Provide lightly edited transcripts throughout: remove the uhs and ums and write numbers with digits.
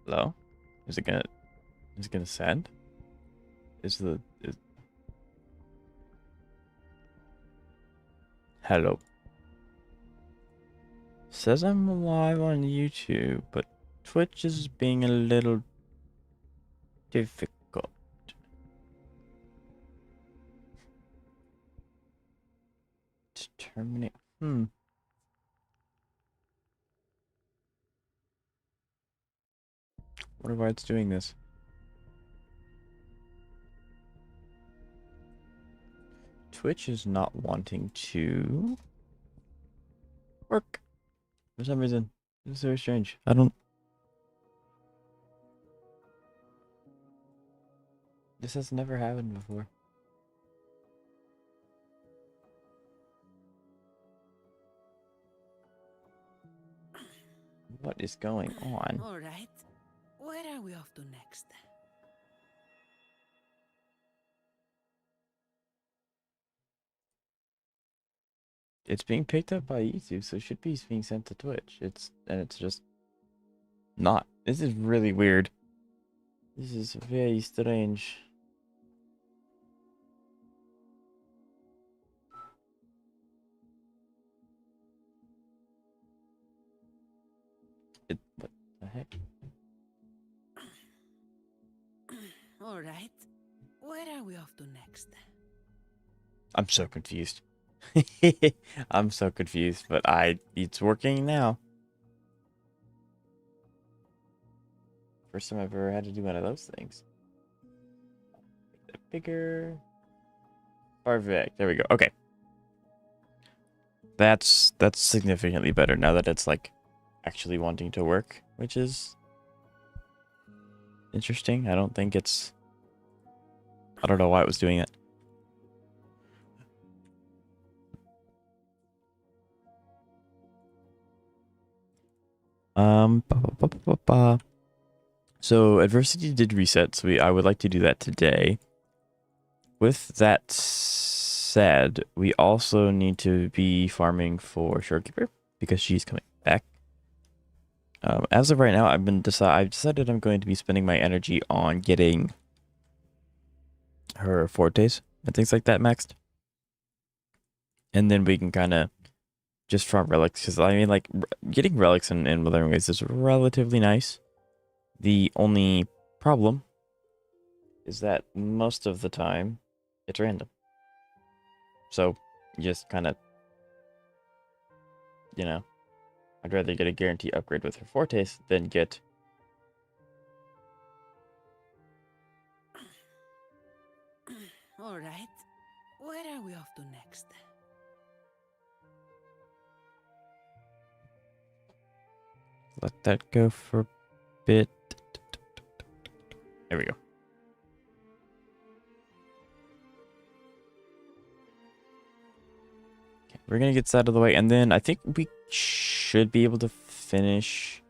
Hello? Is it gonna send? Hello. Says I'm live on YouTube, but Twitch is being a little difficult. To terminate. Wonder why it's doing this. Twitch is not wanting to work for some reason. This is very strange. I don't. This has never happened before. What is going on? All right. Where are we off to next? It's being picked up by YouTube, so it should be being sent to Twitch. It's just not. This is really weird. This is very strange. What the heck? All right. Where are we off to next? I'm so confused. I'm so confused, but it's working now. First time I've ever had to do one of those things. Make that bigger. Perfect. There we go. Okay. That's significantly better now that it's like actually wanting to work, which is interesting. I don't think it's. I don't know why it was doing it. So adversity did reset, so I would like to do that today. With that said, we also need to be farming for Shorekeeper because she's coming back. As of right now, I've decided I'm going to be spending my energy on getting her fortes and things like that maxed, and then we can kind of just farm relics, because I mean, like, getting relics in Wuthering Waves is relatively nice. The only problem is that most of the time it's random. So you just kind of, you know, I'd rather get a guarantee upgrade with her fortes than get All right. Where are we off to next? let that go for a bit. There we go. Okay, we're gonna get this out of the way, and then I think we should be able to finish.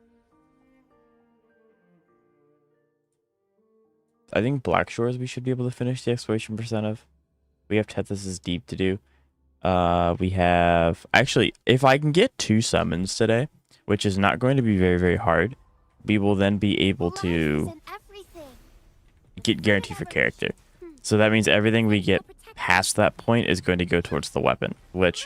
I think Black Shores we should be able to finish the exploration percent of. We have Tethys' Deep to do. We have actually, if I can get 2 summons today, which is not going to be very, very hard, we will then be able to get guarantee for character. So that means everything we get past that point is going to go towards the weapon, which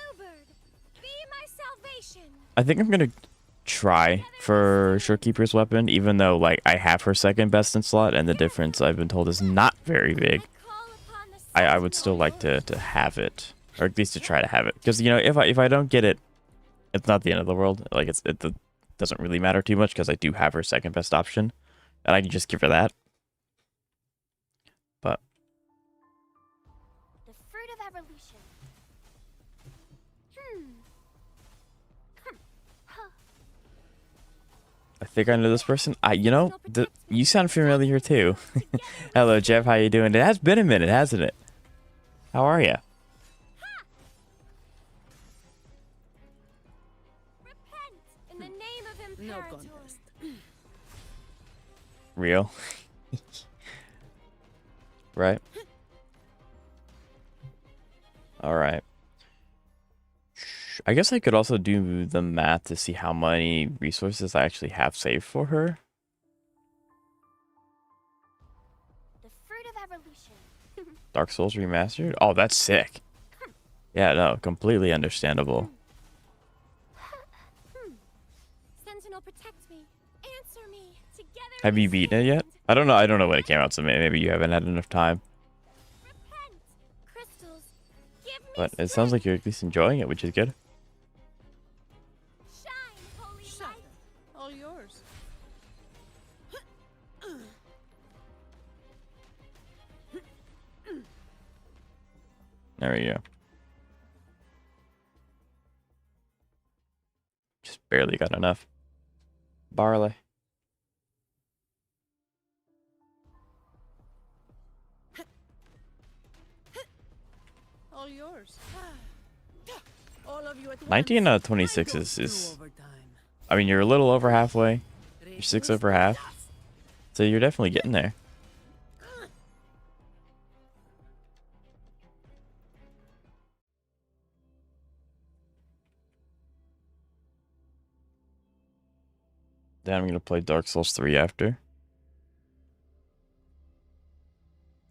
I think I'm going to try for Shorekeeper's weapon, even though like I have her second best in slot and the difference I've been told is not very big. I would still like to have it, or at least to try to have it, because you know, if I don't get it, it's not the end of the world. Like it doesn't really matter too much because I do have her second best option, and I can just give her that. But the fruit of evolution. I think I know this person. You know, you sound familiar too. Hello, Jeff. How you doing? It has been a minute, hasn't it? How are you? In the name of No contest. Real. Right. All right. I guess I could also do the math to see how many resources I actually have saved for her. Dark Souls Remastered? Oh, that's sick. Yeah, no, completely understandable. Sentinel, protect me. Answer me. Together Have we you beaten it yet? stand. I don't know. I don't know when it came out, so maybe you haven't had enough time. Repent. Crystals, give me But it sounds strength. like you're at least enjoying it, which is good. Shine, holy Shut light. All yours. There we go. Just barely got enough. Barley. All yours. All of you at 19 once. out of 26 I is don't do overtime. I mean, you're a little over halfway. You're 6 over half. So you're definitely getting there. Then I'm going to play Dark Souls 3 after.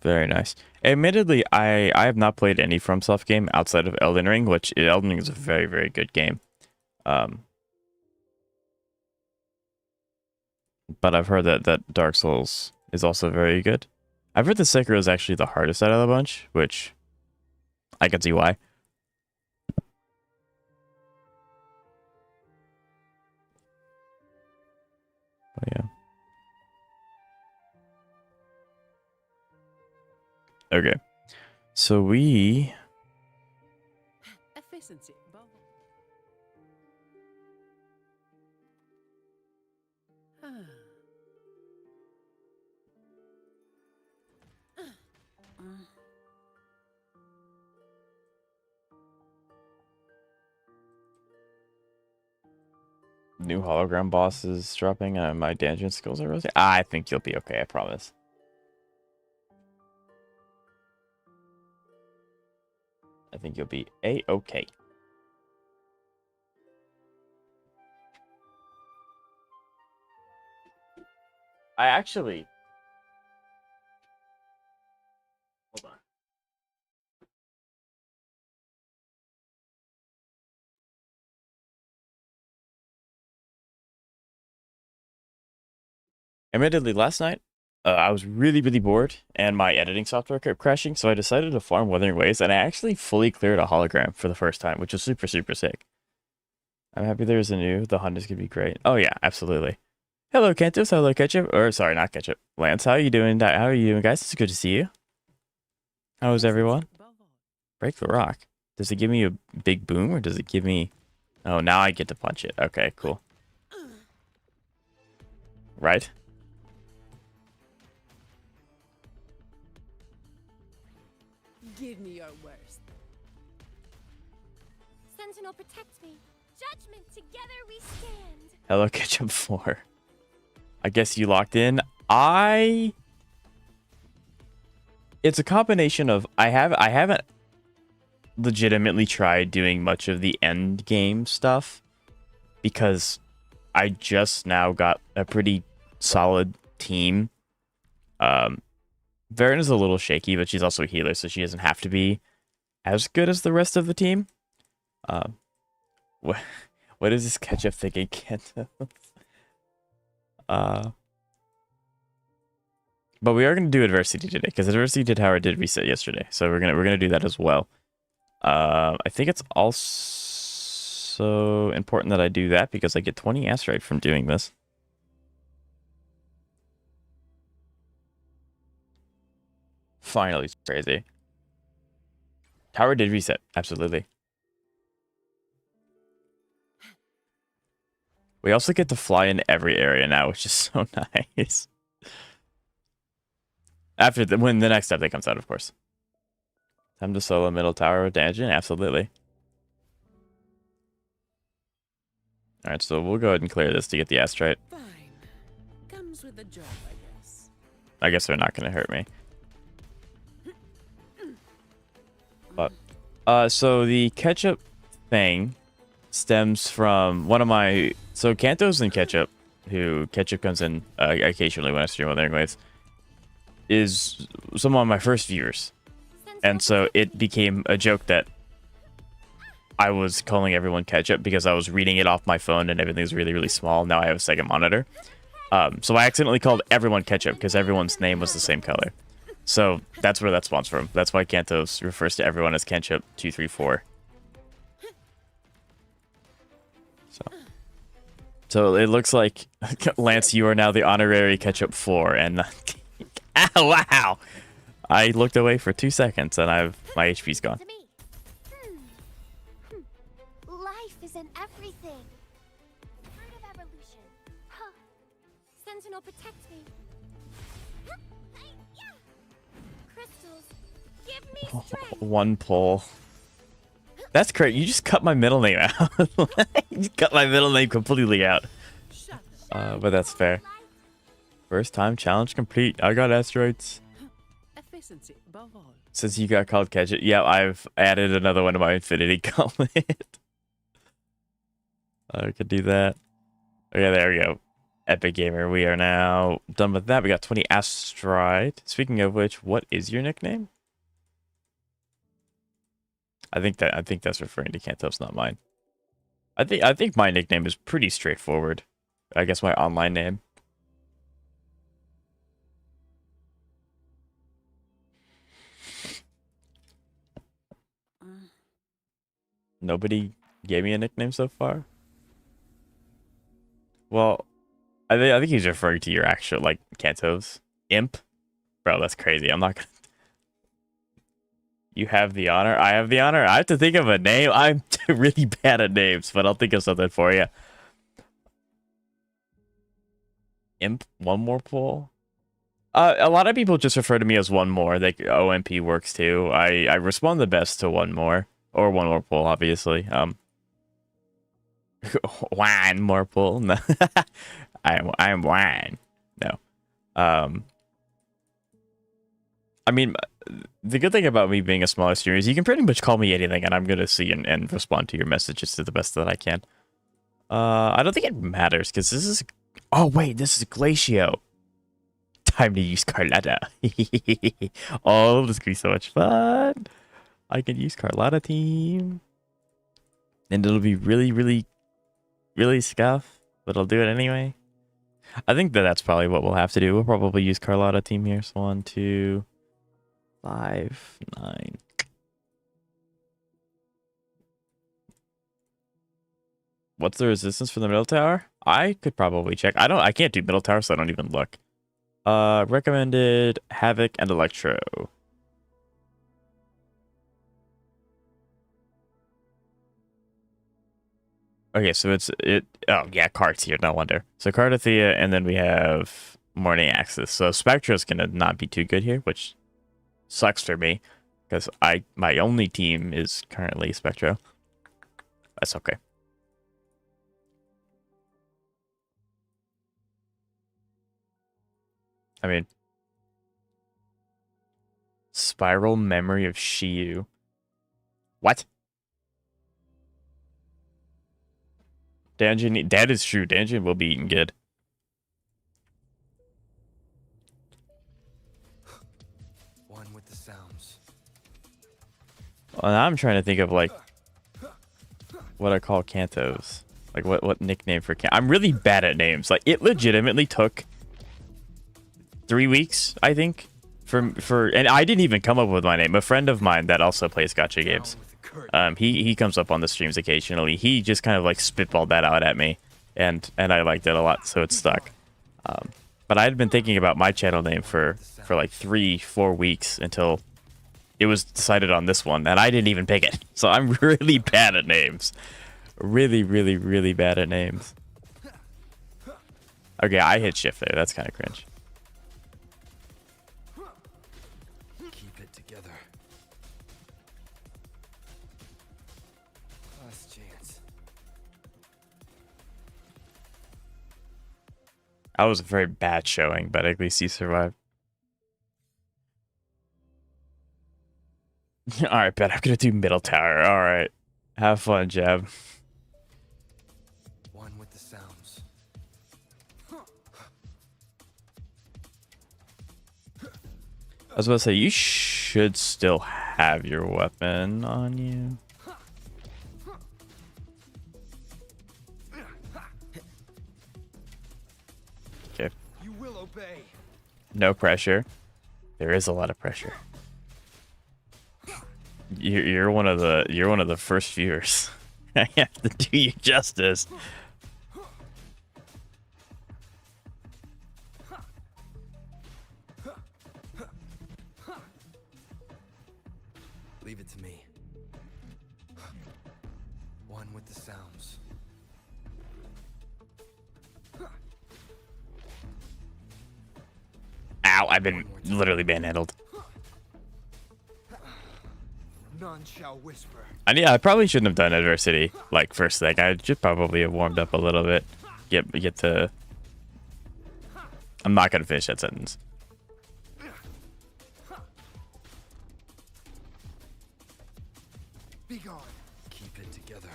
Very nice. Admittedly, I have not played any FromSoft game outside of Elden Ring, which Elden Ring is a very, very good game. But I've heard that Dark Souls is also very good. I've heard the Sekiro is actually the hardest out of the bunch, which I can see why. But yeah. Okay. So we... Efficiency. New hologram bosses dropping and my dungeon skills are rosy. I think you'll be okay, I promise. I think you'll be A-okay. I actually... Hold on. Admittedly, last night, I was really, really bored, and my editing software kept crashing, so I decided to farm Wuthering Waves, and I actually fully cleared a hologram for the first time, which was super, super sick. I'm happy there's a new. The hunt is going to be great. Oh, yeah, absolutely. Hello, Kentos. Hello, Ketchup. Or, sorry, not Ketchup. Lance, how are you doing? How are you doing, guys? It's good to see you. How is everyone? Break the rock. Does it give me a big boom, or does it give me... Oh, now I get to punch it. Okay, cool. Right? Give me your worst. Sentinel, protect me. Judgment, together we stand. Hello, Ketchup 4. I guess you locked in. It's a combination of... I haven't legitimately tried doing much of the end game stuff because I just now got a pretty solid team. Varen is a little shaky, but she's also a healer, so she doesn't have to be as good as the rest of the team. What is this Ketchup thinking, Kento? But we are going to do adversity today because adversity did how it did reset yesterday, so we're gonna do that as well. I think it's also important that I do that because I get 20 asteroid from doing this. Finally, it's crazy. Tower did reset, absolutely. We also get to fly in every area now, which is so nice. After when the next update comes out, of course. Time to solo middle tower dungeon, absolutely. All right, so we'll go ahead and clear this to get the astrite. Fine. Comes with the job, I guess. I guess they're not going to hurt me. But, so the ketchup thing stems from one of my... So Kantos and Ketchup, who Ketchup comes in occasionally when I stream Wuthering Waves, is some of my first viewers. And so it became a joke that I was calling everyone ketchup because I was reading it off my phone and everything's really, really small. Now I have a second monitor. So I accidentally called everyone ketchup because everyone's name was the same color. So that's where that spawns from. That's why Kantos refers to everyone as ketchup 234. So it looks like, Lance, you are now the honorary ketchup 4. And ow, wow! I looked away for 2 seconds and my HP's gone. To me. Life is in everything. Fruit of evolution. Huh. Sentinel, protect me. Crystals, give me strength. One pull. That's great. You just cut my middle name out. You just cut my middle name completely out. But that's fair. First time challenge complete. I got asteroids. Efficiency above all. Since you got called ketchup. Yeah, I've added another one to my infinity gauntlet. I could do that. Okay, there we go. Epic Gamer. We are now done with that. We got 20 asteroid. Speaking of which, what is your nickname? I think that's referring to Kantos, not mine. I think my nickname is pretty straightforward. I guess my online name. Nobody gave me a nickname so far. Well, I think he's referring to your actual, like, Kantos. Imp? Bro, that's crazy. I'm not gonna... You have the honor? I have the honor? I have to think of a name? I'm really bad at names, but I'll think of something for you. Imp? One more pull? A lot of people just refer to me as one more. Like, OMP works too. I respond the best to one more. Or one more pull, obviously. One more pull? No. I'm one. No. I mean, the good thing about me being a smaller streamer is you can pretty much call me anything, and I'm gonna see and respond to your messages to the best that I can. I don't think it matters because this is. Oh wait, this is Glacio. Time to use Carlotta. Oh, this could be so much fun. I can use Carlotta team, and it'll be really, really, really scuff, but I'll do it anyway. I think that's probably what we'll have to do. We'll probably use Carlotta team here. So 1, 2, 5, 9. What's the resistance for the middle tower? I could probably check. I can't do middle tower, so I don't even look. Recommended Havoc and Electro. Okay, so oh yeah, Cart's here, no wonder. So Cardathea, and then we have Morning Axis. So Spectra's gonna not be too good here, which sucks for me, because my only team is currently Spectra. That's okay. I mean, Spiral Memory of Shiyu. What? Danjin, that is true. Danjin will be eaten good. One with the sounds. Well, now I'm trying to think of like what I call Kantos. Like what nickname for Kantos. I'm really bad at names. Like it legitimately took 3 weeks, I think, for and I didn't even come up with my name. A friend of mine that also plays gacha games. He comes up on the streams occasionally. He just kind of like spitballed that out at me, and I liked it a lot, so it stuck. But I had been thinking about my channel name for like 3-4 weeks until it was decided on this one, and I didn't even pick it. So I'm really bad at names. Really, really, really bad at names. Okay, I hit shift there. That's kind of cringe. Keep it together. Last chance. That was a very bad showing, but at least he survived. Alright, bet I'm gonna do middle tower. Alright. Have fun, Jab. One with the sounds. I was about to say, you should still have your weapon on you. Okay. You will obey. No pressure. There is a lot of pressure. You're one of the first viewers. I have to do you justice. Leave it to me. One with the sounds. Ow, I've been literally manhandled. None shall whisper. I probably shouldn't have done adversity like first thing. I should probably have warmed up a little bit. Get to. I'm not gonna finish that sentence. Be gone. Keep it together.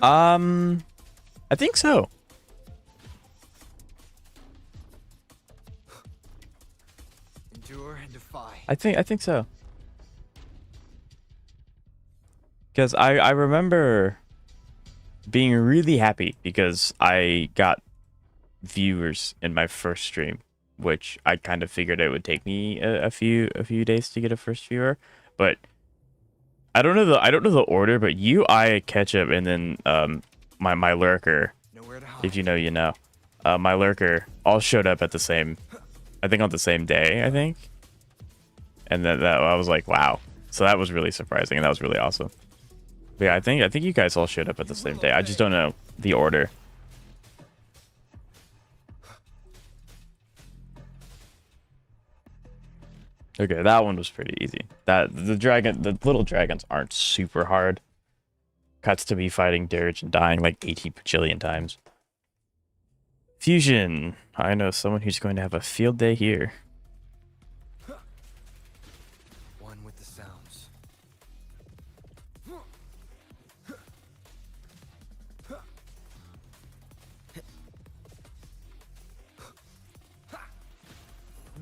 I think so. Endure and defy. I think so. Because I remember being really happy because I got viewers in my first stream, which I kind of figured it would take me a few days to get a first viewer, but I don't know the order, but I Ketchup and then my lurker, Nowhere to hide. if you know you know, my lurker all showed up at the same, I think on the same day, I think, and that I was like, wow. So that was really surprising and that was really awesome. But yeah, I think you guys all showed up at the same day. I just don't know the order. Okay, that one was pretty easy. The little dragons aren't super hard. Cuts to me fighting Dirge and dying like 80 bajillion times. Fusion. I know someone who's going to have a field day here. One with the sounds.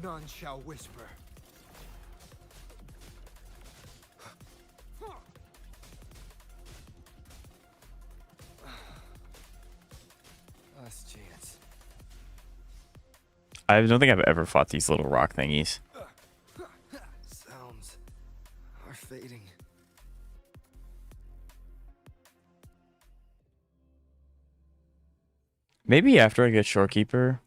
None shall whisper. Last chance. I don't think I've ever fought these little rock thingies. Sounds are fading. Maybe after I get Shorekeeper,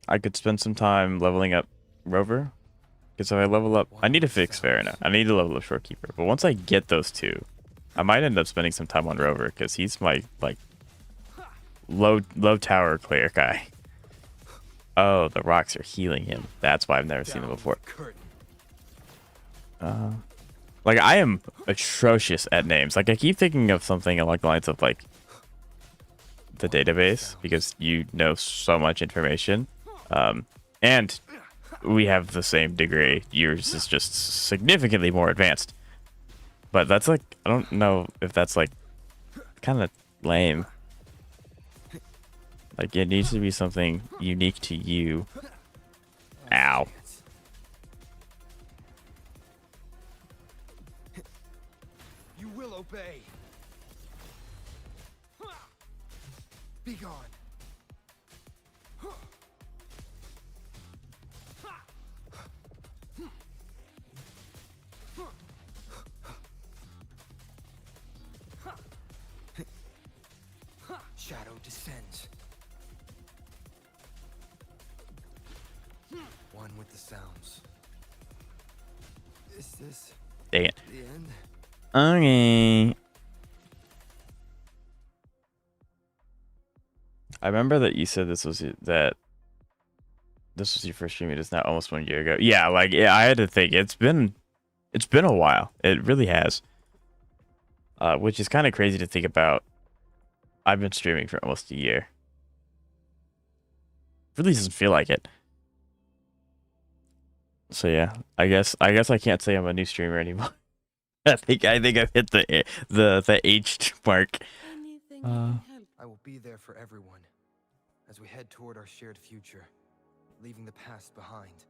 I could spend some time leveling up Rover. Because if I level up, I need to fix Farina. I need to level up Shorekeeper. But once I get those two, I might end up spending some time on Rover because he's my like low tower clear guy. Oh, the rocks are healing him. That's why I've never seen them before. Like I am atrocious at names. Like I keep thinking of something along the lines of like the database because you know so much information, and we have the same degree. Yours is just significantly more advanced. But that's like I don't know if that's like kind of lame. Like it needs to be something unique to you. Ow. You will obey. Be gone. Shadow descends. One with the sounds. Is this Dang it. the end? Okay. I remember that you said this was your first stream. It is now almost 1 year ago. Yeah, like yeah, I had to think it's been a while. It really has. Which is kind of crazy to think about. I've been streaming for almost a year. Really doesn't feel like it. So yeah, I guess I can't say I'm a new streamer anymore. I think I've hit the aged mark. Anything I can help I will be there for everyone as we head toward our shared future, leaving the past behind.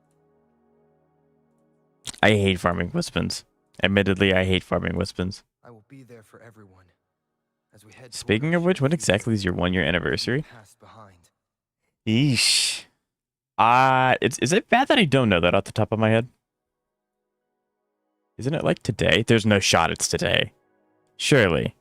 I hate farming Wispens. Admittedly, I hate farming Wispens. I will be there for everyone as we head Speaking toward our of which, shared when future, exactly is your 1-year leaving the anniversary? past behind. Yeesh. Is it bad that I don't know that off the top of my head? Isn't it like today? There's no shot it's today. Surely.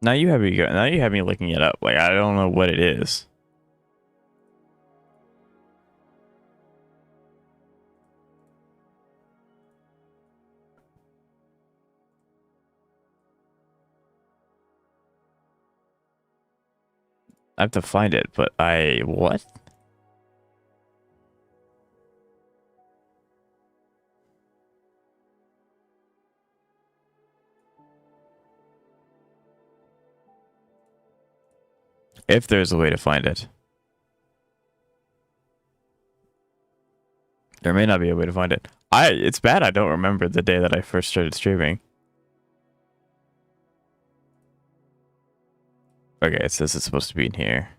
Now you have me looking it up. Like I don't know what it is. I have to find it, but what? If there's a way to find it. There may not be a way to find it. It's bad I don't remember the day that I first started streaming. Okay, it says it's supposed to be in here.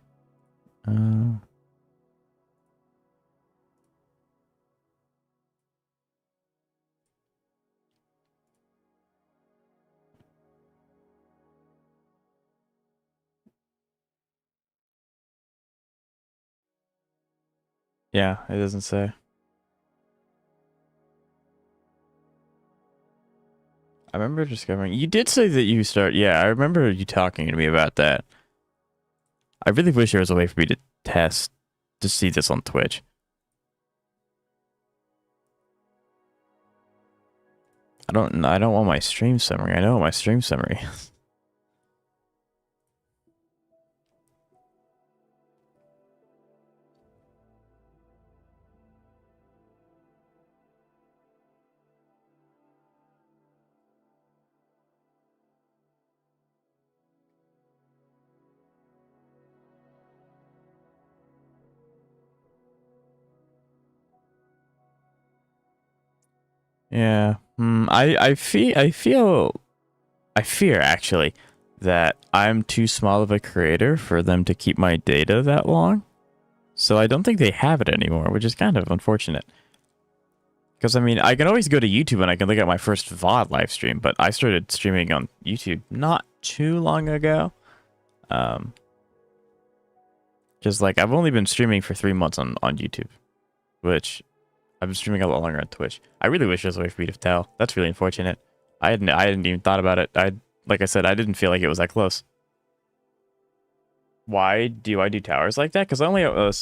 Yeah, it doesn't say. I remember discovering... You did say that you start... Yeah, I remember you talking to me about that. I really wish there was a way for me to test to see this on Twitch. I don't want my stream summary. I know what my stream summary is. Yeah. I fear actually that I'm too small of a creator for them to keep my data that long. So I don't think they have it anymore, which is kind of unfortunate. Because I mean, I can always go to YouTube and I can look at my first VOD live stream, but I started streaming on YouTube not too long ago. Just like I've only been streaming for 3 months on YouTube, which I've been streaming a lot longer on Twitch. I really wish there was a way for me to tell. That's really unfortunate. I hadn't even thought about it. Like I said, I didn't feel like it was that close. Why do I do towers like that? Because I only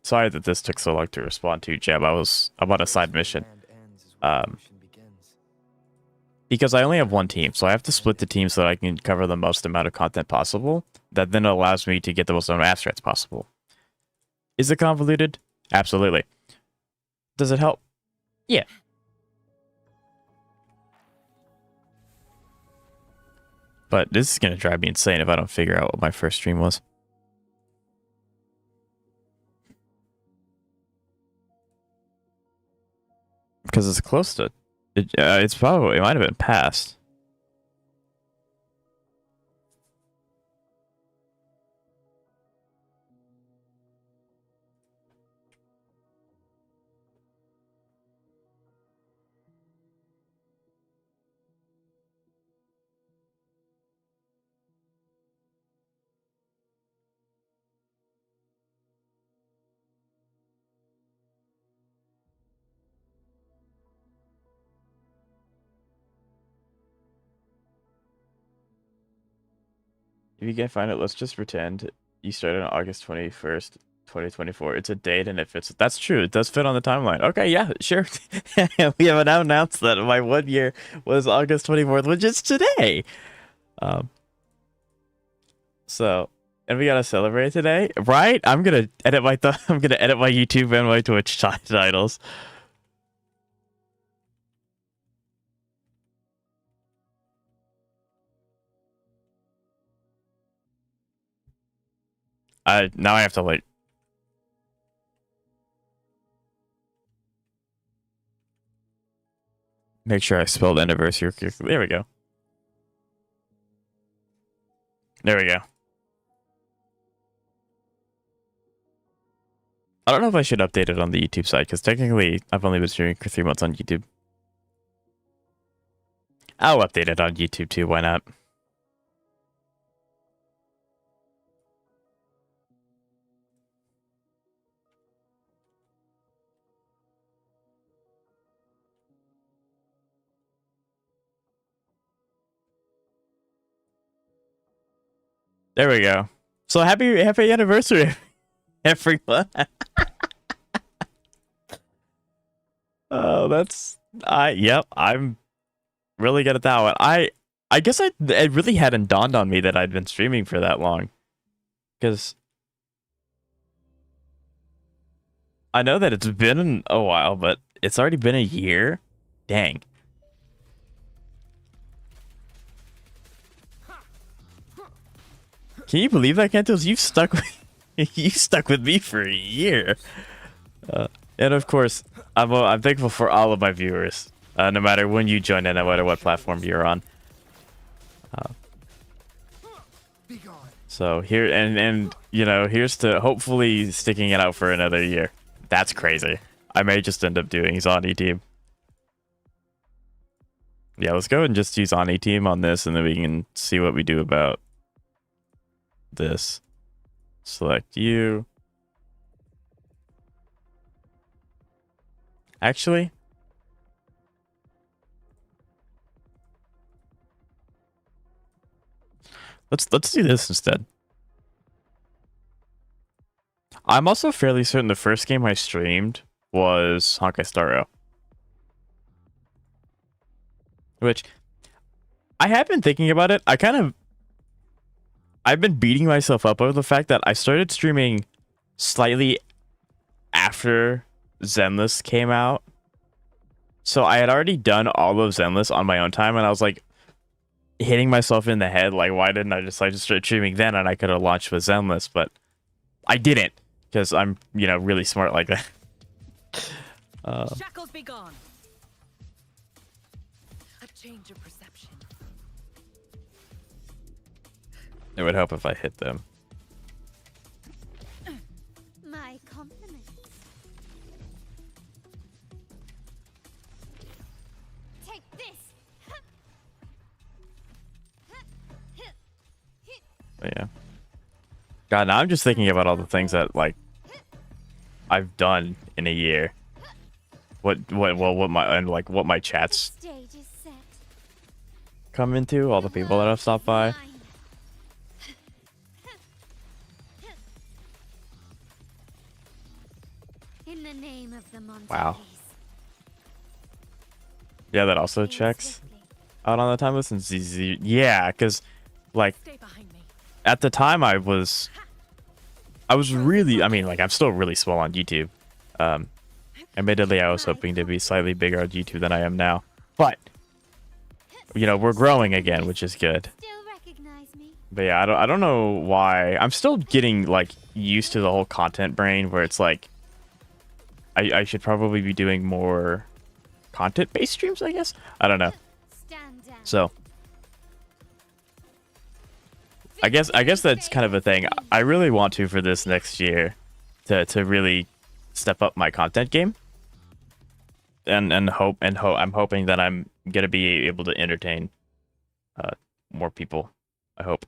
sorry that this took so long to respond to, Jeb. I'm on a side mission. Because I only have one team, so I have to split the team so that I can cover the most amount of content possible. That then allows me to get the most amount of abstracts possible. Is it convoluted? Absolutely. Does it help? Yeah. But this is going to drive me insane if I don't figure out what my first stream was. Because it's close to... it might have been past. If you can't find it, let's just pretend you started on August 21st, 2024. It's a date and it fits. That's true. It does fit on the timeline. Okay, yeah, sure. We have now announced that my 1 year was August 24th, which is today. So And we gotta celebrate today, right? I'm gonna edit my I'm gonna edit my YouTube and my Twitch titles. Now I have to like make sure I spelled anniversary. There we go. There we go. I don't know if I should update it on the YouTube side, because technically I've only been streaming for 3 months on YouTube. I'll update it on YouTube too, why not? There we go. So happy anniversary, everyone. Oh, that's yep, I'm really good at that one. I guess it really hadn't dawned on me that I'd been streaming for that long. Cuz I know that it's been a while, but it's already been a year. Dang. Can you believe that, Kentos? You've stuck with you stuck with me for a year. And of course, I'm thankful for all of my viewers, no matter when you join in, no matter what platform you're on. So here and you know, here's to hopefully sticking it out for another year. That's crazy. I may just end up doing Zani Team. Yeah, let's go and just use Zani Team on this, and then we can see what we do about this. Select you. Actually, let's do this instead. I'm also fairly certain the first game I streamed was Honkai Star Rail, which I have been thinking about it. I've been beating myself up over the fact that I started streaming slightly after Zenless came out. So I had already done all of Zenless on my own time, and I was like hitting myself in the head, like, why didn't I decide to start streaming then, and I could have launched with Zenless, but I didn't, because I'm, you know, really smart like that. Shackles be gone. A change of perception. It would help if I hit them. My compliments. Take this. But yeah. God, now I'm just thinking about all the things that, like, I've done in a year. What my chats Stage is set. come into, all the people that have stopped by. In the name of the Montes. Wow. Yeah, that also checks out on the time listen. ZZ. Yeah, because like Stay behind me. at the time I was really, I mean, like, I'm still really small on YouTube. Admittedly, I was hoping to be slightly bigger on YouTube than I am now, but you know, we're growing again, which is good. Still recognize me. But yeah, I don't know why. I'm still getting like used to the whole content brain, where it's like I should probably be doing more content-based streams, I guess. I don't know. Stand down. So I guess that's kind of a thing. I really want to, for this next year, to really step up my content game, and I'm hoping that I'm gonna be able to entertain more people. I hope.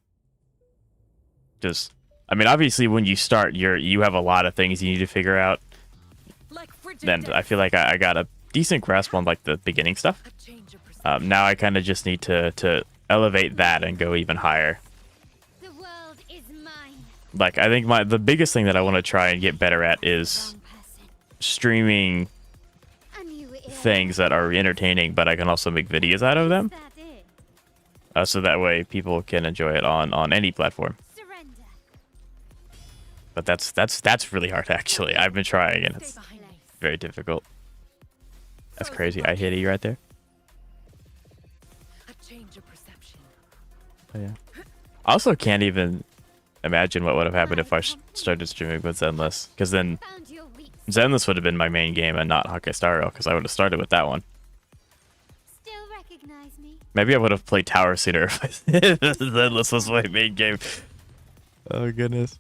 Just, I mean, obviously, when you start, you have a lot of things you need to figure out. Like And I feel like I got a decent grasp on like the beginning stuff. a change of perception. Now I kind of just need to elevate that and go even higher. The world is mine. Like, I think the biggest thing that I want to try and get better at is Wrong person. streaming A new era. things that are entertaining, but I can also make videos out of them, Is that it? so that way people can enjoy it on any platform. Surrender. But that's really hard actually. I've been trying and it's very difficult. That's crazy. I hit E right there. A change of perception. Oh, yeah. I also can't even imagine what would have happened if I started streaming with Zenless, because then Found your weak Zenless would have been my main game and not Hawkeye Star Rail, because I would have started with that one. still recognize me. Maybe I would have played Tower sooner if Zenless was my main game. Oh goodness.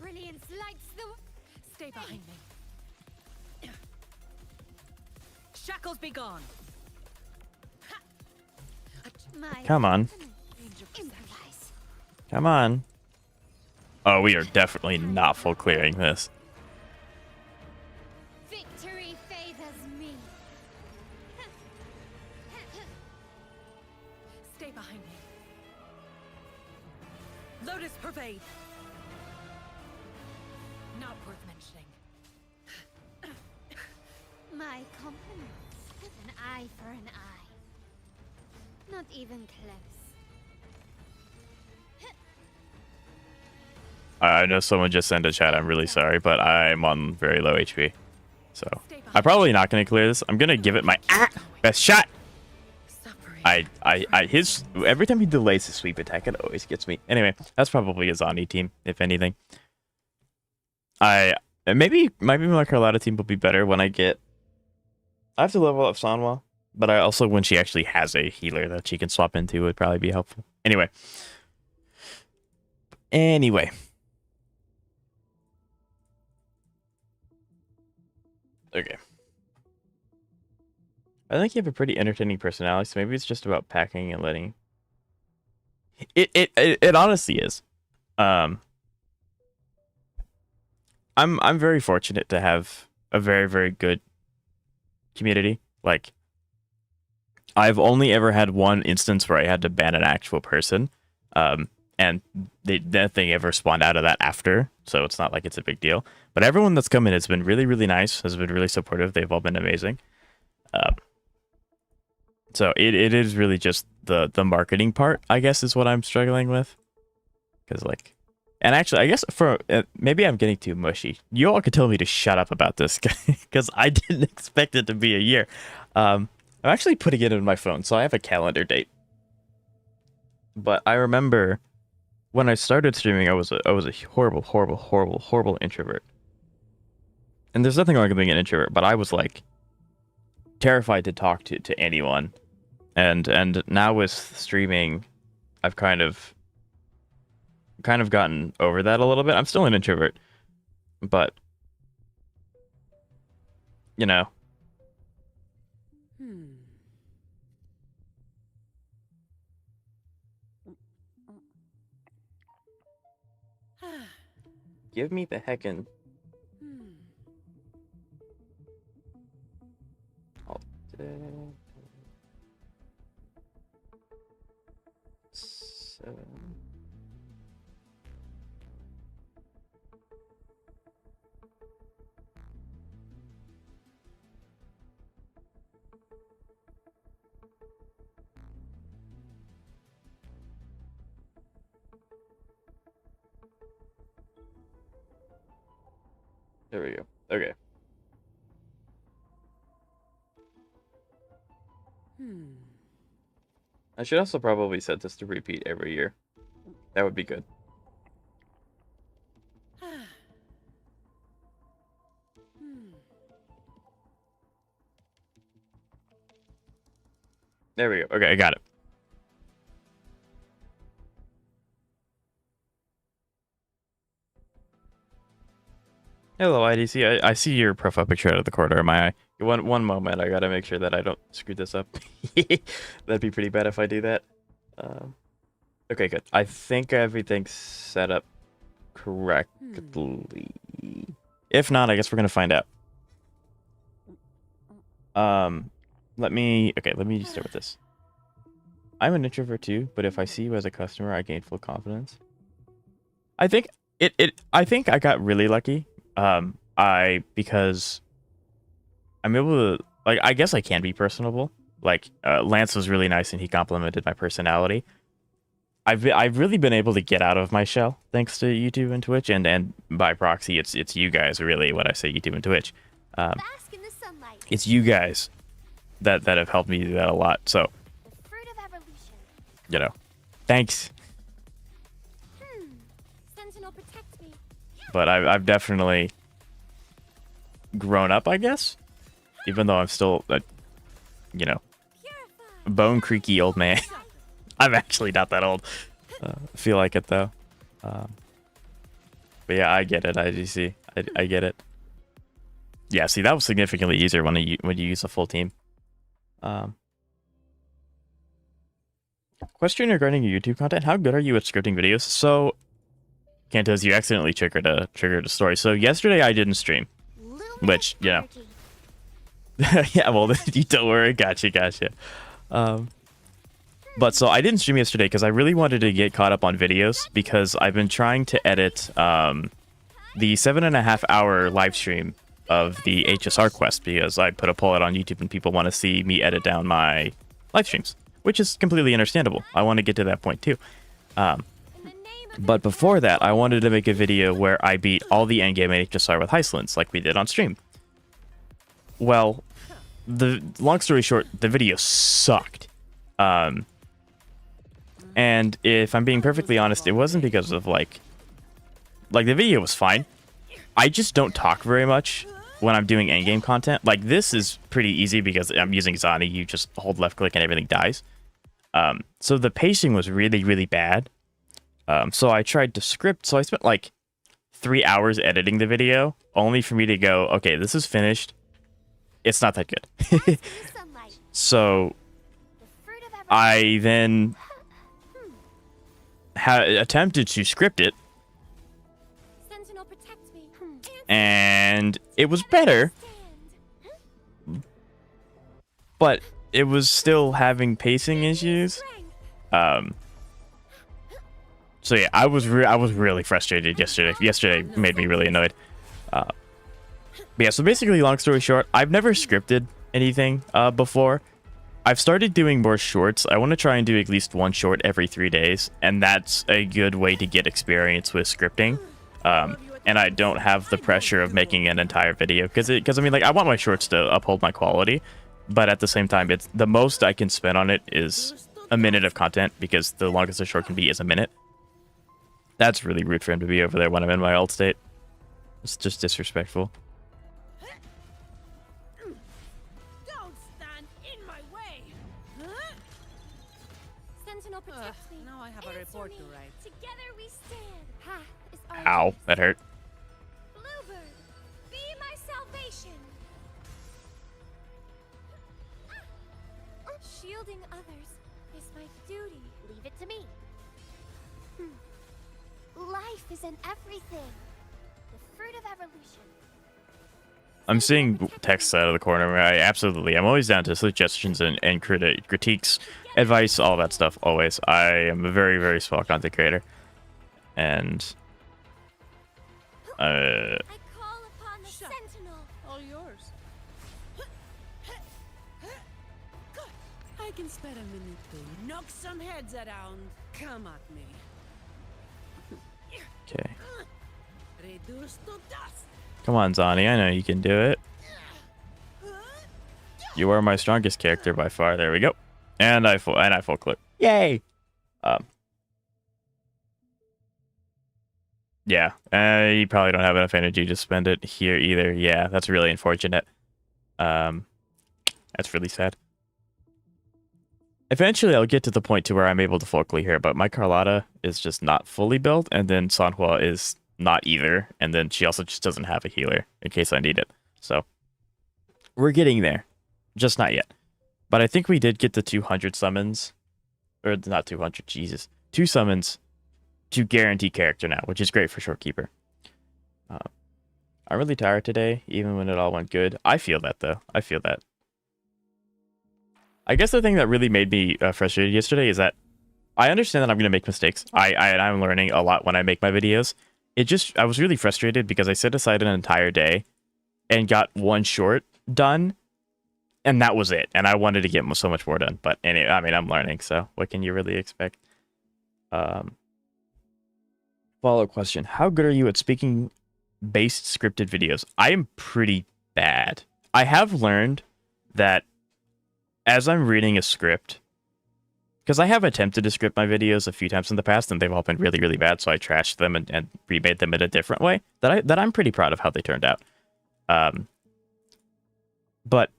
Brilliance lights the Stay behind me. Shackles be gone. my Come on. Change of perception. improvise. Come on. Oh, we are definitely not full clearing this. Victory favors me. Stay behind me. Lotus pervade. Not worth mentioning. My compliments. An eye for an eye. Not even close. I know someone just sent a chat. I'm really sorry, but I'm on very low HP. So Stay behind I'm probably not going to clear this. I'm going to give it my best shot. Suffering. His every time he delays his sweep attack, it always gets me. Anyway, that's probably his Ani team, if anything. Maybe my Carlotta team will be better when I have to level up Sanwa, but I also when she actually has a healer that she can swap into would probably be helpful. Anyway. Okay. I think you have a pretty entertaining personality, so maybe it's just about packing and letting. It honestly is. I'm very fortunate to have a very, very good community. Like, I've only ever had one instance where I had to ban an actual person, and nothing ever spawned out of that after, so it's not like it's a big deal. But everyone that's come in has been really, really nice, has been really supportive. They've all been amazing. So it is really just the marketing part, I guess, is what I'm struggling with. Because, like, and actually, I guess for maybe I'm getting too mushy. You all could tell me to shut up about this, because I didn't expect it to be a year. I'm actually putting it in my phone, so I have a calendar date. But I remember when I started streaming, I was a horrible introvert. And there's nothing wrong with being an introvert, but I was like terrified to talk to anyone. And now with streaming, I've kind of gotten over that a little bit. I'm still an introvert, but you know. Give me the heckin'. Oh, 7. There we go. Okay. I should also probably set this to repeat every year. That would be good. There we go. Okay, I got it. Hello, IDC. I see your profile picture out of the corner of my eye. One moment, I gotta make sure that I don't screw this up. That'd be pretty bad if I do that. Okay, good. I think everything's set up correctly. If not, I guess we're gonna find out. Let me start with this. I'm an introvert too, but if I see you as a customer, I gain full confidence. I think I think I got really lucky. Because I'm able to, like, I guess I can be personable. Like Lance was really nice and he complimented my personality. I've really been able to get out of my shell thanks to YouTube and Twitch, and by proxy, it's you guys really. When I say YouTube and Twitch, Bask in the sunlight. it's you guys that have helped me do that a lot. So, The fruit of evolution. you know, thanks. Sentinel protect me. But I've definitely grown up, I guess, even though I'm still a, you know, Purify. bone creaky old man. I'm actually not that old. I feel like it though. But yeah, I get it. I get it. Yeah, see, that was significantly easier when you use a full team. Question regarding your YouTube content: how good are you at scripting videos? So, Cantos, you accidentally triggered a story. So yesterday I didn't stream, Luminous which, you know. energy. Yeah, well, you don't worry. Gotcha. But so I didn't stream yesterday because I really wanted to get caught up on videos because I've been trying to edit the 7.5 hour live stream of the HSR quest because I put a poll out on YouTube and people want to see me edit down my live streams, which is completely understandable. I want to get to that point too. In the name of But before that, I wanted to make a video where I beat all the endgame in HSR with Heistlands like we did on stream. Well, the long story short, the video sucked. And if I'm being perfectly honest, it wasn't because of like the video was fine. I just don't talk very much when I'm doing endgame content. Like this is pretty easy because I'm using Zani. You just hold left click and everything dies. So the pacing was really, really bad. So I tried to script. So I spent like 3 hours editing the video only for me to go, okay, this is finished. It's not that good. bask in the sunlight. So The fruit of evolution. I then attempted to script it, Sentinel protect me. and it was better, Stand. but it was still having pacing issues. Strength. So yeah, I was really frustrated yesterday. Yesterday made me really annoyed. But yeah, so basically, long story short, I've never scripted anything before. I've started doing more shorts. I want to try and do at least one short every 3 days, and that's a good way to get experience with scripting. And I don't have the pressure of making an entire video because I mean, like, I want my shorts to uphold my quality, but at the same time, it's the most I can spend on it is a minute of content because the longest a short can be is a minute. That's really rude for him to be over there when I'm in my alt state. It's just disrespectful. Don't stand in my way. Sentinel protect me. Now I have a Answer report me. to write. Together we stand. Ha is our Ow, choice. that hurt. Bluebird, be my salvation. Shielding others is my duty. Leave it to me. Life is in everything. The fruit of evolution. I'm seeing text out of the corner. I'm always down to suggestions and critiques, advice, all that stuff. Always. I am a very, very small content creator, and I call upon the Shut. sentinel. All yours. I can spare a minute to knock some heads around. Come at me. okay. Reduce to dust. Come on, Zani. I know you can do it. You are my strongest character by far. There we go. And I full clip. Yay. Yeah. You probably don't have enough energy to spend it here either. Yeah, that's really unfortunate. That's really sad. Eventually, I'll get to the point to where I'm able to full clear here, but my Carlotta is just not fully built, and then Sanhua is not either, and then she also just doesn't have a healer in case I need it. So we're getting there, just not yet. But I think we did get the 200 summons, or not 200, Jesus, 2 summons to guarantee character now, which is great for Shorekeeper. I'm really tired today, even when it all went good. I feel that though. I feel that. I guess the thing that really made me frustrated yesterday is that I understand that I'm going to make mistakes. I'm learning a lot when I make my videos. I was really frustrated because I set aside an entire day and got one short done and that was it. And I wanted to get so much more done. But anyway, I mean, I'm learning, so what can you really expect? Follow-up question. How good are you at speaking-based scripted videos? I am pretty bad. I have learned that as I'm reading a script, because I have attempted to script my videos a few times in the past, and they've all been really, really bad, so I trashed them and remade them in a different way, that I'm pretty proud of how they turned out. But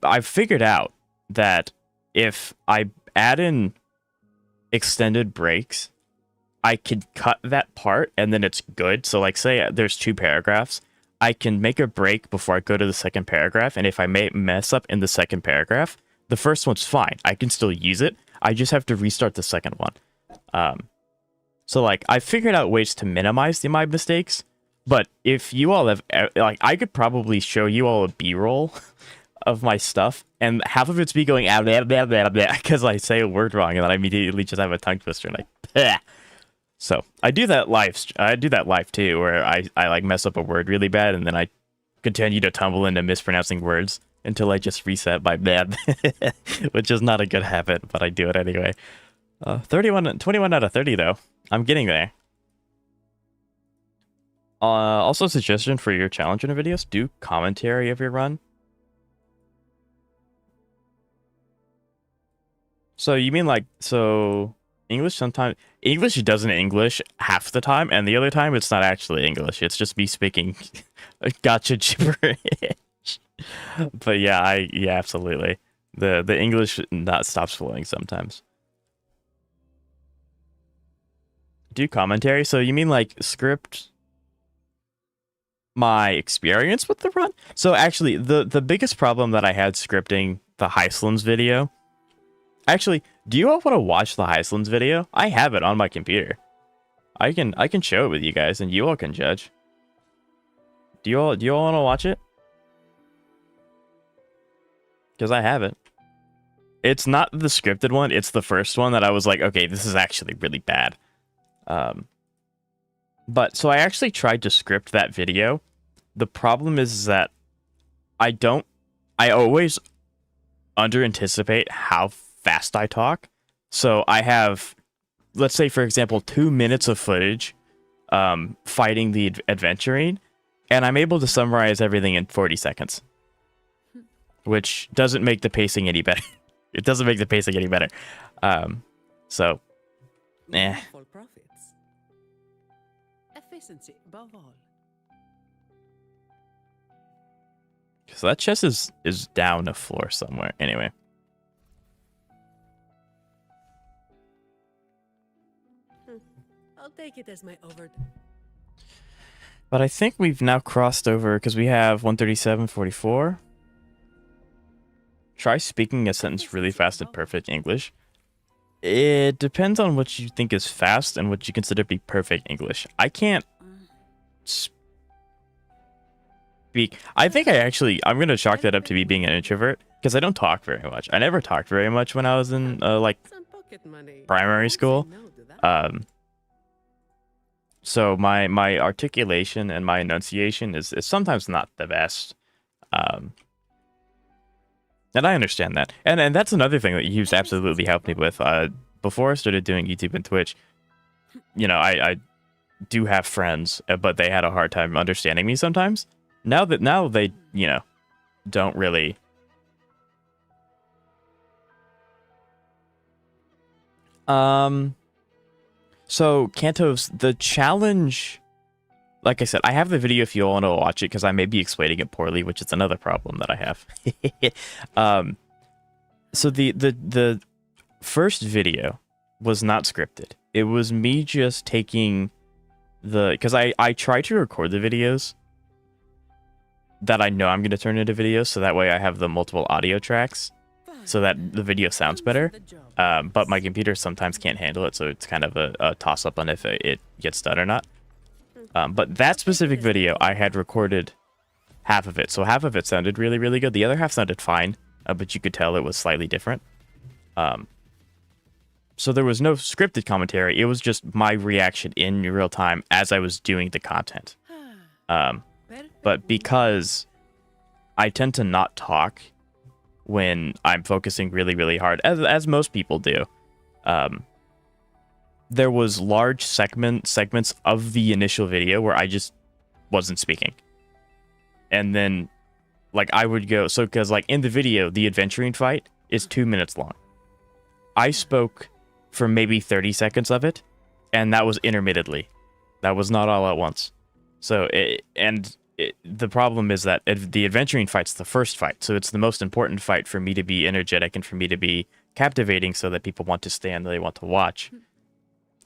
I've figured out that if I add in extended breaks, I could cut that part and then it's good. So like say there's 2 paragraphs, I can make a break before I go to the second paragraph, and if I may mess up in the second paragraph, the first one's fine. I can still use it. I just have to restart the second one. So like I figured out ways to minimize my mistakes, but if you all have like, I could probably show you all a B-roll of my stuff, and half of it's me going because I say a word wrong, and then I immediately just have a tongue twister and I. So I do that live. I do that live too, where I like mess up a word really bad, and then I continue to tumble into mispronouncing words until I just reset my bad, which is not a good habit, but I do it anyway. 21 out of 30 though. I'm getting there. Also, suggestion for your challenge in videos: do commentary of your run. So you mean like English sometimes? English doesn't English half the time, and the other time it's not actually English. It's just me speaking gotcha gibberish. But yeah, absolutely. The English not stops flowing sometimes. Do commentary? So you mean like script my experience with the run? So actually, the biggest problem that I had scripting the Heislands video. Actually, do you all want to watch the Heislands video? I have it on my computer. I can show it with you guys, and you all can judge. Do you all want to watch it? Because I have it. It's not the scripted one. It's the first one that I was like, okay, this is actually really bad. But so I actually tried to script that video. The problem is that I always under anticipate how fast I talk. So I have, let's say for example, 2 minutes of footage fighting the adventuring, and I'm able to summarize everything in 40 seconds, which doesn't make the pacing any better. It doesn't make the pacing any better. So Full profits. Efficiency above all. So that chest is down a floor somewhere. Anyway. I'll take it as my overt. But I think we've now crossed over because we have 137.44. Try speaking a sentence really fast in perfect English. It depends on what you think is fast and what you consider to be perfect English. I can't speak. I think I'm going to chalk that up to me being an introvert because I don't talk very much. I never talked very much when I was in like primary school. So my articulation and my enunciation is sometimes not the best. And I understand that. And that's another thing that you've absolutely helped me with. Before I started doing YouTube and Twitch, you know, I do have friends, but they had a hard time understanding me sometimes. Now they, you know, don't really. So Kantos, the challenge, like I said, I have the video if you all want to watch it because I may be explaining it poorly, which is another problem that I have. So the first video was not scripted. It was me just taking because I try to record the videos that I know I'm going to turn into videos, so that way I have the multiple audio tracks so that the video sounds better. But my computer sometimes can't handle it, so it's kind of a toss-up on if it gets done or not. But that specific video, I had recorded half of it. So half of it sounded really, really good. The other half sounded fine, but you could tell it was slightly different. So there was no scripted commentary. It was just my reaction in real time as I was doing the content. But because I tend to not talk when I'm focusing really, really hard, as most people do. There was large segments of the initial video where I just wasn't speaking. And then, like, I would go... So, because, like, in the video, the adventuring fight is 2 minutes long. I spoke for maybe 30 seconds of it, and that was intermittently. That was not all at once. So, the problem is that the adventuring fight's the first fight, so it's the most important fight for me to be energetic and for me to be captivating so that people want to stay and they want to watch.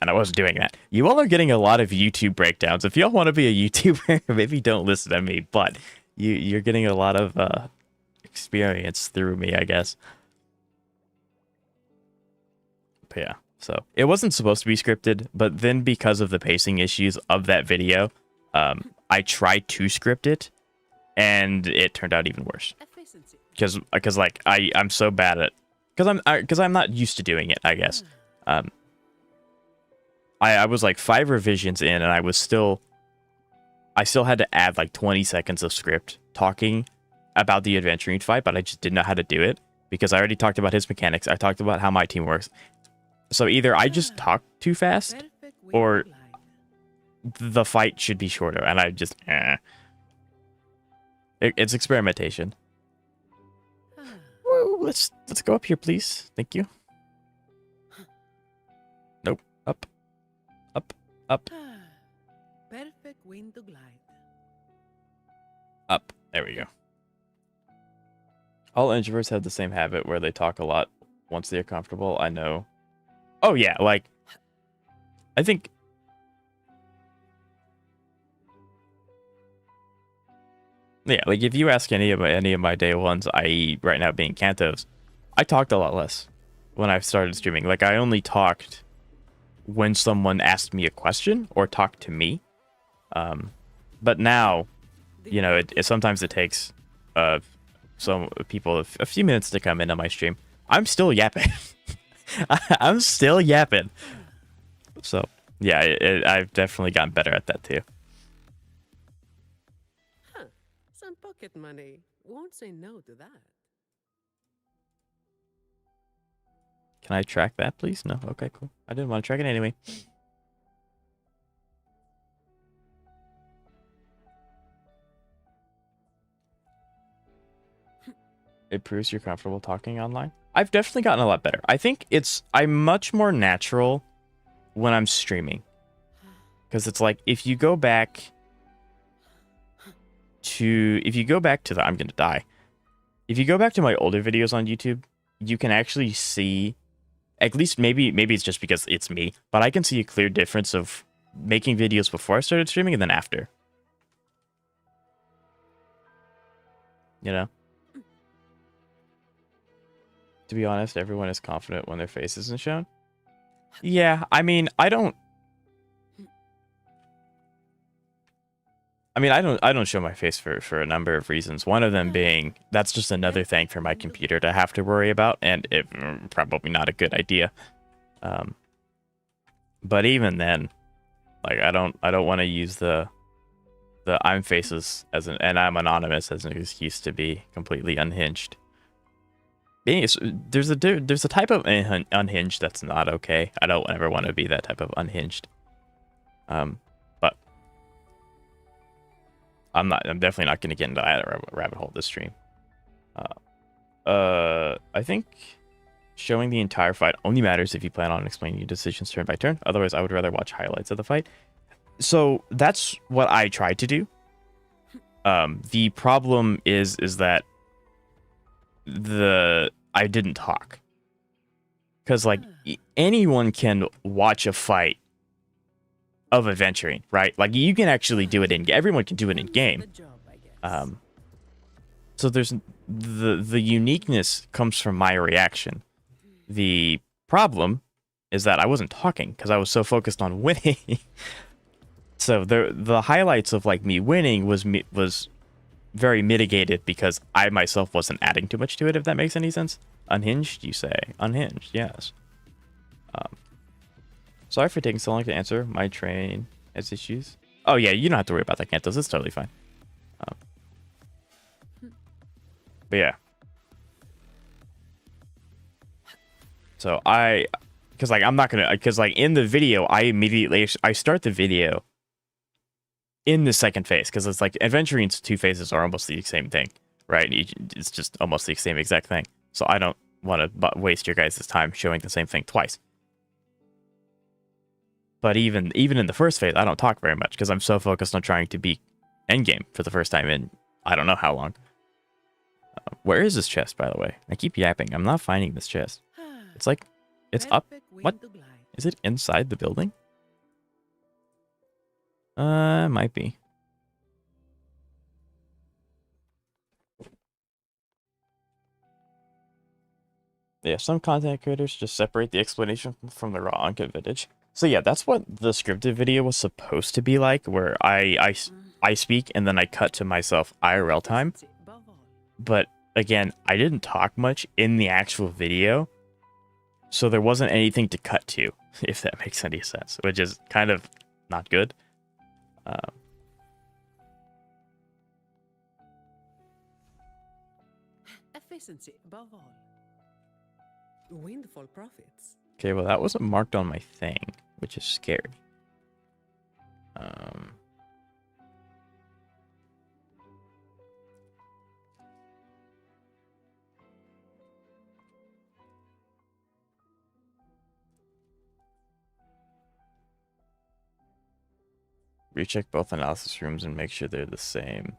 And I wasn't doing that. You all are getting a lot of YouTube breakdowns. If y'all want to be a YouTuber, maybe don't listen to me, but you're getting a lot of experience through me, I guess. But yeah, so it wasn't supposed to be scripted, but then because of the pacing issues of that video, I tried to script it, and it turned out even worse. Efficiency. Because like I'm so bad at, because I'm not used to doing it, I guess. I was like 5 revisions in, and I still had to add like 20 seconds of script talking about the adventuring fight, but I just didn't know how to do it because I already talked about his mechanics. I talked about how my team works. So either I just talk too fast, or the fight should be shorter, and I just it's experimentation. Whoa, let's go up here, please. Thank you. Nope. Up. Perfect wind to glide. Up. There we go. All introverts have the same habit where they talk a lot once they're comfortable. I know. Oh yeah, like I think yeah, like if you ask any of my day ones, i.e. right now being Cantos, I talked a lot less when I started streaming. Like I only talked when someone asked me a question or talked to me. But now, you know, sometimes it takes some people a few minutes to come into my stream. I'm still yapping. I'm still yapping. So yeah, I've definitely gotten better at that too. Huh. Some pocket money. Won't say no to that. Can I track that, please? No? Okay, cool. I didn't want to track it anyway. It proves you're comfortable talking online. I've definitely gotten a lot better. I think I'm much more natural when I'm streaming. Because it's like, if you go back to I'm gonna die. If you go back to my older videos on YouTube, you can actually see, at least maybe it's just because it's me, but I can see a clear difference of making videos before I started streaming and then after. You know? To be honest, everyone is confident when their face isn't shown. Yeah, I mean, I don't show my face for a number of reasons. One of them being that's just another thing for my computer to have to worry about, and it probably not a good idea. But even then, like I don't want to use the I'm faces and I'm anonymous as an excuse to be completely unhinged. There's a type of unhinged that's not okay. I don't ever want to be that type of unhinged. But I'm definitely not going to get into that rabbit hole this stream. I think showing the entire fight only matters if you plan on explaining your decisions turn by turn. Otherwise, I would rather watch highlights of the fight. So that's what I tried to do. The problem is that I didn't talk. Because like anyone can watch a fight of adventuring, right? Like you can actually do it everyone can do it in game. So there's the uniqueness comes from my reaction. The problem is that I wasn't talking because I was so focused on winning. So the highlights of like me winning was very mitigated because I myself wasn't adding too much to it, if that makes any sense. Unhinged, you say? Unhinged, yes. Sorry for taking so long to answer. My train has issues. Oh yeah, you don't have to worry about that, Cantos. It's totally fine. But yeah. So because like I'm not gonna, because like in the video, I start the video in the second phase because it's like Adventuring's 2 phases are almost the same thing, right? It's just almost the same exact thing. So I don't want to waste your guys' time showing the same thing twice. But even in the first phase, I don't talk very much because I'm so focused on trying to beat endgame for the first time in I don't know how long. Where is this chest, by the way? I keep yapping. I'm not finding this chest. It's like, it's up. What? Is it inside the building? Might be. Yeah, some content creators just separate the explanation from the raw uncut footage. So yeah, that's what the scripted video was supposed to be like, where I speak and then I cut to myself IRL time. But again, I didn't talk much in the actual video, so there wasn't anything to cut to, if that makes any sense, which is kind of not good. Efficiency above all. Windfall profits. Okay, well that wasn't marked on my thing, which is scary. Recheck both analysis rooms and make sure they're the same.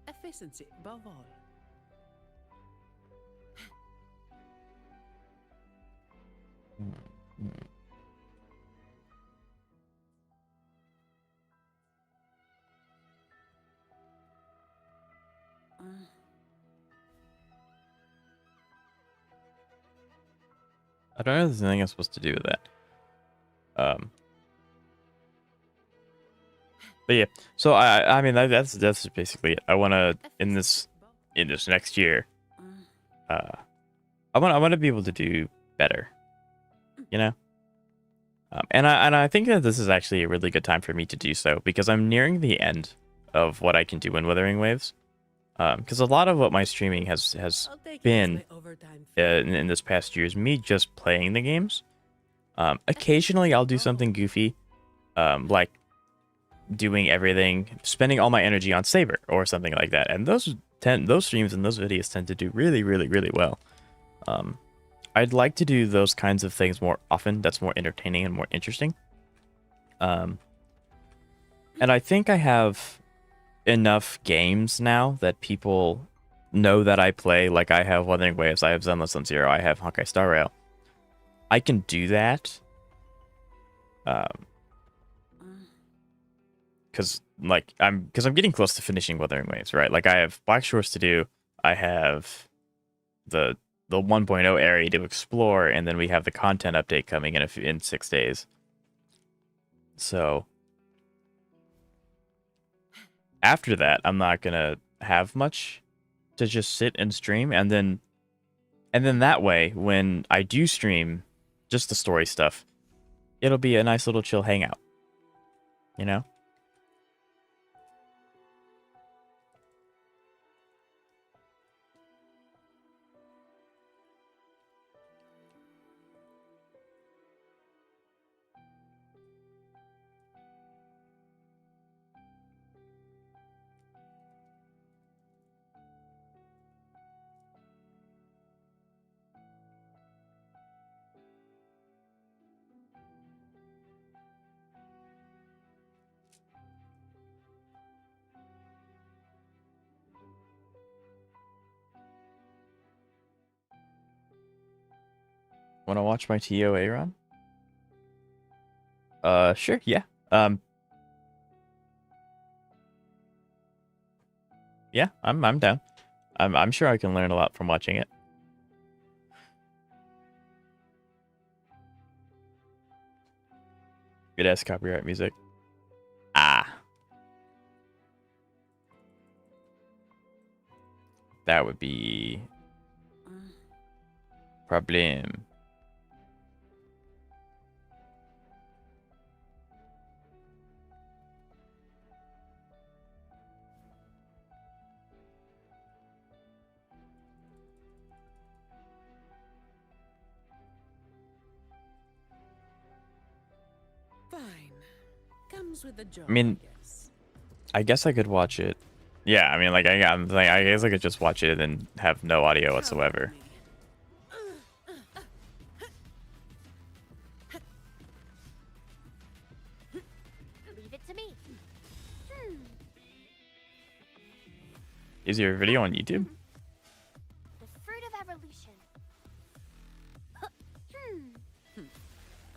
Efficiency above all. I don't know if there's anything I'm supposed to do with that. But yeah, so I mean that's basically it. I want to in this next year, I want to be able to do better, you know. And I think that this is actually a really good time for me to do so because I'm nearing the end of what I can do in Wuthering Waves. Because a lot of what my streaming has been in this past year is me just playing the games. Occasionally I'll do something goofy, like doing everything, spending all my energy on Saber or something like that. And those streams and those videos tend to do really, really, really well. I'd like to do those kinds of things more often. That's more entertaining and more interesting. And I think I have enough games now that people know that I play. Like I have Wuthering Waves, I have Zenless Zero, I have Honkai Star Rail. I can do that. Because I'm getting close to finishing Wuthering Waves, right? Like I have Black Shores to do, I have the 1.0 area to explore, and then we have the content update coming in 6 days. So after that, I'm not gonna have much to just sit and stream, and then that way, when I do stream just the story stuff, it'll be a nice little chill hangout, you know? Want to watch my TOA run? Sure, yeah. Yeah, I'm down. I'm sure I can learn a lot from watching it. Good ass copyright music. Ah. That would be problem. Comes with the job, I mean, guess. I guess I could watch it. Yeah, I mean, like, I guess I could just watch it and have no audio Come whatsoever. with me. Leave it to me. Hmm. Is your video on YouTube? The fruit of evolution.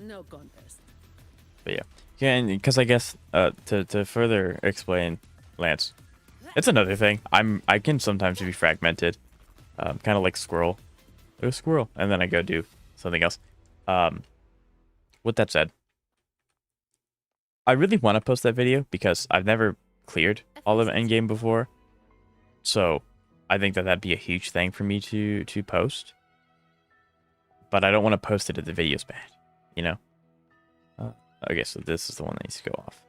No contest. But yeah. Yeah, and because I guess to further explain, Lance, it's another thing. I can sometimes be fragmented, kind of like squirrel. Oh, squirrel, and then I go do something else. With that said, I really want to post that video because I've never cleared all of Endgame before, so I think that that'd be a huge thing for me to post. But I don't want to post it if the video's bad, you know. Okay, so this is the one that needs to go off.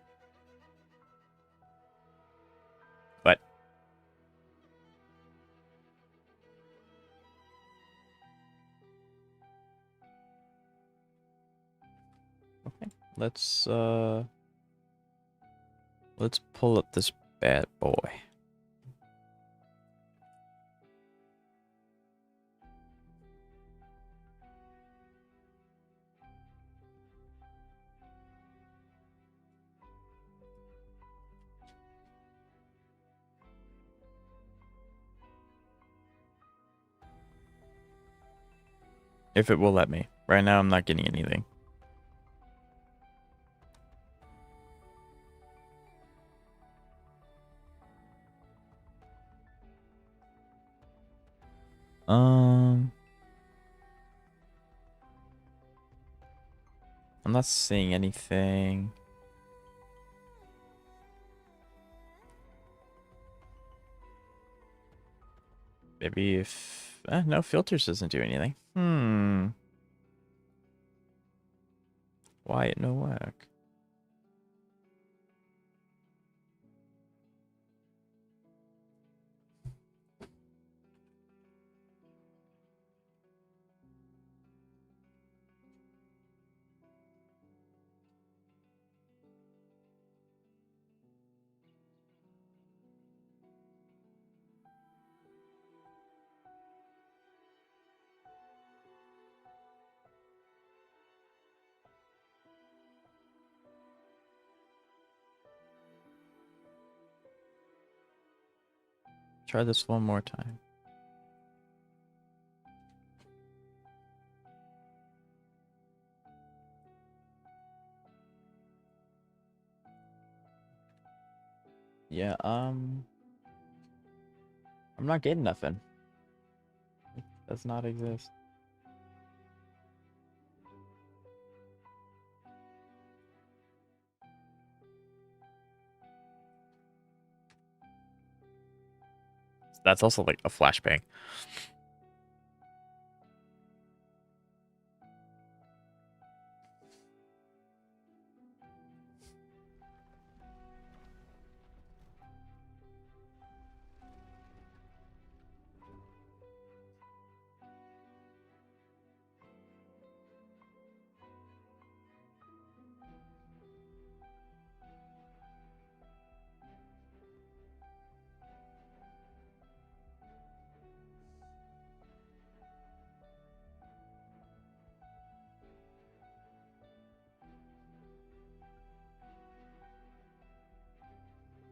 But okay, let's pull up this bad boy. If it will let me. Right now, I'm not getting anything. I'm not seeing anything. Maybe if no filters doesn't do anything. Why it no work? Try this one more time. Yeah, I'm not getting nothing. It does not exist. That's also like a flashbang.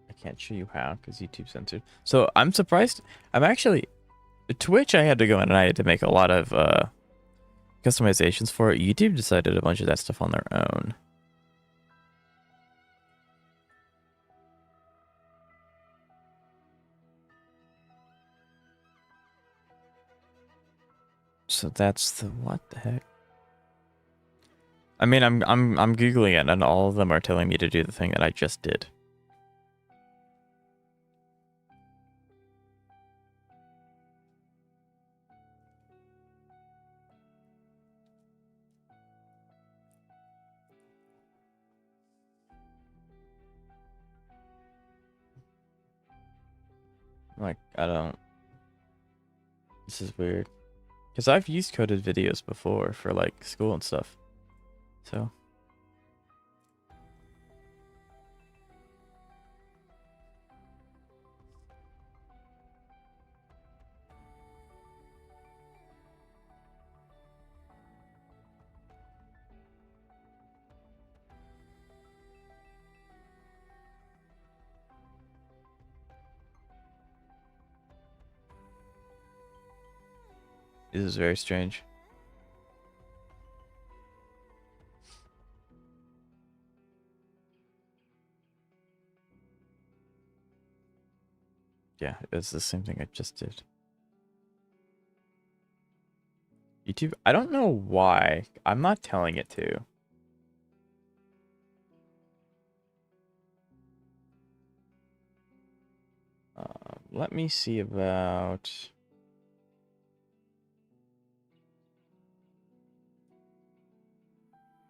I can't show you how because YouTube censored. So I'm surprised. I'm actually Twitch. I had to go in and I had to make a lot of customizations for it. YouTube decided a bunch of that stuff on their own. So that's the what the heck? I mean, I'm googling it and all of them are telling me to do the thing that I just did. Like, I don't. This is weird. Because I've used coded videos before for like school and stuff. So. This is very strange. Yeah, it's the same thing I just did. YouTube, I don't know why. I'm not telling it to. Let me see about...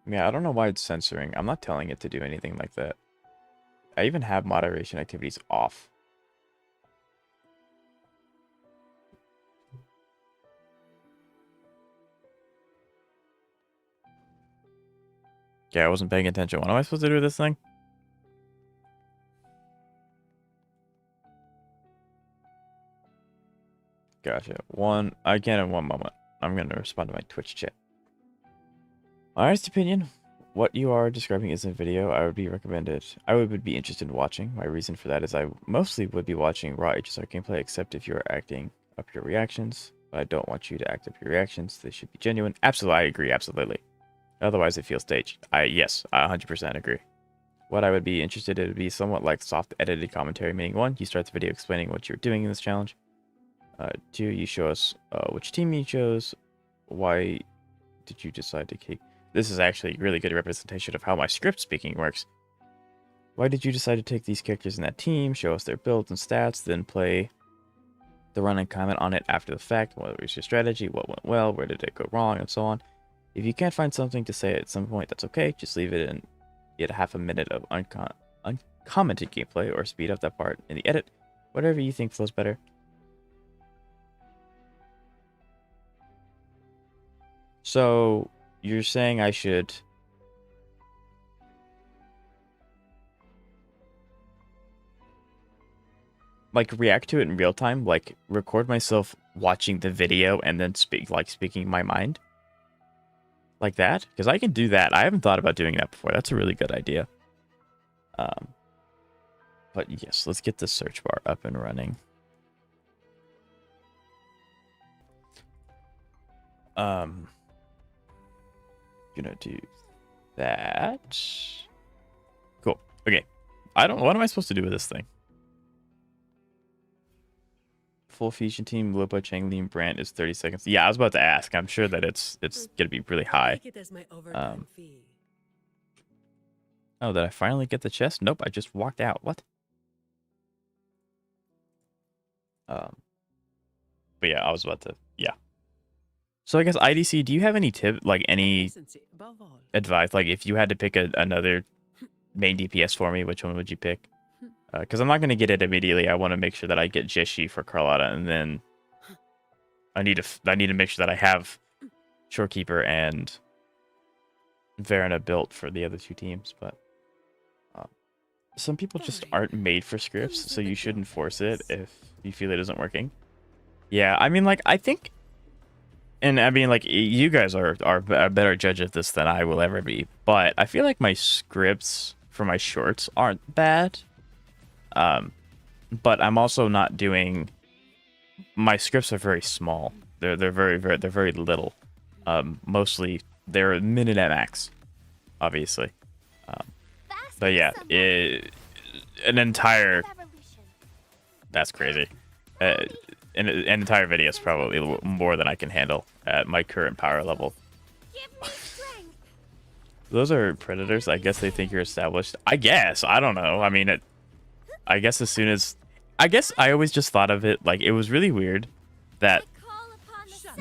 Yeah, I don't know why it's censoring. I'm not telling it to do anything like that. I even have moderation activities off. Yeah, I wasn't paying attention. What am I supposed to do with this thing? Gotcha. Again in one moment. I'm going to respond to my Twitch chat. My honest opinion, what you are describing is a video I would be interested in watching. My reason for that is I mostly would be watching raw HSR gameplay, except if you're acting up your reactions. But I don't want you to act up your reactions. They should be genuine. Absolutely, I agree, absolutely. Otherwise, it feels staged. Yes, I 100% agree. What I would be interested in would be somewhat like soft edited commentary, meaning 1, you start the video explaining what you're doing in this challenge. 2, you show us which team you chose. Why did you decide to kick? This is actually really good representation of how my script speaking works. Why did you decide to take these characters in that team? Show us their builds and stats, then play the run and comment on it after the fact. What was your strategy? What went well? Where did it go wrong? And so on. If you can't find something to say at some point, that's okay. Just leave it in. Get half a minute of uncommented gameplay, or speed up that part in the edit. Whatever you think flows better. So you're saying I should like react to it in real time, like record myself watching the video and then speaking my mind like that? Because I can do that. I haven't thought about doing that before. That's a really good idea. But yes, let's get the search bar up and running. Gonna do that. Cool. Okay. What am I supposed to do with this thing? Full fusion team, Lopa, Changlin, Brant is 30 seconds. Yeah, I was about to ask. I'm sure that it's gonna be really high. Oh, did I finally get the chest? Nope, I just walked out. What? But yeah, I was about to. Yeah. So I guess IDC, do you have any any advice? Like, if you had to pick another main DPS for me, which one would you pick? Because I'm not going to get it immediately. I want to make sure that I get Jishi for Carlotta, and then I need to make sure that I have Shorekeeper and Verena built for the other 2 teams. But some people just aren't made for scripts, so you shouldn't force it if you feel it isn't working. Yeah, I mean, like, I think... And I mean, like, you guys are a better judge of this than I will ever be. But I feel like my scripts for my shorts aren't bad. But I'm also not doing... My scripts are very small. They're very little. Mostly, they're a minute at max, obviously. But yeah, an entire... That's crazy. An entire video is probably more than I can handle at my current power level. Those are predators. I guess they think you're established. I guess. I don't know. I mean, I guess as soon as... I guess I always just thought of it, like, it was really weird that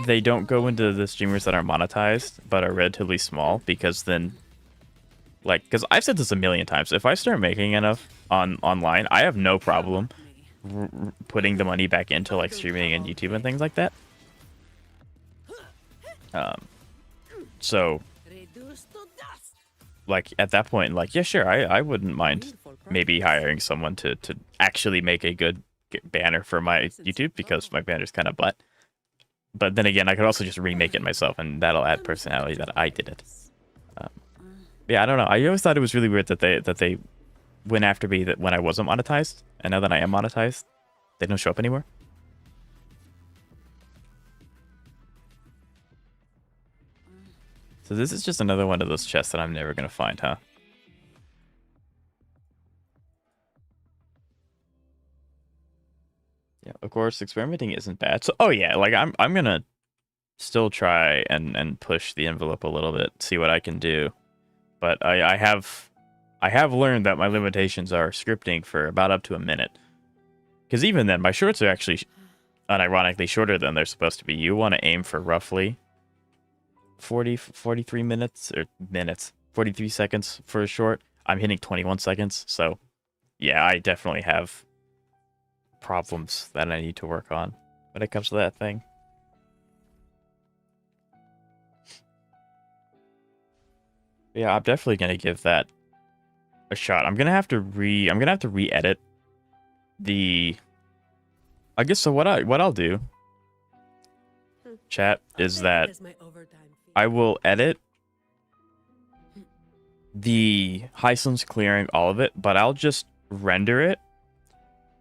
they don't go into the streamers that are monetized, but are relatively small, because then... Like, because I've said this a million times. If I start making enough online, I have no problem putting the money back into like streaming and YouTube and things like that. So like at that point, like, yeah, sure, I wouldn't mind maybe hiring someone to actually make a good banner for my YouTube, because my banner's kind of butt. But then again, I could also just remake it myself, and that'll add personality that I did it. Yeah, I don't know. I always thought it was really weird that they went after me when I wasn't monetized, and now that I am monetized, they don't show up anymore. So this is just another one of those chests that I'm never gonna find, huh? Yeah, of course, experimenting isn't bad. So, oh yeah, like I'm gonna still try and push the envelope a little bit, see what I can do. But I have learned that my limitations are scripting for about up to a minute. Because even then, my shorts are actually unironically shorter than they're supposed to be. You want to aim for roughly 43 minutes, 43 seconds for a short. I'm hitting 21 seconds, so yeah, I definitely have problems that I need to work on when it comes to that thing. Yeah, I'm definitely gonna give that a shot. I'm gonna have to re-edit the. I guess so. What I'll do, chat, is that I will edit the Hyslins clearing all of it, but I'll just render it,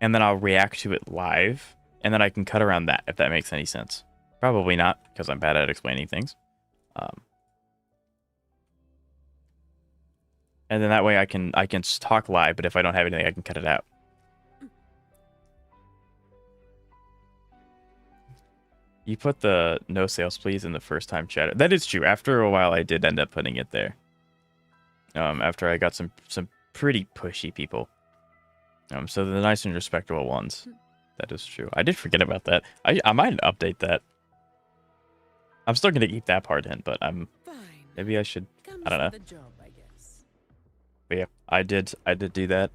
and then I'll react to it live, and then I can cut around that if that makes any sense. Probably not, because I'm bad at explaining things. And then that way I can talk live, but if I don't have anything, I can cut it out. You put the no sales please in the first time chat. That is true. After a while, I did end up putting it there. After I got some pretty pushy people. So the nice and respectable ones. That is true. I did forget about that. I might update that. I'm still gonna keep that part in, but maybe I should. I don't know. But yeah, I did do that.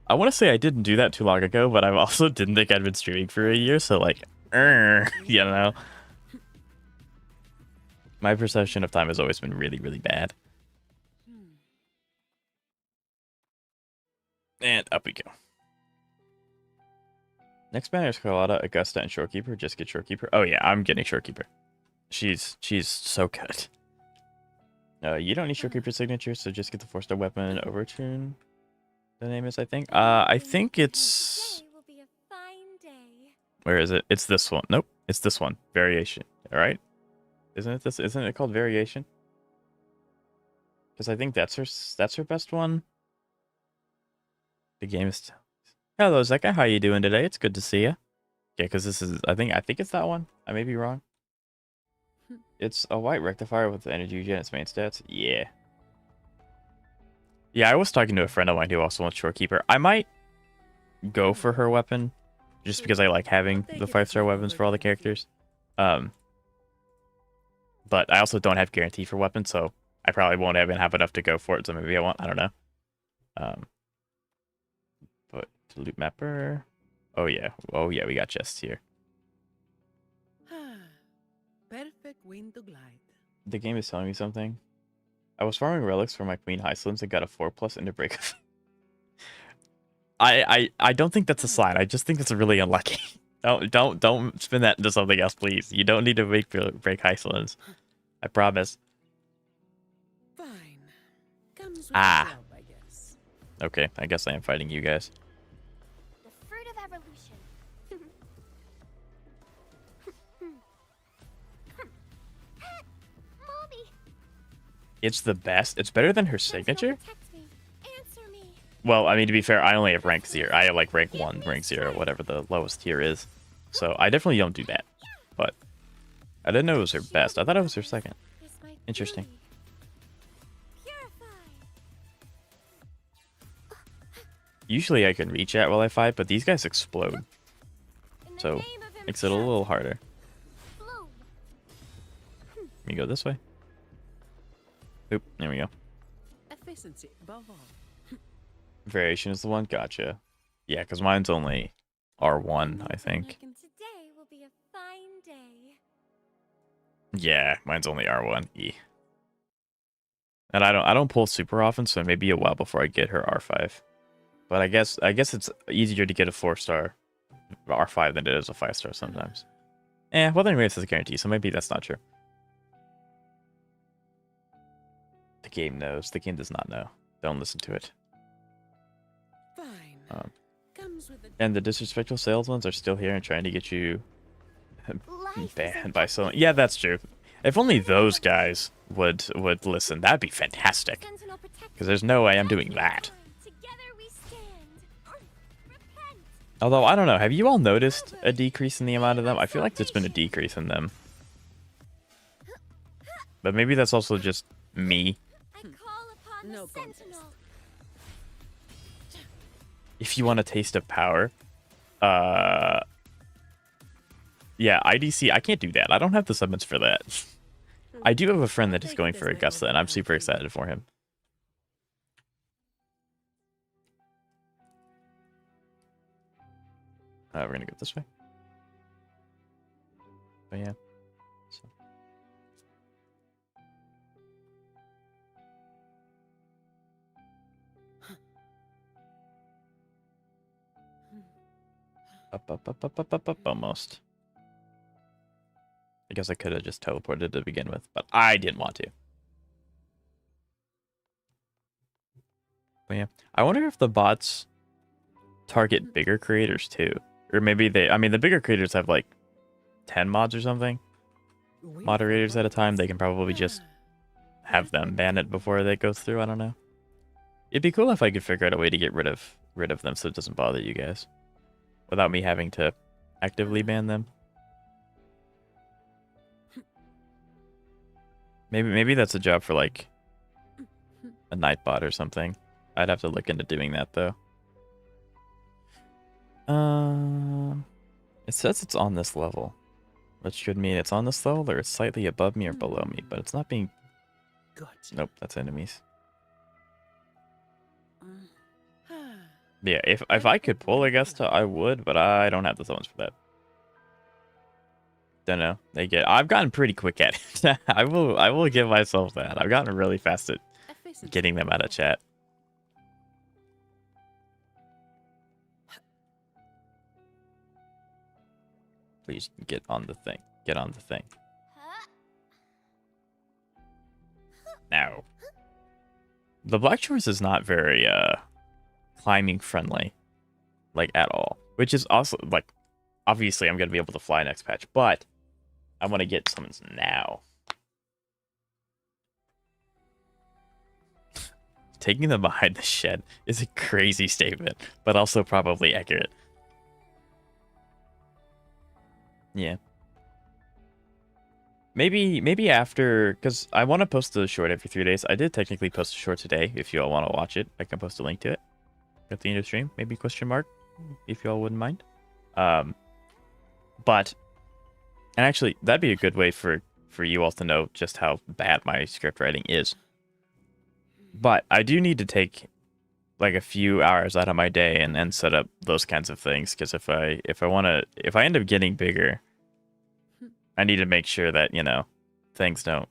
I want to say I didn't do that too long ago, but I also didn't think I'd been streaming for a year, so like, you know. My perception of time has always been really, really bad. And up we go. Next banner is Carlotta, Augusta, and Shorekeeper. Just get Shorekeeper. Oh yeah, I'm getting Shorekeeper. She's so good. You don't need Shorekeeper signature, so just get the 4-star weapon overturn. The name is, I think. I think it's. Where is it? It's this one. Nope, it's this one. Variation. All right. Isn't it this? Isn't it called Variation? Because I think that's her best one. The game is. Hello, Zeka. How you doing today? It's good to see you. Yeah, because this is. I think it's that one. I may be wrong. It's a white rectifier with the energy regen its main stats. Yeah. Yeah, I was talking to a friend of mine who also wants Shorekeeper. I might go for her weapon, just because I like having the 5-star weapons for all the characters. But I also don't have guarantee for weapons, so I probably won't even have enough to go for it. So maybe I won't. I don't know. But loot mapper. Oh yeah, we got chests here. Perfect wind to glide. The game is telling me something. I was farming relics for my Queen Hyslins and got a 4+ into break. I don't think that's a sign. I just think it's really unlucky. Don't spin that into something else, please. You don't need to break Hyslins. I promise. Fine. Comes with Ah. the job, I guess. Okay, I guess I am fighting you guys. The fruit of evolution. Mommy. It's the best. It's better than her signature. Protect me. Answer me. Well, I mean, to be fair, I only have rank 0. I have like rank 1, rank 0, whatever the lowest tier is. So I definitely don't do that. But I didn't know it was her best. I thought it was her second. Is my Interesting. beauty. Purify. Usually I can reach at while I fight, but these guys explode. In the So name of makes it a little harder. Bloom. Let me go this way. Oop, there we go. Efficiency above all. Variation is the one. Gotcha. Yeah, because mine's only R1, I think. And today will be a fine day. Yeah, mine's only R1. E. And I don't pull super often, so it may be a while before I get her R5. But I guess it's easier to get a 4-star R5 than it is a 5-star sometimes. Wuthering Waves has a guarantee, so maybe that's not true. The game knows. The game does not know. Don't listen to it. Fine. Comes with the And the disrespectful sales ones are still here and trying to get you Life is banned an by someone. Yeah, that's true. If only those guys would listen, that'd be fantastic. Sentinel protect Because there's no way I'm doing that. Together we stand. Repent. Although, I don't know. Have you all noticed a decrease in the amount of them? I feel like there's been a decrease in them. But maybe that's also just me. I call upon No the contest. Sentinel. If you want a taste of power. Yeah, IDC, I can't do that. I don't have the summons for that. I do have a friend that is going for Augusta, and I'm super excited for him. We're gonna go this way. But yeah. So. Up, almost. I guess I could have just teleported to begin with, but I didn't want to. But yeah, I wonder if the bots target bigger creators too. Or maybe they, I mean, the bigger creators have like 10 mods or something. Moderators at a time, they can probably just have them ban it before they go through. I don't know. It'd be cool if I could figure out a way to get rid of them so it doesn't bother you guys. Without me having to actively ban them. Maybe that's a job for like a Nightbot or something. I'd have to look into doing that though. It says it's on this level, which should mean it's on this level or it's slightly above me or below me, but it's not being. Gotcha. Nope, that's enemies. Yeah, if I could pull Augusta, I would, but I don't have the summons for that. Don't know. I've gotten pretty quick at it. I will give myself that. I've gotten really fast at getting them out of chat. Please get on the thing. Get on the thing. Now. The Black Shores is not very climbing friendly, like at all. Which is also like, obviously I'm gonna be able to fly next patch, but I want to get summons now. Taking them behind the shed is a crazy statement, but also probably accurate. Yeah. Maybe after, because I want to post the short every 3 days. I did technically post a short today. If you all want to watch it, I can post a link to it at the end of the stream. Maybe question mark, if you all wouldn't mind. But, and actually, that'd be a good way for you all to know just how bad my script writing is. But I do need to take like a few hours out of my day and set up those kinds of things, because if I end up getting bigger, I need to make sure that, you know, things don't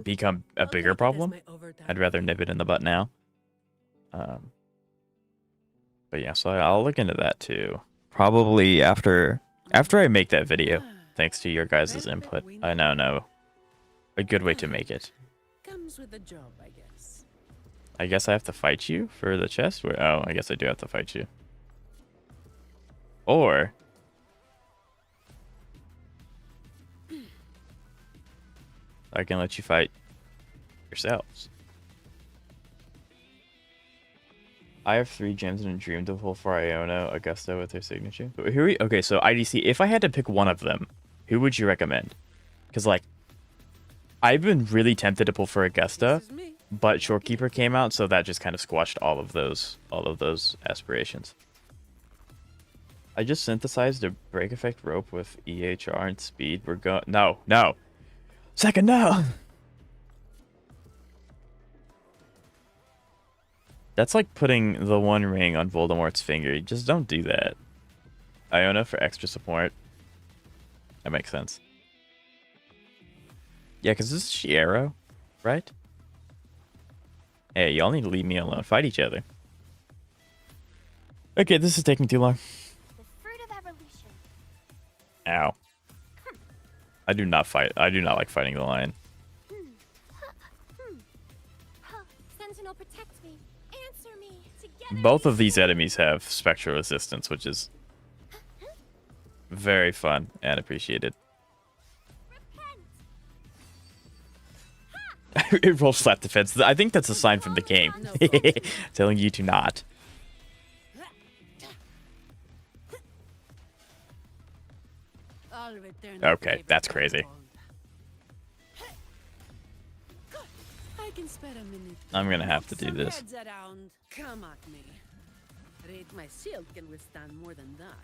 become a bigger problem. I'd rather nip it in the butt now. But yeah, so I'll look into that too. Probably after I make that video, thanks to your guys' input. I now know a good way to make it. Comes with a job, I guess. I guess I have to fight you for the chest? Oh, I guess I do have to fight you. Or I can let you fight yourselves. I have 3 gems and a dream to pull for Iono, Augusta with her signature. Okay, so IDC, if I had to pick one of them, who would you recommend? Because, like, I've been really tempted to pull for Augusta, but Shorekeeper came out, so that just kind of squashed all of those aspirations. I just synthesized a break effect rope with EHR and speed. We're going. No. Second, no! That's like putting the One Ring on Voldemort's finger. You just don't do that. Iono for extra support. That makes sense. Yeah, because this is Shiero, right? Hey, y'all need to leave me alone. Fight each other. Okay, this is taking too long. The fruit of evolution. Ow. I do not like fighting the lion. Sentinel, protect me. Answer me. Together Both we of these stand. enemies have spectral resistance, which is very fun and appreciated. It rolls flat defense. I think that's a sign from the game. Telling you to not. I'll return the Okay, favor that's crazy. tenfold. I can spare a minute. I'm gonna have to do Some this. heads around. Come at me. Rate my shield can withstand more than that.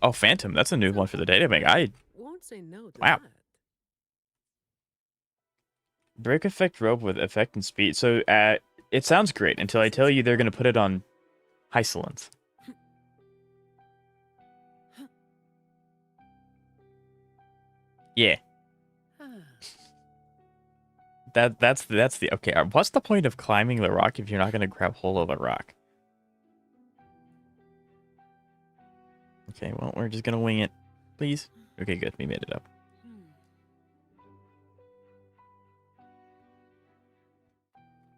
Oh, Phantom. That's a new one for the database. Won't say no to Wow. that. Break effect rope with effect and speed. So it sounds great until I tell you they're gonna put it on Hysolence. Yeah. That's the okay. What's the point of climbing the rock if you're not gonna grab hold of the rock? Okay, well we're just gonna wing it, please. Okay, good. We made it up.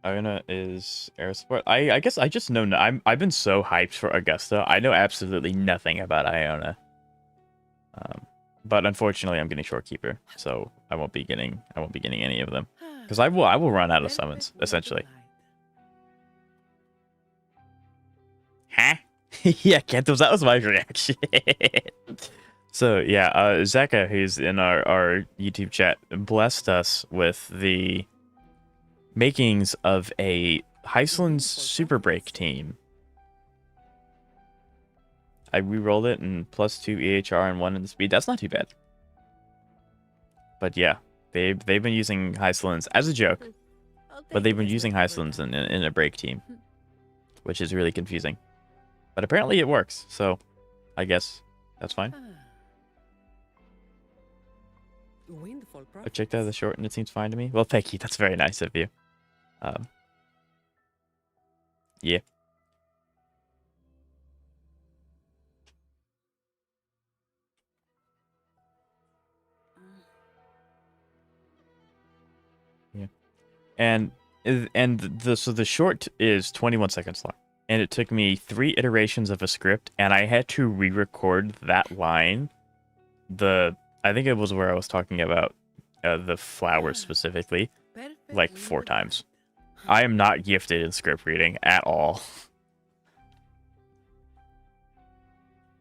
Iono is air support. I guess I just know. I've been so hyped for Augusta. I know absolutely nothing about Iono. But unfortunately, I'm getting Shorekeeper, so I won't be getting any of them because I will run out of summons essentially. Huh? Yeah, Cantos. That was my reaction. So yeah, Zeka, who's in our YouTube chat, blessed us with the makings of a Hysolence Super Break team. I re-rolled it and +2 EHR and 1 in the speed. That's not too bad. But yeah, they've been using Hysolence as a joke, but they've been using Hysolence in a break team, which is really confusing. But apparently it works, so I guess that's fine. I checked out the short and it seems fine to me. Well, thank you. That's very nice of you. Yeah. Yeah. And the short is 21 seconds long. And it took me 3 iterations of a script, and I had to re-record that line. I think it was where I was talking about the flowers specifically, like 4 times. I am not gifted in script reading at all.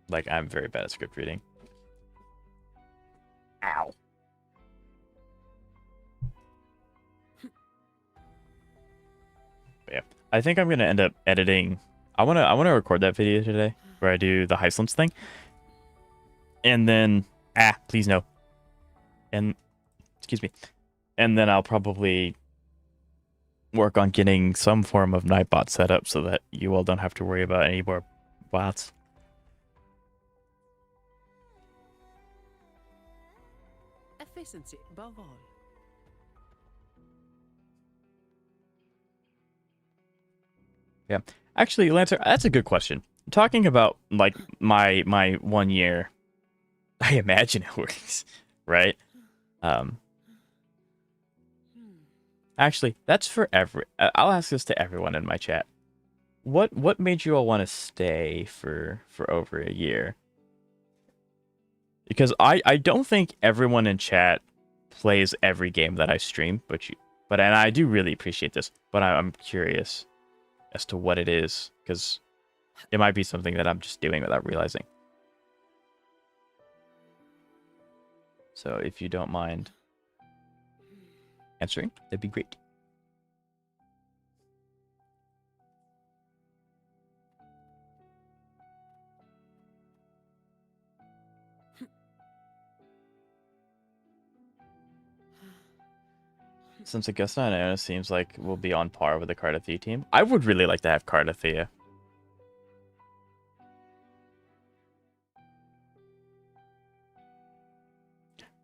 Like, I'm very bad at script reading. Ow. But yeah, I think I'm gonna end up editing. I wanna record that video today where I do the Hysolence thing, and then please no, and excuse me, and then I'll probably work on getting some form of Nightbot set up so that you all don't have to worry about any more bots. Efficiency above all. Yeah, actually, Lancer, that's a good question. Talking about like my 1 year, I imagine it works, right? Actually, that's for I'll ask this to everyone in my chat. What made you all want to stay for over a year? Because I don't think everyone in chat plays every game that I stream, and I do really appreciate this, but I'm curious as to what it is, because it might be something that I'm just doing without realizing. So if you don't mind answering, that'd be great. Since Augusta and Iono seems like we'll be on par with the Cardathea team, I would really like to have Cardathea.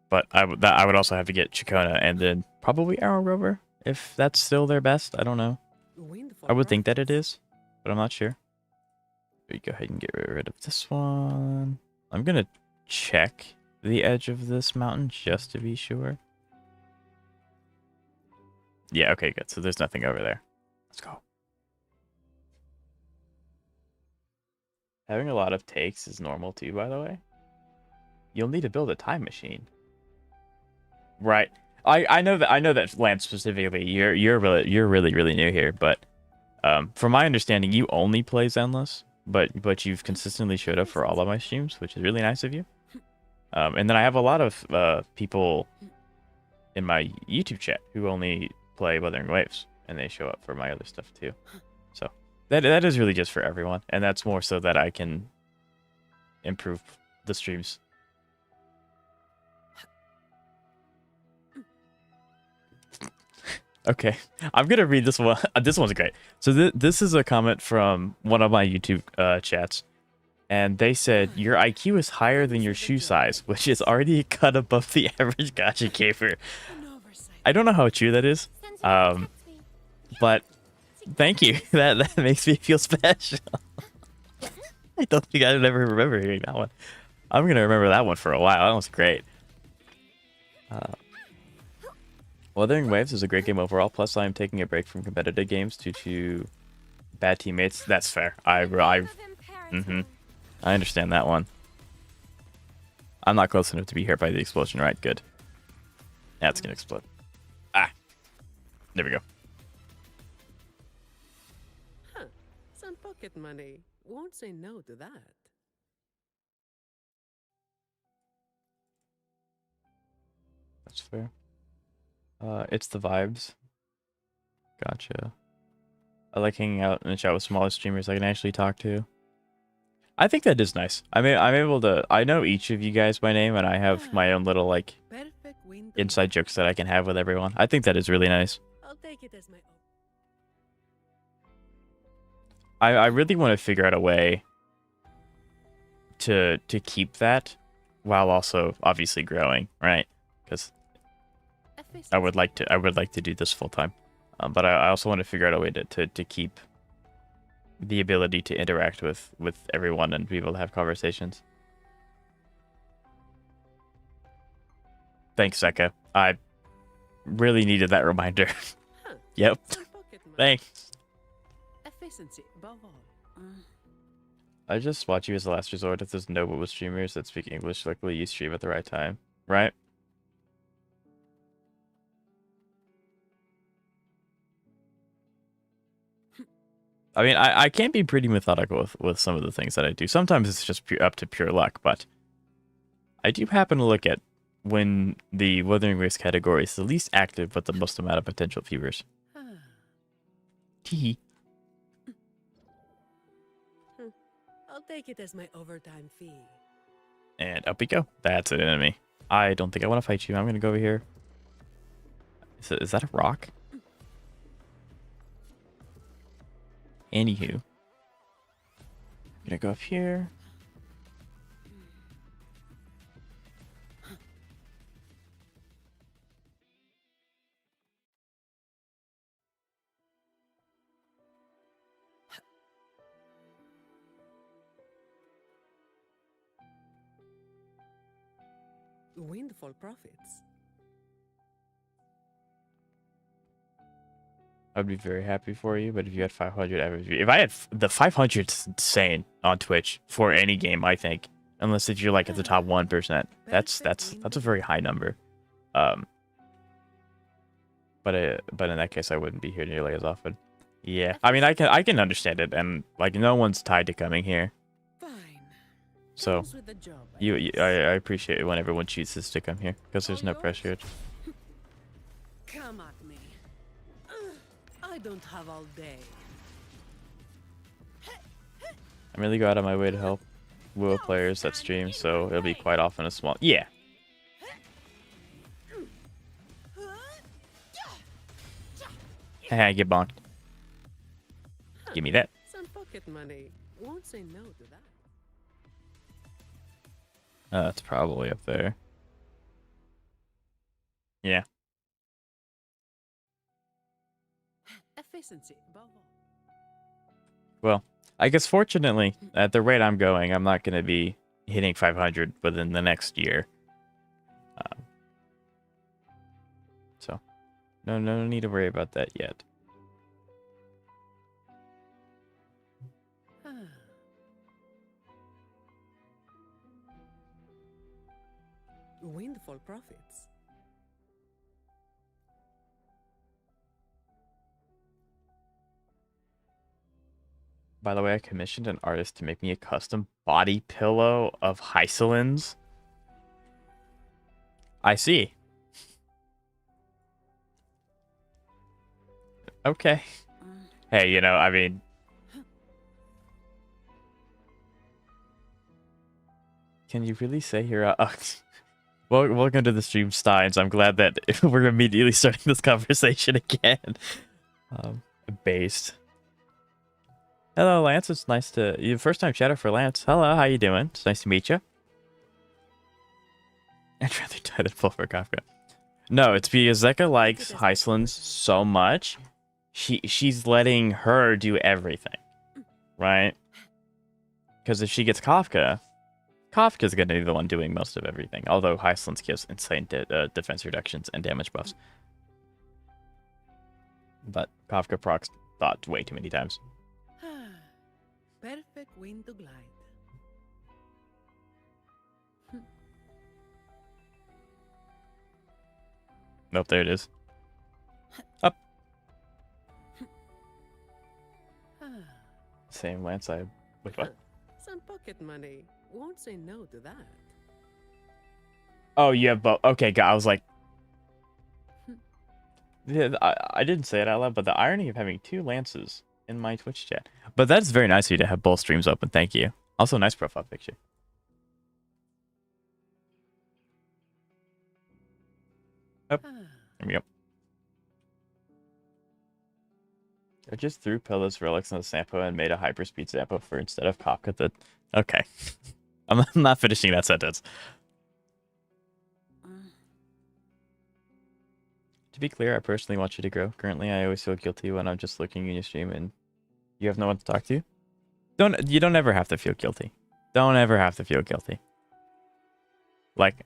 But I would also have to get Chacona and then probably Arrow Rover, if that's still their best. I don't know. I would think that it is, but I'm not sure. We go ahead and get rid of this one. I'm going to check the edge of this mountain just to be sure. Yeah, okay, good. So there's nothing over there. Let's go. Having a lot of takes is normal too, by the way. You'll need to build a time machine. Right. I know that Lance specifically, you're really new here, but from my understanding, you only play Zenless, but you've consistently showed up for all of my streams, which is really nice of you. And then I have a lot of people in my YouTube chat who only play Wuthering Waves, and they show up for my other stuff too. So that is really just for everyone, and that's more so that I can improve the streams. Okay, I'm gonna read this one. This one's great. So this is a comment from one of my YouTube chats, and they said your IQ is higher than your shoe size, which is already a cut above the average gacha gamer. I don't know how true that is, but thank you. That makes me feel special. I don't think I would ever remember hearing that one. I'm gonna remember that one for a while. That was great. Wuthering Waves is a great game overall. Plus, I am taking a break from competitive games due to bad teammates. That's fair. I understand that one. I'm not close enough to be hurt by the explosion, right? Good. Yeah, it's gonna explode. Ah, there we go. Huh. Some pocket money. Won't say no to that. That's fair. It's the vibes. Gotcha. I like hanging out in the chat with smaller streamers I can actually talk to. I think that is nice. I mean, I'm able to. I know each of you guys by name, and I have my own little like inside jokes that I can have with everyone. I think that is really nice. I'll take it as my own. I really want to figure out a way to keep that while also obviously growing, right? Because I would like to do this full time, but I also want to figure out a way to keep the ability to interact with everyone and be able to have conversations. Thanks, Zeka. I really needed that reminder. Huh. Yep. Some pocket money. Thanks. Efficiency above all. I just watch you as a last resort if there's no with streamers that speak English. Luckily, you stream at the right time, right? I mean, I can be pretty methodical with some of the things that I do. Sometimes it's just up to pure luck, but I do happen to look at when the Wuthering Waves category is the least active but the most amount of potential viewers. Tee. I'll take it as my overtime fee. And up we go. That's an enemy. I don't think I want to fight you. I'm going to go over here. Is that a rock? Anywho. I'm going to go up here. Windfall profits. I'd be very happy for you, but if you had 500 average view, if I had the 500 is insane on Twitch for any game, I think, unless if you're like at the top 1%, that's a very high number. But in that case, I wouldn't be here nearly as often. Yeah, I mean, I can understand it, and like no one's tied to coming here, Fine. so Comes with the job, I appreciate it when everyone chooses to come here because there's no All yours? pressure. Come at me. I don't have all day. I really go out of my way to help WoW players that stream, so it'll be quite often a small. Yeah. Haha, get bonked. Give me that. Some pocket money. Won't say no to that. That's probably up there. Yeah. Efficiency above all. Well, I guess fortunately, at the rate I'm going, I'm not going to be hitting 500 within the next year. So, No need to worry about that yet. Ah. Windfall profits. By the way, I commissioned an artist to make me a custom body pillow of Hysolins. I see. Okay. Hey, you know, I mean... Can you really say you're well, welcome to the stream, Steins. I'm glad that we're immediately starting this conversation again. Based. Hello, Lance. It's nice to... You first time chatter for Lance. Hello, how you doing? It's nice to meet you. I'd rather die than fall for Kafka. No, it's because Zeka likes Hysolins so much. She's letting her do everything. Right? Because if she gets Kafka's going to be the one doing most of everything. Although Hysolins gives insane defense reductions and damage buffs. But Kafka procs thought way too many times. Perfect wind to glide. Nope, there it is. Up. Same Lance, I... Wait, what? Some pocket money. Won't say no to that. Oh, you have both. Okay, I was like... Yeah, I didn't say it out loud, but the irony of having two Lances in my Twitch chat. But that's very nice of you to have both streams open. Thank you. Also, nice profile picture. Oh, there we go. I just threw Pillar's relics on the Sampo and made a hyperspeed Sampo for instead of Kafka that... Okay. I'm not finishing that sentence. To be clear, I personally want you to grow. Currently, I always feel guilty when I'm just looking in your stream and you have no one to talk to. You don't ever have to feel guilty. Don't ever have to feel guilty. Like,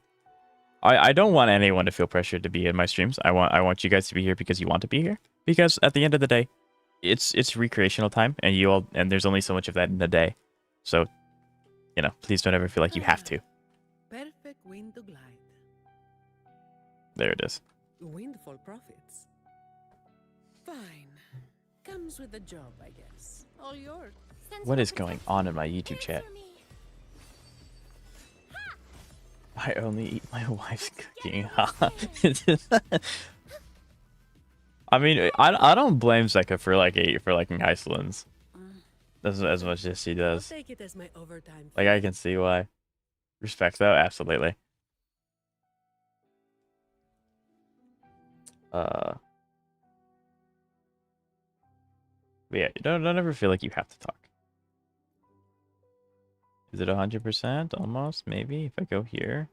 I don't want anyone to feel pressured to be in my streams. I want you guys to be here because you want to be here. Because at the end of the day, it's recreational time, and there's only so much of that in the day. So, you know, please don't ever feel like you have to. Perfect wind to glide. There it is. Windfall profits. Fine. Comes with the job, I guess. All yours. What is going on in my YouTube chat? I only eat my wife's cooking. I mean, I don't blame Zeka for liking Hysolins as much as she does. I'll take it as my overtime. Like, I can see why. Respect though, absolutely. But yeah, don't ever feel like you have to talk. Is it 100%? Almost, maybe. If I go here.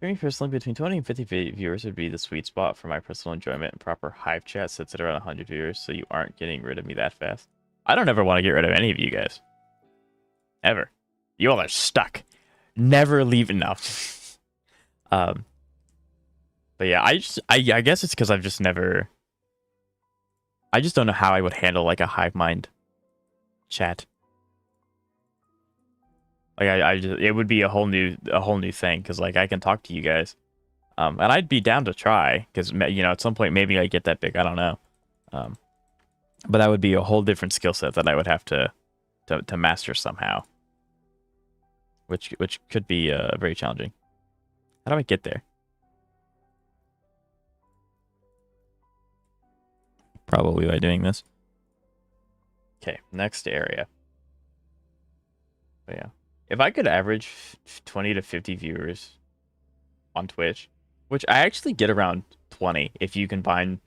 For me personally, between 20 and 50 viewers would be the sweet spot for my personal enjoyment, and proper hive chat sits at around 100 viewers, so you aren't getting rid of me that fast. I don't ever want to get rid of any of you guys. Ever. You all are stuck. Never leave enough. But yeah, I guess it's because I've just never... I just don't know how I would handle like a hive mind chat. Like it would be a whole new thing because like I can talk to you guys, and I'd be down to try because you know at some point maybe I get that big, I don't know, but that would be a whole different skill set that I would have to master somehow, which could be very challenging. How do I get there? Probably by doing this. Okay, next area. But yeah. If I could average 20 to 50 viewers on Twitch, which I actually get around 20 if you combine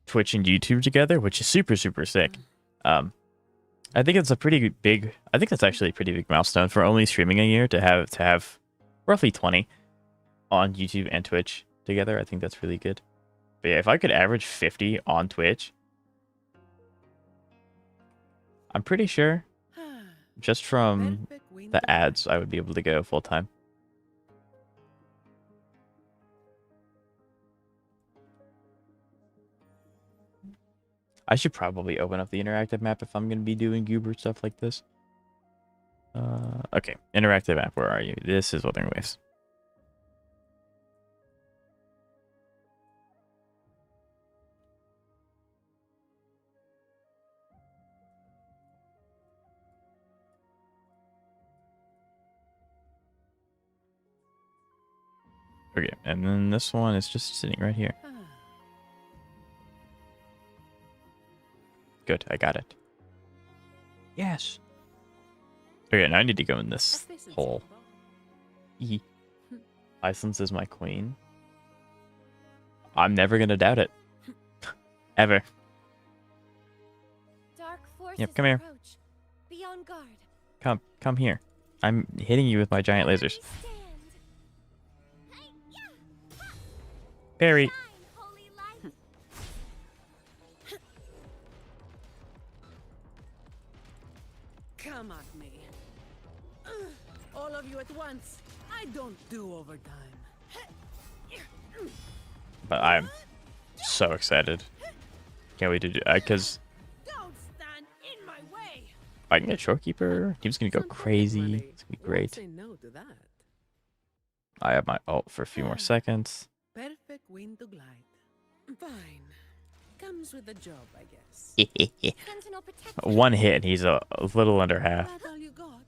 Twitch and YouTube together, which is super, super sick. I think it's a pretty big, I think that's actually a pretty big milestone for only streaming a year to have roughly 20 on YouTube and Twitch together. I think that's really good. But yeah, if I could average 50 on Twitch, I'm pretty sure just from the ads, I would be able to go full time. I should probably open up the interactive map if I'm going to be doing goober stuff like this. Okay, interactive map, where are you? This is Wuthering Waves. Okay, and then this one is just sitting right here. Ah, Good, I got it. Yes. Okay, now I need to go in this efficiency hole. above. E. Icelands is my queen. I'm never gonna doubt it. Ever. Dark forces Yep, come here. approach. Be on guard. Come here. I'm hitting you with my giant lasers. We stand. Parry. Shine, holy light. Come at me. All of you at once. I don't do overtime. But I'm so excited. Can't wait to do because Don't stand in my way. I can get Shorekeeper. Team's gonna go Some pocket crazy. money. It's gonna be Won't great. say no to that. I have my ult for a few more seconds. Perfect wind to glide. Fine. Comes with the job, I guess. Sentinel protect. One hit and he's a little under half. That all you got?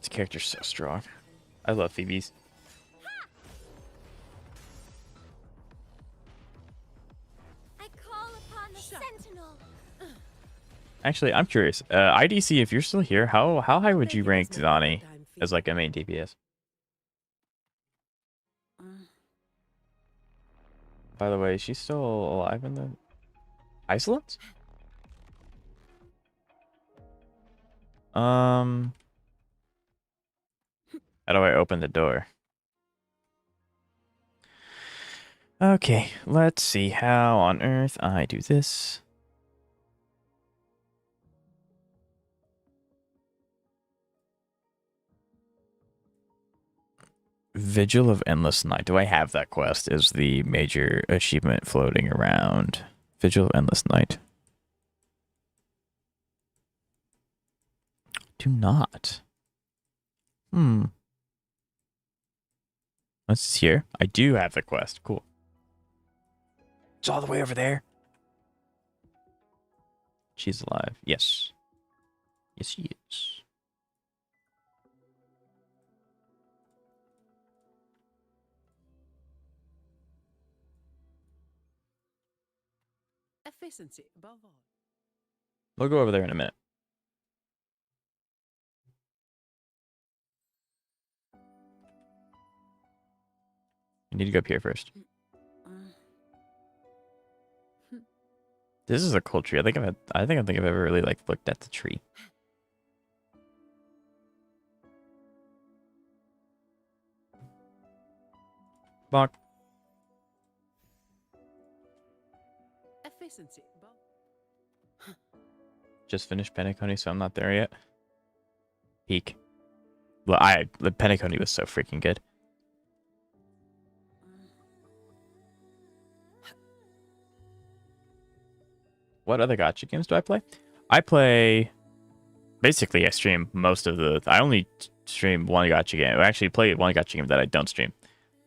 This character's so strong. I love Phoebe's. I call upon the sentinel. Actually, I'm curious. IDC, if you're still here, how high would you Taking rank this no Zani overtime fee. as like a main DPS? By the way, is she still alive in the Iceland? How do I open the door? Okay, let's see how on earth I do this. Vigil of Endless Night. Do I have that quest? Is the major achievement floating around? Vigil of Endless Night. Do not. What's here? I do have the quest. Cool. It's all the way over there. She's alive. Yes. Yes, she is. Efficiency above all. We'll go over there in a minute. I need to go up here first. This is a cool tree. I think I've ever really like looked at the tree. Bonk. Efficiency above. Just finished Penacony, so I'm not there yet. Peak. Well, the Penacony was so freaking good. What other gacha games do I play? I play... Basically, I stream most of the... I only stream one gacha game. I actually play one gacha game that I don't stream.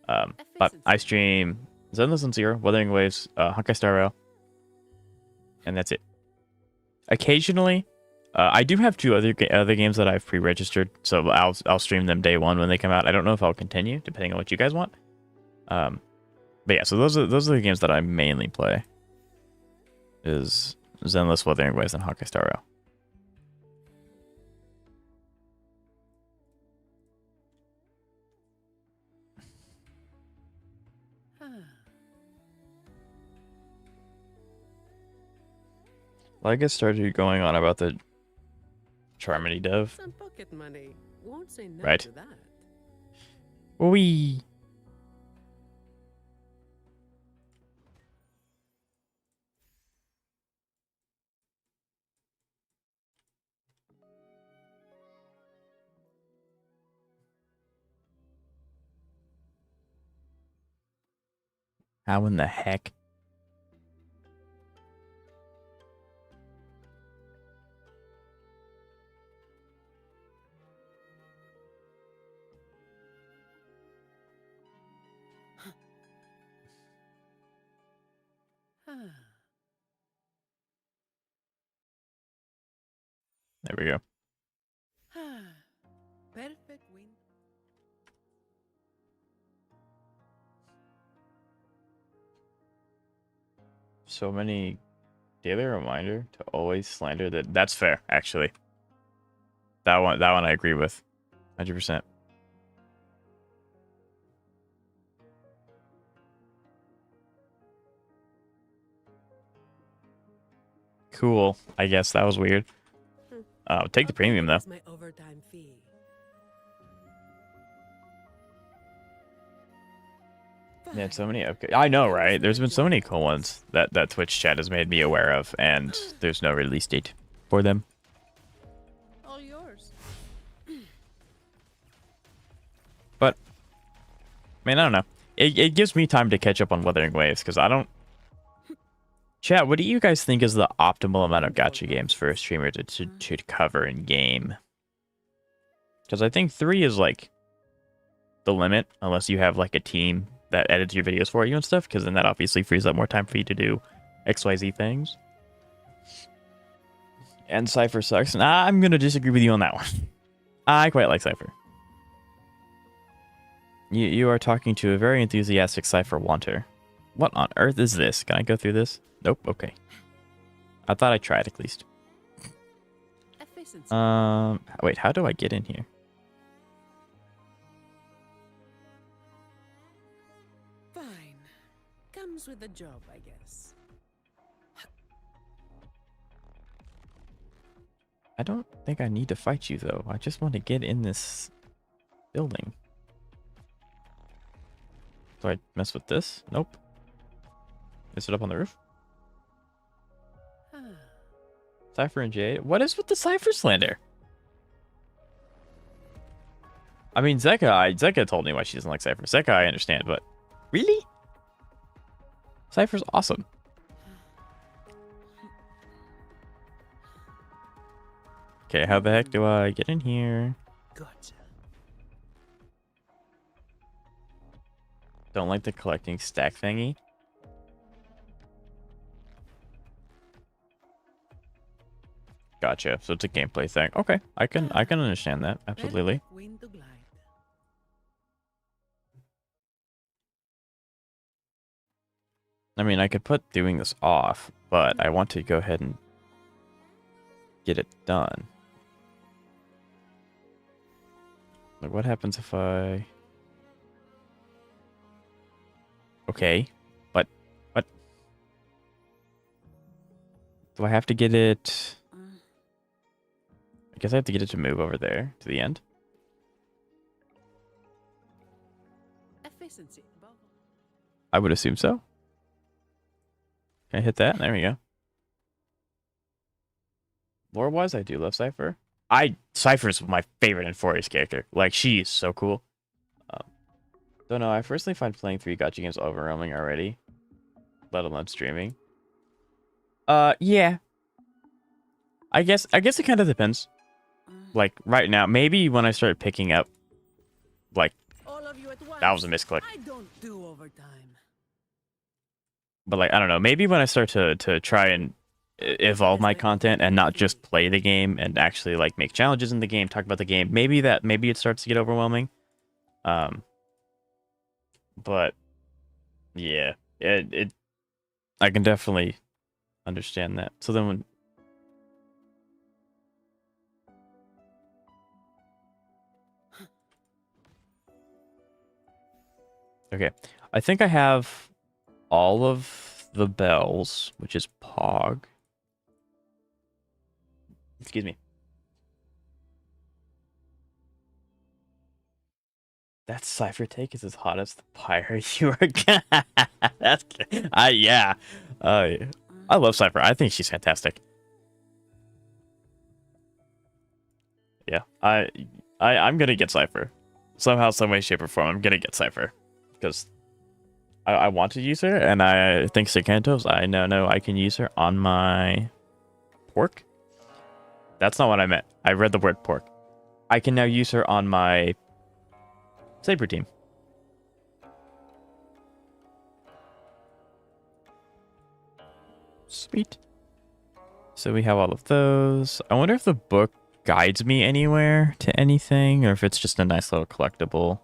But I stream Zenless and Zero, Wuthering Waves, Honkai Star Rail, and that's it. Occasionally, I do have two other games that I've pre-registered, so I'll stream them day one when they come out. I don't know if I'll continue, depending on what you guys want. But yeah, so those are the games that I mainly play. Is Zenless, Wuthering Waves, and Honkai Star Rail. Well, I get started going on about the Charmony dev. Some pocket money. Won't say no Right. to that. Wee. How in the heck? Ah, There we go. ah. Perfect win. So many daily reminder to always slander that. That's fair, actually. That one I agree with. 100%. Cool. I guess that was weird. Take the I'll premium take it though. as my overtime fee. Yeah, so Fine. many. Okay, I know, Comes right? with There's the been so job, many I cool guess. ones that Twitch chat has made me aware of, and there's no release date for them. All yours. But man, I don't know. It gives me time to catch up on Wuthering Waves because I don't. Chat, what do you guys think is the optimal amount of gacha games for a streamer to cover in game? Because I think 3 is like the limit, unless you have like a team that edits your videos for you and stuff, because then that obviously frees up more time for you to do XYZ things. And Cypher sucks, and I'm going to disagree with you on that one. I quite like Cypher. You are talking to a very enthusiastic Cypher wanter. What on earth is this? Can I go through this? Nope, okay. I thought I tried at least. Efficiency. Wait, how do I get in here? Fine. Comes with the job, I guess. I don't think I need to fight you though. I just want to get in this building. Do I mess with this? Nope. Is it up on the roof? Ah. Cypher and Jade. What is with the Cypher slander? I mean, Zeka told me why she doesn't like Cypher. Zeka, I understand, but really? Cypher's awesome. Okay, how the heck do I get in here? Gotcha. Don't like the collecting stack thingy. Gotcha. So it's a gameplay thing. Okay, I can understand that. Absolutely. Perfect wind to glide. I mean, I could put doing this off, but I want to go ahead and get it done. Like, what happens if I... Okay, but what? Do I have to get it? I guess I have to get it to move over there to the end. Efficiency. Bubble. I would assume so. Can I hit that? There we go. Lore-wise, I do love Cypher. Cypher's my favorite Infurious character. Like, she is so cool. Don't know. I personally find playing 3 gacha games overwhelming already, let alone streaming. Yeah. I guess it kind of depends. Like right now, maybe when I start picking up, like All of you at once. that was a misclick. I don't do overtime. But like I don't know, maybe when I start to try and evolve my content and not just play the game and actually like make challenges in the game, talk about the game, maybe it starts to get overwhelming. But yeah, it I can definitely understand that. So then when okay, I think I have all of the bells, which is Pog. Excuse me. That Cypher take is as hot as the pirate you are. That's yeah. I love Cypher. I think she's fantastic. Yeah, I'm gonna get Cypher somehow, some way, shape, or form. I'm gonna get Cypher because I want to use her, and I think Sakantos. I know I can use her on my pork. That's not what I meant. I read the word pork. I can now use her on my Saber team. Sweet. So we have all of those. I wonder if the book guides me anywhere to anything, or if it's just a nice little collectible.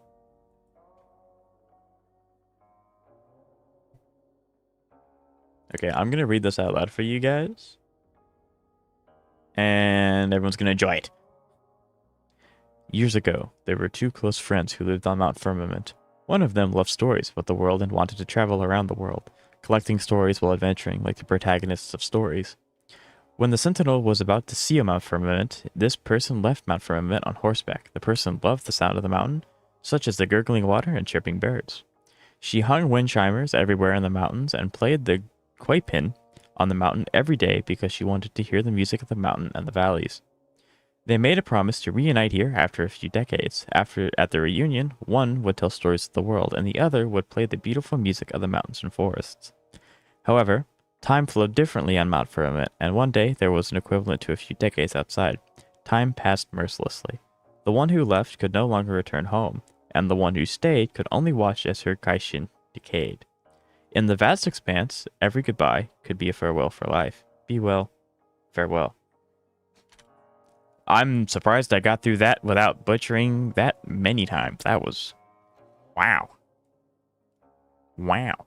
Okay, I'm going to read this out loud for you guys. And everyone's going to enjoy it. Years ago, there were two close friends who lived on Mount Firmament. One of them loved stories about the world and wanted to travel around the world, collecting stories while adventuring like the protagonists of stories. When the Sentinel was about to see a Mount Firmament, this person left Mount Firmament on horseback. The person loved the sound of the mountain, such as the gurgling water and chirping birds. She hung wind chimers everywhere in the mountains and played the koi pin on the mountain every day because she wanted to hear the music of the mountain and the valleys. They made a promise to reunite here after a few decades. At the reunion, one would tell stories of the world, and the other would play the beautiful music of the mountains and forests. However, time flowed differently on Mount Firmament, and one day there was an equivalent to a few decades outside. Time passed mercilessly. The one who left could no longer return home, and the one who stayed could only watch as her kaishin decayed. In the vast expanse, every goodbye could be a farewell for life. Be well. Farewell. I'm surprised I got through that without butchering that many times. That was... wow. Wow.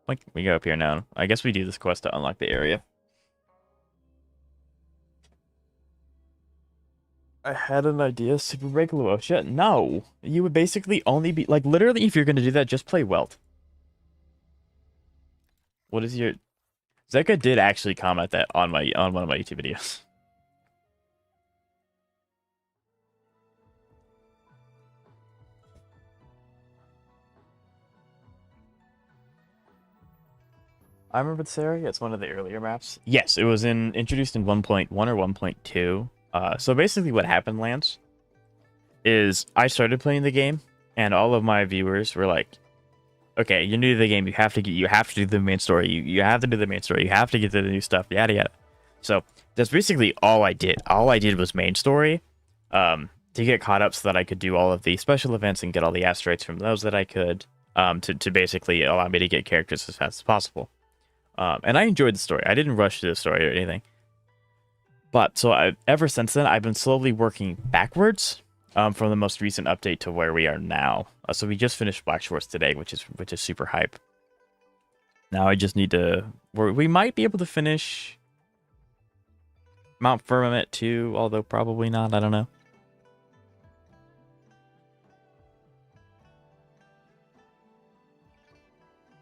Like, we go up here now. I guess we do this quest to unlock the area. I had an idea. Super Break Luotia? No. You would basically only be... like, literally, if you're going to do that, just play Welt. What is your... Zeka did actually comment that on one of my YouTube videos. I remember this area. It's one of the earlier maps. Yes, it was introduced in 1.1 or 1.2. So basically what happened, Lance, is I started playing the game, and all of my viewers were like, okay, you're new to the game, you have to do the main story, you have to do the main story, you have to get to the new stuff, yada yada. So that's basically all I did. All I did was main story, to get caught up so that I could do all of the special events and get all the asteroids from those that I could, to basically allow me to get characters as fast as possible. And I enjoyed the story. I didn't rush through the story or anything. But so ever since then, I've been slowly working backwards, from the most recent update to where we are now. So we just finished Black Shores today, which is super hype. Now I just need to... we might be able to finish Mount Firmament too, although probably not. I don't know.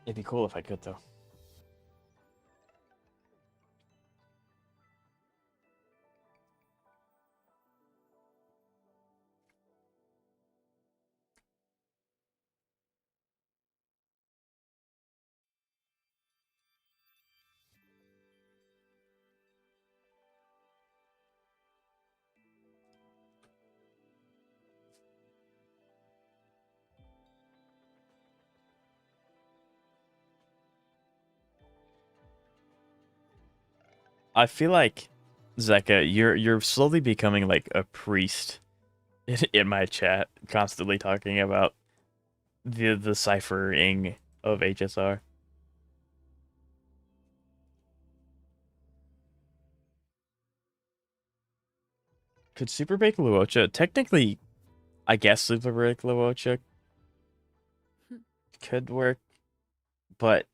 It'd be cool if I could, though. I feel like, Zeka, you're slowly becoming like a priest in my chat, constantly talking about the ciphering of HSR. Could Super Break Luocha technically? I guess Super Break Luocha could work, but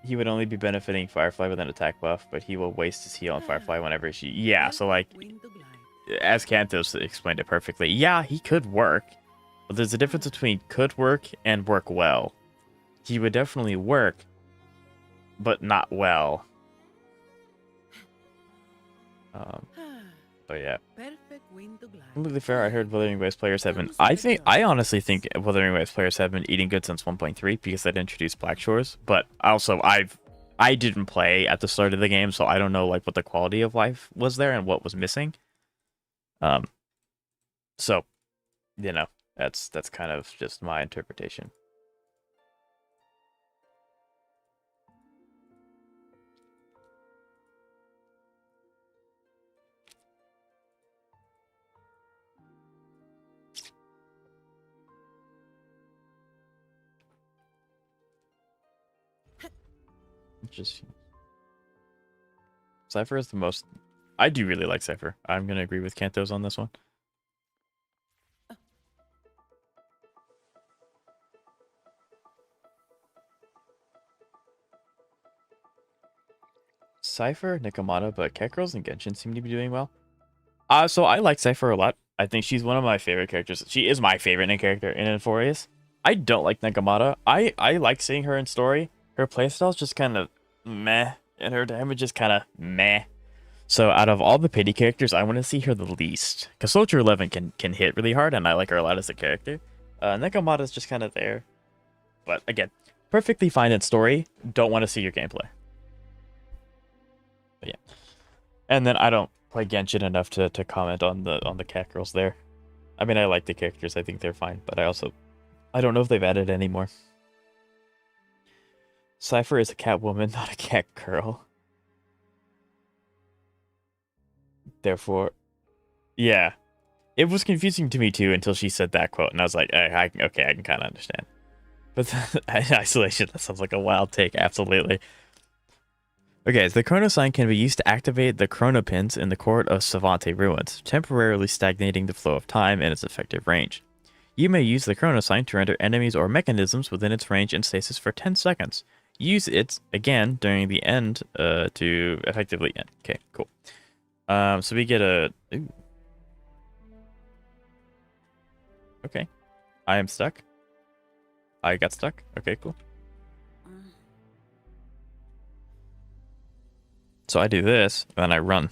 he would only be benefiting Firefly with an attack buff, but he will waste his heal on Firefly whenever she... yeah, so like, as Kantos explained it perfectly, yeah, he could work, but there's a difference between could work and work well. He would definitely work, but not well. But yeah. Completely fair. I heard Wuthering Waves players have been... I honestly think Wuthering Waves players have been eating good since 1.3 because that introduced Black Shores. But also, I didn't play at the start of the game, so I don't know like what the quality of life was there and what was missing. So, you know, that's kind of just my interpretation. Just Cypher is the most. I do really like Cypher. I'm gonna agree with Kantos on this one. Cypher, Nikomata, but Cat Girls and Genshin seem to be doing well. So I like Cypher a lot. I think she's one of my favorite characters. She is my favorite main character in Inforius. I don't like Nikomata. I like seeing her in story. Her playstyle's just kind of meh, and her damage is kind of meh. So out of all the pity characters, I want to see her the least. Because Soldier 11 can hit really hard, and I like her a lot as a character. Nikomata's just kind of there. But again, perfectly fine in story. Don't want to see your gameplay. But yeah. And then I don't play Genshin enough to comment on the cat girls there. I mean, I like the characters. I think they're fine. But I don't know if they've added any more. Cypher is a cat woman, not a cat girl. Therefore, yeah. It was confusing to me too until she said that quote, and I was like, okay, I can kind of understand. But in isolation, that sounds like a wild take, absolutely. Okay, the chrono sign can be used to activate the chrono pins in the court of Savante ruins, temporarily stagnating the flow of time in its effective range. You may use the chrono sign to render enemies or mechanisms within its range in stasis for 10 seconds. Use it again during the end to effectively end. Okay, cool. So we get a... Ooh. Okay. I am stuck. I got stuck. Okay, cool. So I do this, and then I run.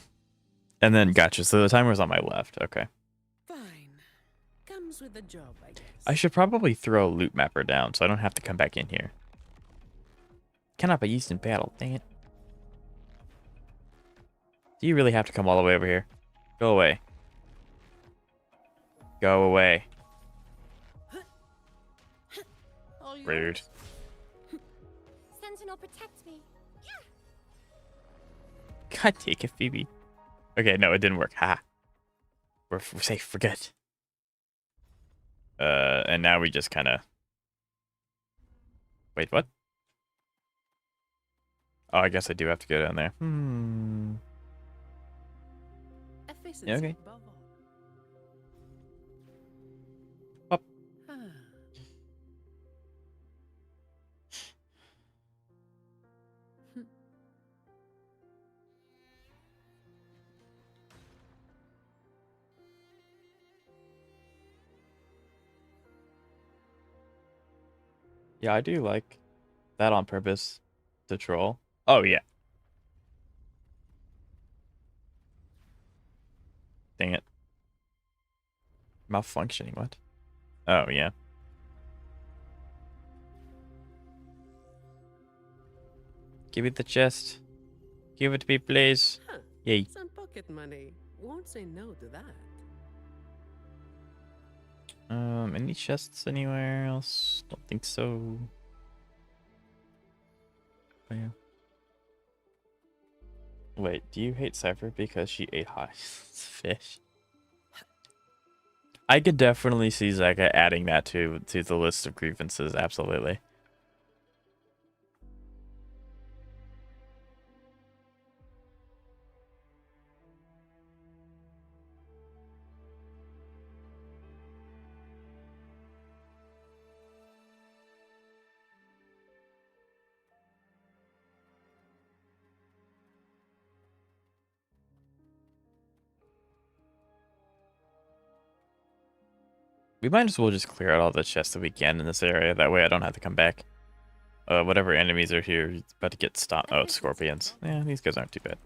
And then, gotcha. So the timer's on my left. Okay. Fine. Comes with the job, I guess. I should probably throw a loot mapper down so I don't have to come back in here. Cannot be used in battle. Dang it. Do you really have to come all the way over here? Go away. Go away. Rude. Sentinel, protect me. God take it, Phoebe. Okay, no, it didn't work. Ha. We're safe. We're good. And now we just kind of... Wait, what? Oh, I guess I do have to go down there. Yeah, okay. Up. Yeah, I do like that on purpose to troll. Oh, yeah. Dang it. Malfunctioning, what? Oh, yeah. Give me the chest. Give it to me, please. Huh. Yay. Some pocket money. Won't say no to that. Any chests anywhere else? Don't think so. Oh, yeah. Wait, do you hate Cypher because she ate hot fish? I could definitely see Zeka adding that to the list of grievances, absolutely. We might as well just clear out all the chests that we can in this area. That way I don't have to come back. Whatever enemies are here, it's about to get stopped. Oh, it's scorpions. Yeah, these guys aren't too bad.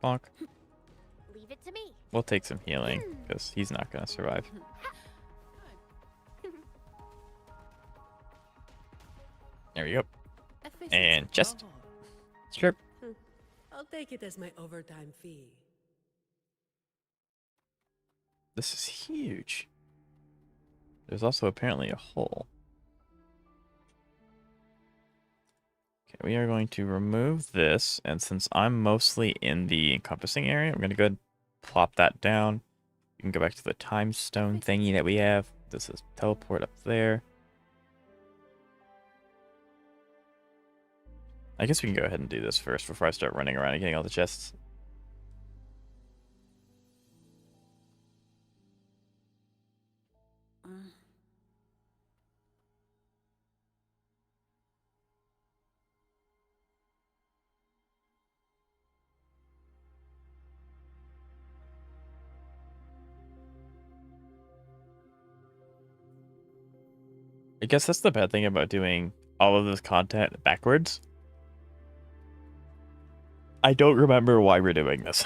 Bonk. Leave it to me. We'll take some healing, because he's not going to survive. There we go. And chest. Sure. I'll take it as my overtime fee. This is huge. There's also apparently a hole. Okay, we are going to remove this, and since I'm mostly in the encompassing area, I'm going to go ahead and plop that down. You can go back to the time stone thingy that we have. This is teleport up there. I guess we can go ahead and do this first before I start running around and getting all the chests. I guess that's the bad thing about doing all of this content backwards. I don't remember why we're doing this.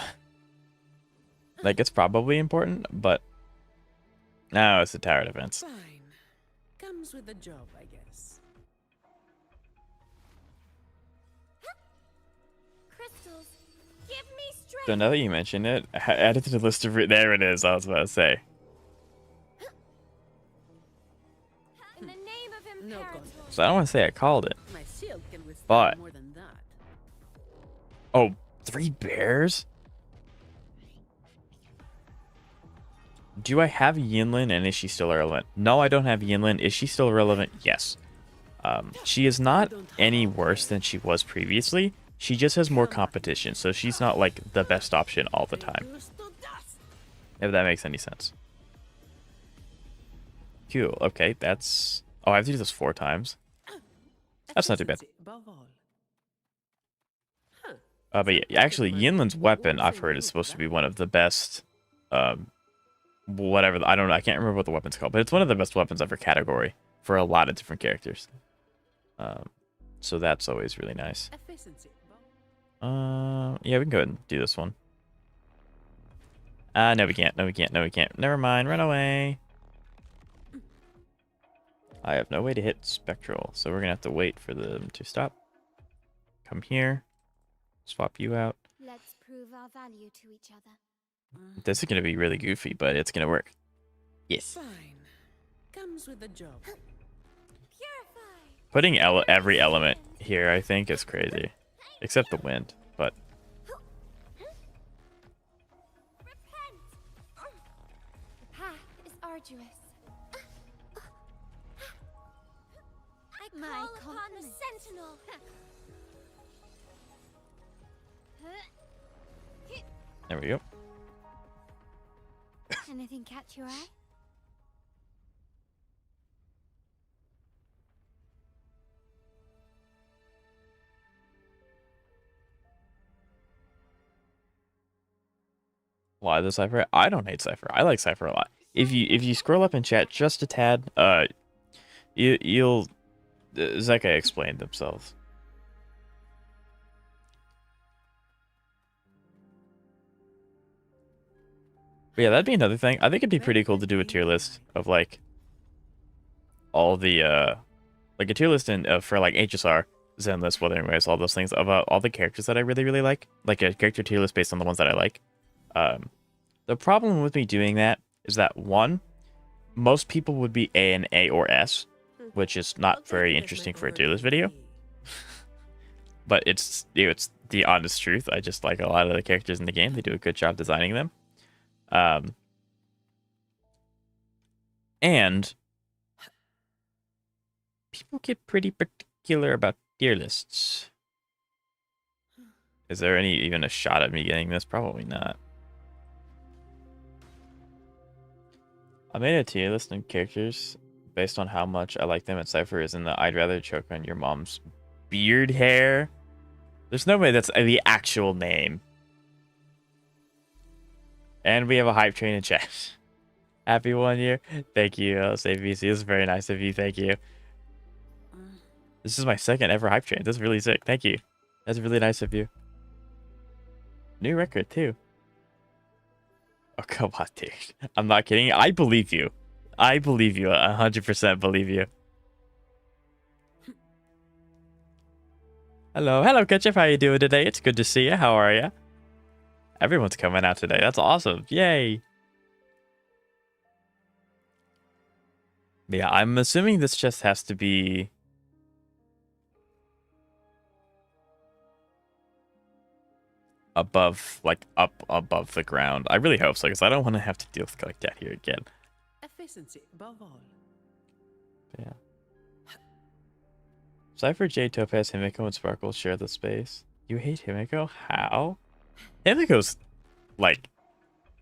Like, it's probably important, but no, it's the tower defense. Fine. Comes with the job, I guess. Crystals, give me strength. So now that you mention it, add it to the list of... There it is, I was about to say. In the name of No Imperator. contest. So I don't want to say I called it. My shield can withstand But- more than that. Oh, 3 bears? Do I have Yinlin, and is she still irrelevant? No, I don't have Yinlin. Is she still relevant? Yes. She is not any worse than she was previously. She just has more competition, so she's not like the best option all the time. Reduced to dust. If that makes any sense. Cool. Okay, that's... Oh, I have to do this 4 times. That's not too bad. Efficiency above all. Huh. But yeah, actually, Yinlin's weapon, I've heard, is supposed to be one of the best... whatever, I don't know, I can't remember what the weapon's called, but it's one of the best weapons of her category for a lot of different characters. So that's always really nice. Efficiency above. Yeah, we can go ahead and do this one. No we can't, no we can't, no we can't. Never mind, run away. I have no way to hit Spectral, so we're gonna have to wait for them to stop. Come here. Swap you out. Let's prove our value to each other. This is gonna be really goofy, but it's gonna work. Yes. Fine. Comes with the job. Purify. Putting every element here, I think, is crazy. Except the wind, but... Repent. The path is arduous. I call upon the sentinel. There we go. Anything catch your eye? Why the Cypher? I don't hate Cypher. I like Cypher a lot. If you scroll up in chat just a tad, you'll Zeka explained themselves. But yeah, that'd be another thing. I think it'd be pretty cool to do a tier list of like all the like a tier list for like HSR, Zenless, Wuthering Waves, all those things about all the characters that I really like a character tier list based on the ones that I like. The problem with me doing that is that one, most people would be an A or S, which is not very interesting for a tier list video. But it's the honest truth. I just like a lot of the characters in the game. They do a good job designing them. And people get pretty particular about tier lists. Is there even a shot at me getting this? Probably not. I made a tier list of characters based on how much I like them, and Cypher is in the I'd rather choke on your mom's beard hair. There's no way that's the actual name. And we have a hype train in chat. Happy 1 year. Thank you, SaveVC. This is very nice of you. Thank you. This is my second ever hype train. This is really sick. Thank you. That's really nice of you. New record, too. Oh, come on, dude. I'm not kidding. I believe you. I believe you. 100% believe you. Hello. Hello, Ketchup. How you doing today? It's good to see you. How are you? Everyone's coming out today. That's awesome. Yay. Yeah, I'm assuming this chest has to be above, like up above the ground. I really hope so, because I don't want to have to deal with like that here again. Efficiency above all. Yeah. Cypher, Jade, Topaz, Himiko, and Sparkle share the space. You hate Himiko? How? Himiko's like,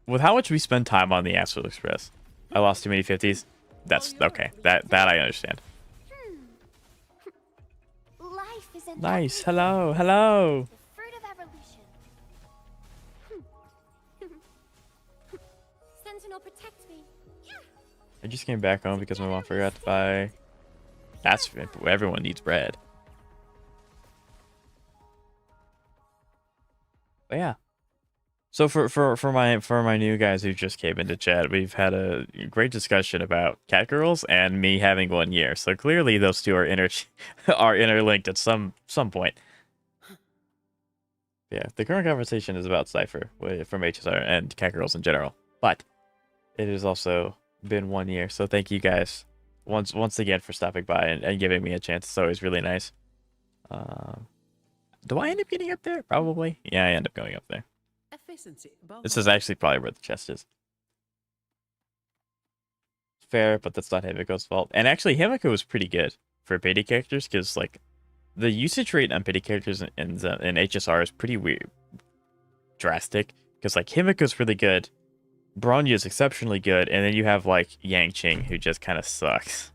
with how much we spend time on the Astral Express, I lost too many 50s. That's okay. That I understand. Life is an Nice. everything. Hello. Hello. The fruit of evolution. Sentinel, protect me. I just came back home because my mom forgot to buy. That's everyone needs bread. But yeah. So for my new guys who just came into chat, we've had a great discussion about cat girls and me having 1 year. So clearly those two are are interlinked at some point. Yeah, the current conversation is about Cypher from HSR and cat girls in general, but it has also been 1 year. So thank you guys once again for stopping by and giving me a chance. It's always really nice. Do I end up getting up there? Probably. Yeah, I end up going up there. Efficiency above This all. is actually probably where the chest is. Fair, but that's not Himiko's fault. And actually, Himiko was pretty good for pity characters because, like, the usage rate on pity characters in HSR is pretty weird, drastic. Because, like, Himiko's really good, Bronya is exceptionally good, and then you have, like, Yang Qing, who just kind of sucks.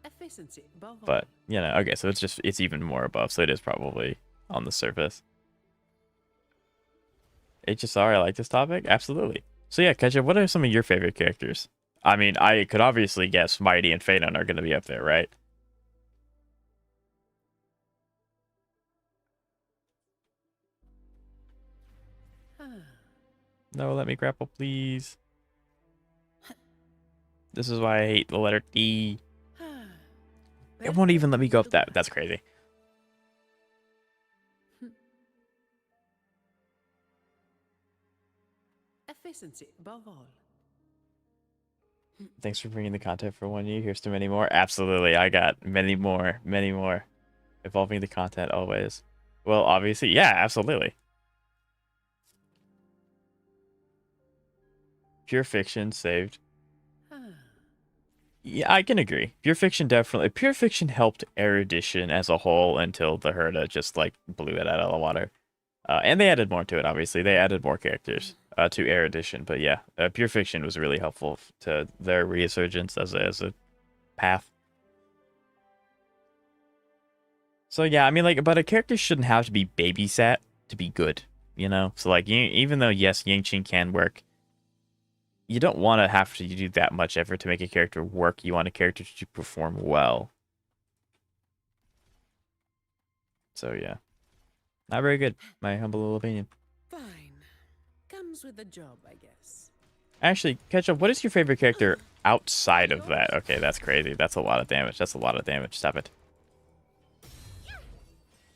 Efficiency above all. But, you know, okay, so it's even more above, so it is probably on the surface. HSR, I like this topic? Absolutely. So yeah, Ketchup, what are some of your favorite characters? I mean, I could obviously guess Mighty and Phaeton are going to be up there, right? No, let me grapple, please. This is why I hate the letter D. It won't even let me go up that. That's crazy. Efficiency above all. Thanks for bringing the content for 1 year. Here's to many more. Absolutely, I got many more. Evolving the content always. Well, obviously, yeah, absolutely. Pure Fiction saved. Yeah, I can agree. Pure Fiction definitely. Pure Fiction helped Erudition as a whole until the Herda just like blew it out of the water. And they added more to it. Obviously, they added more characters to Erudition. But yeah, Pure Fiction was really helpful to their resurgence as a path. So yeah, I mean, like, but a character shouldn't have to be babysat to be good, you know. So like, even though yes, Yang Qing can work, you don't want to have to do that much effort to make a character work. You want a character to perform well. So yeah, not very good, my humble little opinion. Fine. Comes with the job, I guess. Actually, Ketchup, what is your favorite character outside of that? Okay, that's crazy. That's a lot of damage. That's a lot of damage. Stop it.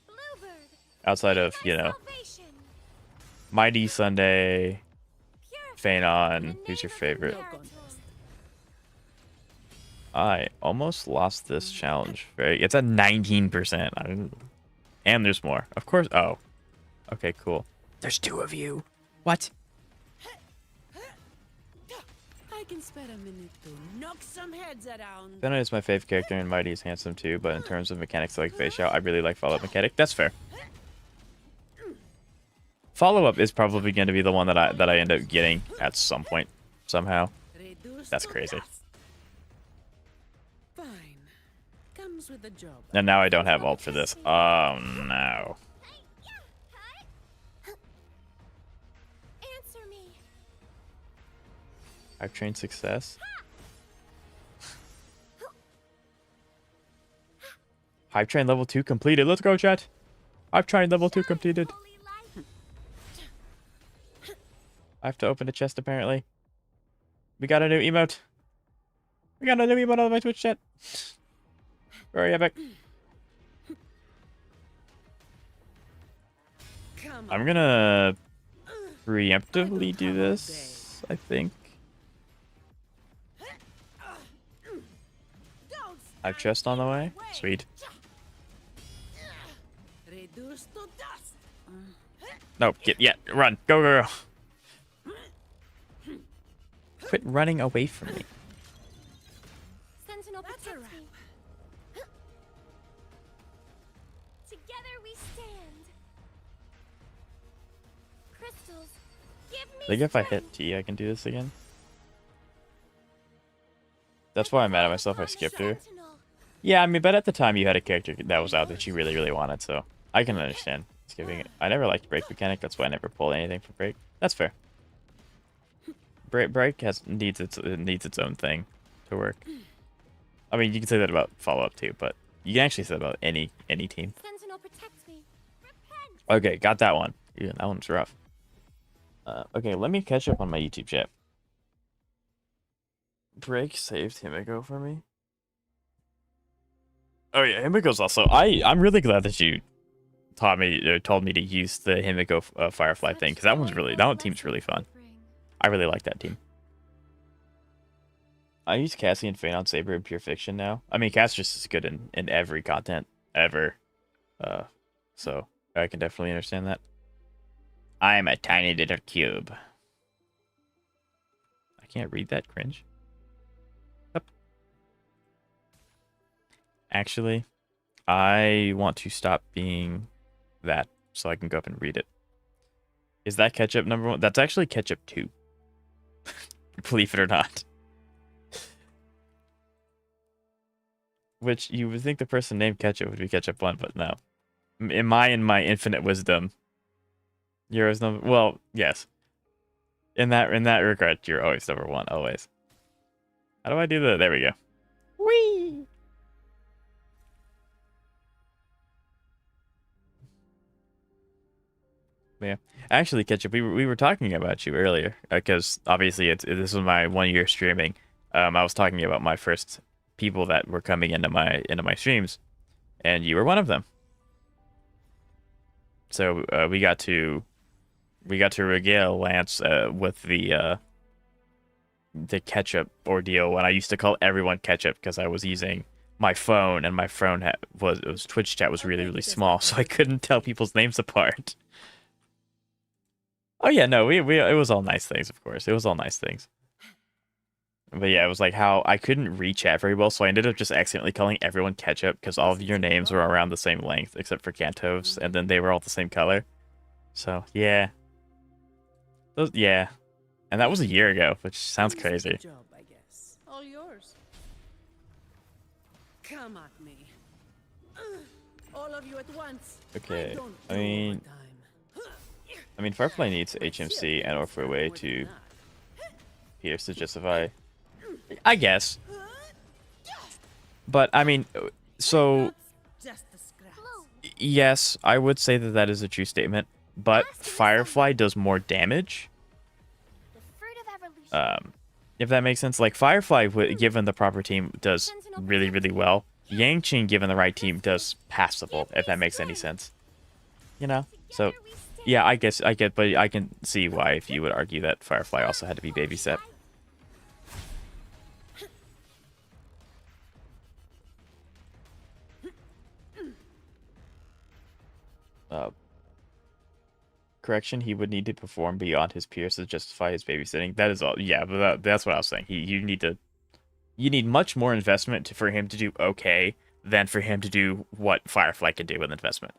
Bluebird. Outside of, you know, Salvation. Mighty Sunday, Purified. Phaeton, who's your favorite? No contest. I almost lost this challenge. It's at 19%. And there's more. Of course. Oh. Okay, cool. There's two of you. What? I can spare a minute to knock some heads around. Phaeton is my favorite character, and Mighty is handsome too, but in terms of mechanics like face out, I really like follow-up mechanic. That's fair. Follow-up is probably going to be the one that I end up getting at some point, somehow. Reduce That's to crazy. dust. Fine. Comes with the job. And now I don't have ult for this. Oh no. Answer me. I've trained success. Hive train level 2 completed. Let's go, chat. Hive train level 2 completed. Holy light. I have to open a chest apparently. We got a new emote. We got a new emote on my Twitch chat. Very epic. Come I'm on. gonna preemptively do this, I think. I have chest on the way. Sweet. Reduced to dust. No, run. Go, go, go. Quit running away from me. Sentinel That's a protects me. Together we stand. Crystals, give me I think if I hit strength. T, I can do this again. That's why I'm mad at myself. I skipped her. Sentinel. Yeah, I mean, but at the time you had a character that was out that you really, really wanted, so I can understand skipping it. I never liked break mechanic. That's why I never pulled anything for break. That's fair. Break needs its own thing to work. I mean, you can say that about follow up too, but you can actually say that about any team. Sentinel protects me. Repent. Okay, got that one. Yeah, that one's rough. Okay, let me catch up on my YouTube chat. Break saved Himiko for me. Oh yeah, Himiko's also. I'm really glad that you told me to use the Himiko Firefly thing, because that team's really fun. I really like that team. I use Cassie and Fane on Saber in Pure Fiction now. I mean, Cass just is good in every content ever. So I can definitely understand that. I am a tiny little cube. I can't read that, cringe. Yep. Actually, I want to stop being that so I can go up and read it. Is that ketchup number 1? That's actually ketchup 2. Believe it or not. Which you would think the person named Ketchup would be Ketchup 1, but no. In my infinite wisdom, yours number. Well, yes. In that regard, you're always number 1, always. How do I do the? There we go. Whee! Yeah. Actually, Ketchup, we were talking about you earlier because obviously this was my 1 year streaming. I was talking about my first people that were coming into my streams, and you were one of them. So we got to regale Lance with the ketchup ordeal when I used to call everyone Ketchup because I was using my phone, and my phone was Twitch chat was really, really small, so I couldn't tell people's names apart. Oh yeah, no, it was all nice things, of course. It was all nice things. But yeah, it was like how I couldn't read chat very well, so I ended up just accidentally calling everyone Ketchup because all of your names were around the same length except for Kantov's, and then they were all the same color. So yeah. Yeah. And that was a year ago, which sounds Comes with the crazy. job, I guess. All yours. Come at me. All of you at once. Okay, don't I do mean, overtime. Firefly needs HMC and or Freeway to pierce to justify, I guess. But I mean, so Just a scratch. yes, I would say that is a true statement. But Firefly does more damage. The fruit of evolution. If that makes sense. Like Firefly, given the proper team, does really, really well. Yangqing, given the right team, does passable. If that makes any sense. You know. So, Together we stand. yeah, I get, but I can see why if you would argue that Firefly also had to be babysat. Correction, he would need to perform beyond his peers to justify his babysitting. That is all. Yeah, but that's what I was saying. You need much more investment for him to do okay than for him to do what Firefly can do with investment.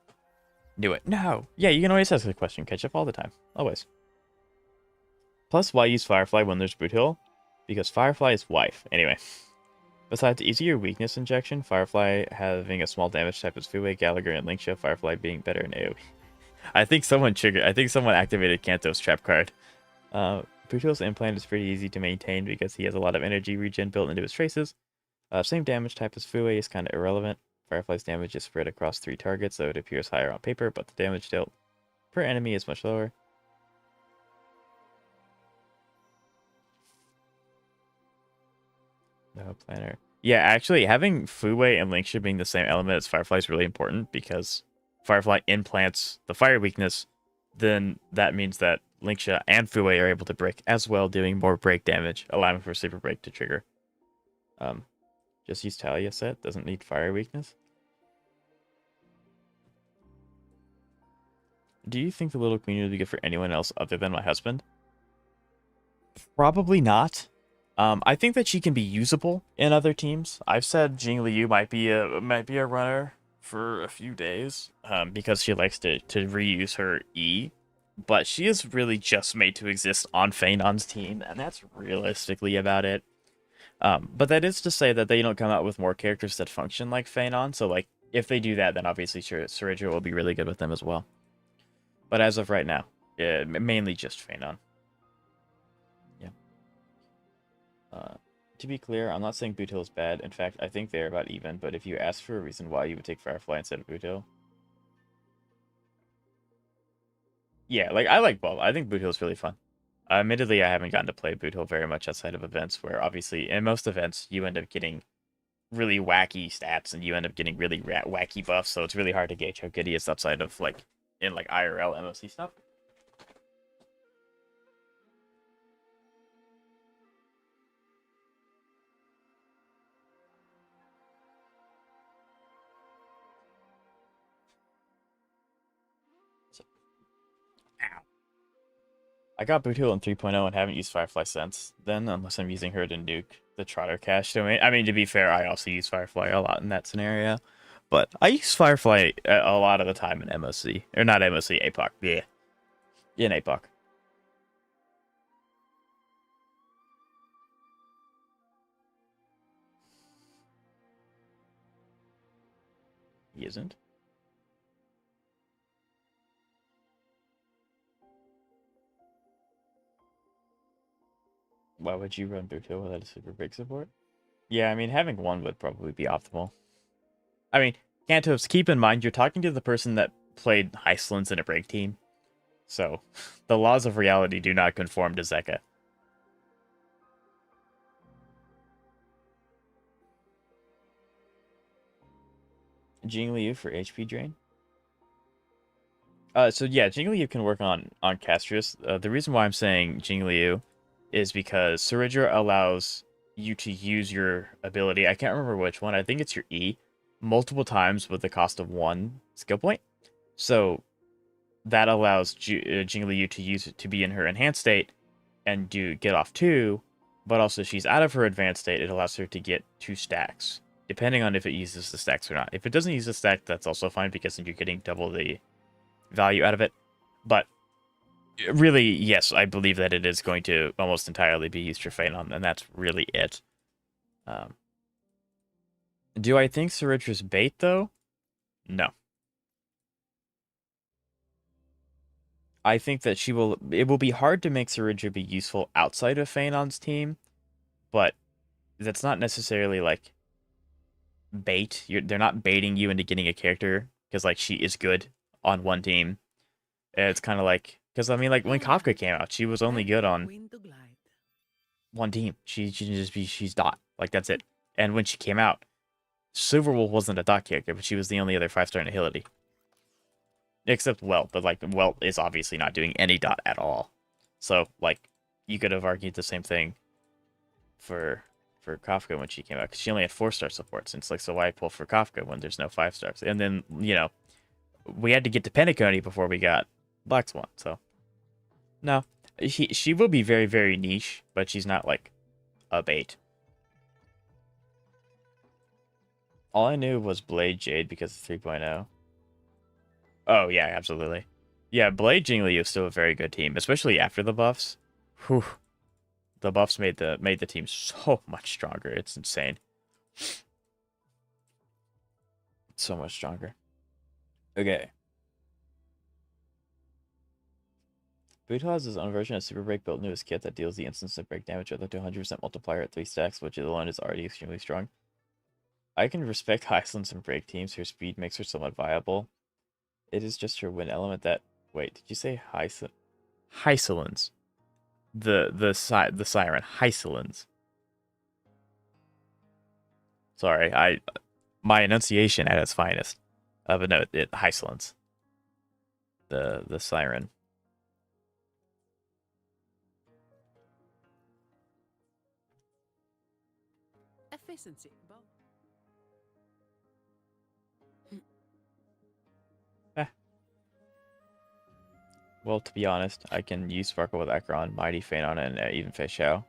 Do it. No. Yeah, you can always ask the question, Ketchup, all the time. Always. Plus, why use Firefly when there's Boot Hill? Because Firefly is wife. Anyway. Besides easier weakness injection, Firefly having a small damage type as Fuwei, Gallagher, and Linksha, Firefly being better in AoE. I think someone activated Kanto's trap card. Butyl's implant is pretty easy to maintain because he has a lot of energy regen built into his traces. Same damage type as Fuwei is kind of irrelevant. Firefly's damage is spread across 3 targets, so it appears higher on paper, but the damage dealt per enemy is much lower. No planner. Yeah, actually, having Fuwei and Linksha being the same element as Firefly is really important because Firefly implants the fire weakness, then that means that Linksha and Fuwei are able to break as well, doing more break damage, allowing for super break to trigger. Just use Talia set. Doesn't need fire weakness. Do you think the little queen would be good for anyone else other than my husband? Probably not. I think that she can be usable in other teams. I've said Jing Liu might be a runner for a few days, because she likes to reuse her E, but she is really just made to exist on Feynon's team, and that's realistically about it. But that is to say that they don't come out with more characters that function like Feynon, so like if they do that, then obviously Surya will be really good with them as well. But as of right now, mainly just Feynon. Yeah. To be clear, I'm not saying Boot Hill is bad. In fact, I think they're about even, but if you ask for a reason why you would take Firefly instead of Boot Hill. Yeah, like I like both. I think Boot Hill is really fun. Admittedly, I haven't gotten to play Boot Hill very much outside of events where obviously in most events you end up getting really wacky stats and you end up getting really wacky buffs, so it's really hard to gauge how good he is outside of like in like IRL MOC stuff. So, ow. I got Boot Hill in 3.0 and haven't used Firefly since then, unless I'm using her to nuke the Trotter cache domain. I mean, to be fair, I also use Firefly a lot in that scenario. But I use Firefly a lot of the time in MOC. Or not MOC, APOC. Yeah. In APOC. He isn't. Why would you run Boot Hill without a super big support? Yeah, I mean, having one would probably be optimal. I mean, Cantos, keep in mind, you're talking to the person that played Heislands in a break team. So, the laws of reality do not conform to Zeka. Jing Liu for HP drain? So yeah, Jing Liu can work on Castrius. The reason why I'm saying Jing Liu is because Suridra allows you to use your ability. I can't remember which one. I think it's your E, multiple times with the cost of 1 skill point. So that allows Jing Liu to use it to be in her enhanced state and get off 2, but also she's out of her advanced state. It allows her to get 2 stacks, depending on if it uses the stacks or not. If it doesn't use the stack, that's also fine because then you're getting double the value out of it. But really, yes, I believe that it is going to almost entirely be used for Phenon, and that's really it. Do I think Suritra's bait, though? No. I think that it will be hard to make Suritra be useful outside of Phenon's team, but that's not necessarily like bait. They're not baiting you into getting a character because like she is good on one team. It's kind of like because I mean like when Kafka came out, she was only good on one team. She can just be she's dot like that's it. And when she came out, Silverwolf wasn't a dot character, but she was the only other 5-star Nihility. Except Welt, but like Welt is obviously not doing any dot at all. So like you could have argued the same thing for Kafka when she came out because she only had 4-star supports. And it's like so why pull for Kafka when there's no 5 stars? And then we had to get to Penacony before we got Black Swan. So no, she will be very very niche, but she's not like a bait. All I knew was Blade Jade because of 3.0. Oh, yeah, absolutely. Yeah, Blade Jingli is still a very good team, especially after the buffs. Whew. The buffs made the team so much stronger. It's insane. So much stronger. Okay. Boot has his own version of Super Break built into his kit that deals the instant break damage with up to 100% multiplier at 3 stacks, which alone is already extremely strong. I can respect Heislands and break teams. Her speed makes her somewhat viable. It is just her win element that... Wait, did you say Heislands? The siren. Heislands. Sorry, my enunciation at its finest. But no, Heislands. The siren. Efficiency, Bob. Well, to be honest, I can use Sparkle with Ekron, Mighty Phanon, and even Feixiao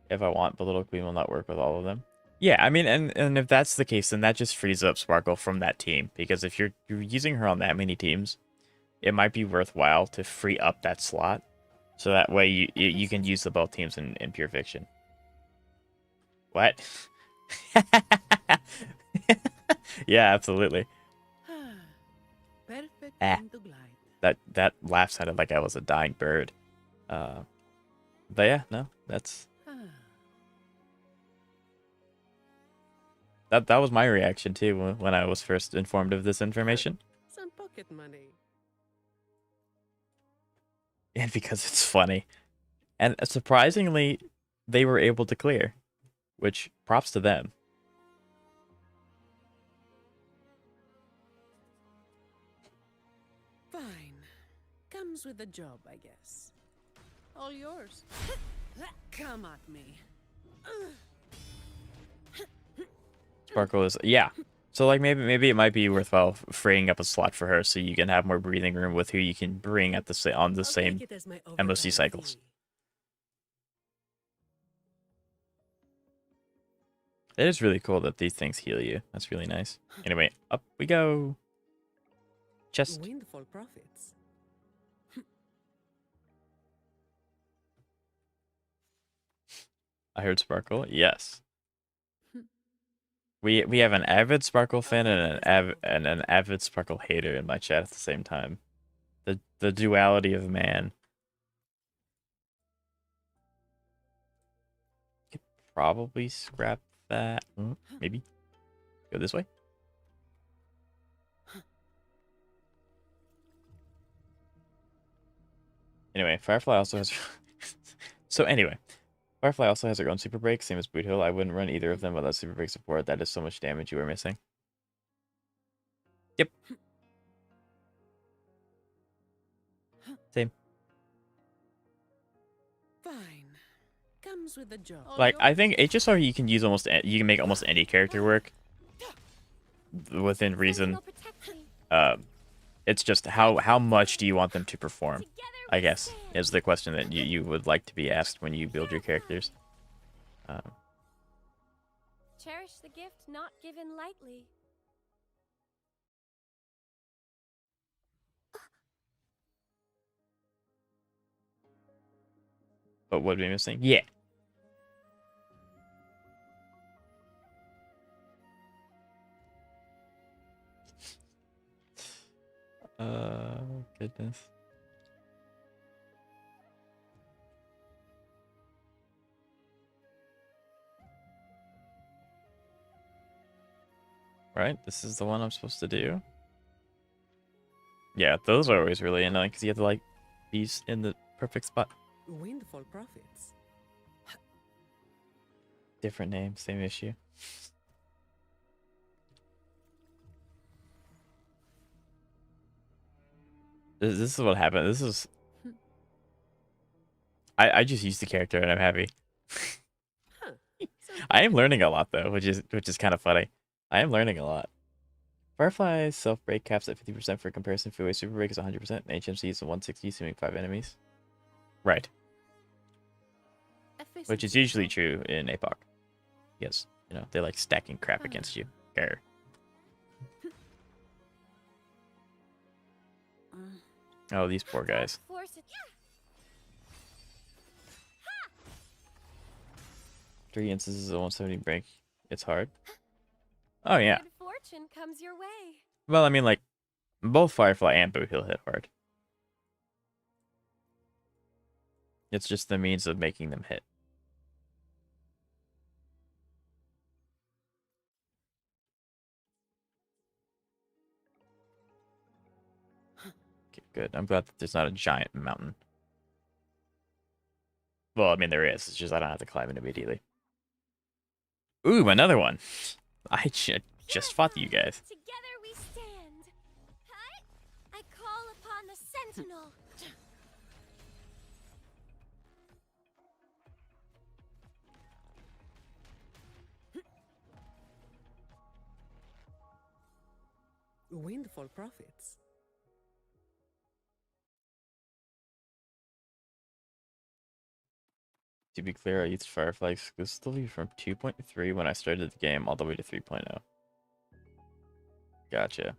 if I want, but Little Queen will not work with all of them. Yeah, I mean, and if that's the case, then that just frees up Sparkle from that team, because if you're using her on that many teams, it might be worthwhile to free up that slot, so that way you can use the both teams in Pure Fiction. What? Yeah, absolutely. Perfect Ah. time to glide. That laugh sounded like I was a dying bird. But yeah, no, that was my reaction too when I was first informed of this information. Some pocket money. And because it's funny. And surprisingly, they were able to clear, which props to them. Fine. Comes with the job, I guess. All yours. Come at me. Sparkle is, yeah. So like maybe it might be worthwhile freeing up a slot for her so you can have more breathing room with who you can bring at the on the I'll same take it as my MOC overtime cycles. fee. It is really cool that these things heal you. That's really nice. Anyway, up we go. Chest. Windfall profits. I heard Sparkle. Yes. We have an avid Sparkle fan and an avid Sparkle hater in my chat at the same time. The duality of man. Could probably scrap that. Maybe go this way. Anyway, Firefly also has. So anyway, Firefly also has her own super break, same as Boot Hill. I wouldn't run either of them without super break support. That is so much damage you are missing. Yep. Same. Fine. Comes with the job. Like I think HSR you can use you can make almost any character work within reason. Sentinel, protect me. It's just how much do you want them to perform? Together I we guess stand. is the question that you would like to be asked when you build your characters. Cherish the gift not given lightly. But what we missing? Yeah. Goodness. Right? This is the one I'm supposed to do. Yeah, those are always really annoying because you have to like be in the perfect spot. Windfall profits. Different name, same issue. This is what happened. This is. I just used the character and I'm happy. I am learning a lot though, which is kind of funny. I am learning a lot. Firefly self break caps at 50% for comparison. Freeway super break is 100%. And HMC is 160, assuming 5 enemies. Right, which is usually true in APOC. Yes, you know they like stacking crap against you. Err. Oh, these poor guys. Force it. 3 instances of 170 break. It's hard. Oh yeah. Good fortune comes your way. Well, I mean, like both Firefly and Boot Hill hit hard. It's just the means of making them hit. Okay, good. I'm glad that there's not a giant mountain. Well, I mean, there is. It's just I don't have to climb it immediately. Ooh, another one. I just fought you guys. Together we stand. I call upon the Sentinel. Windfall profits. To be clear, I used Firefly exclusively from 2.3 when I started the game all the way to 3.0. Gotcha.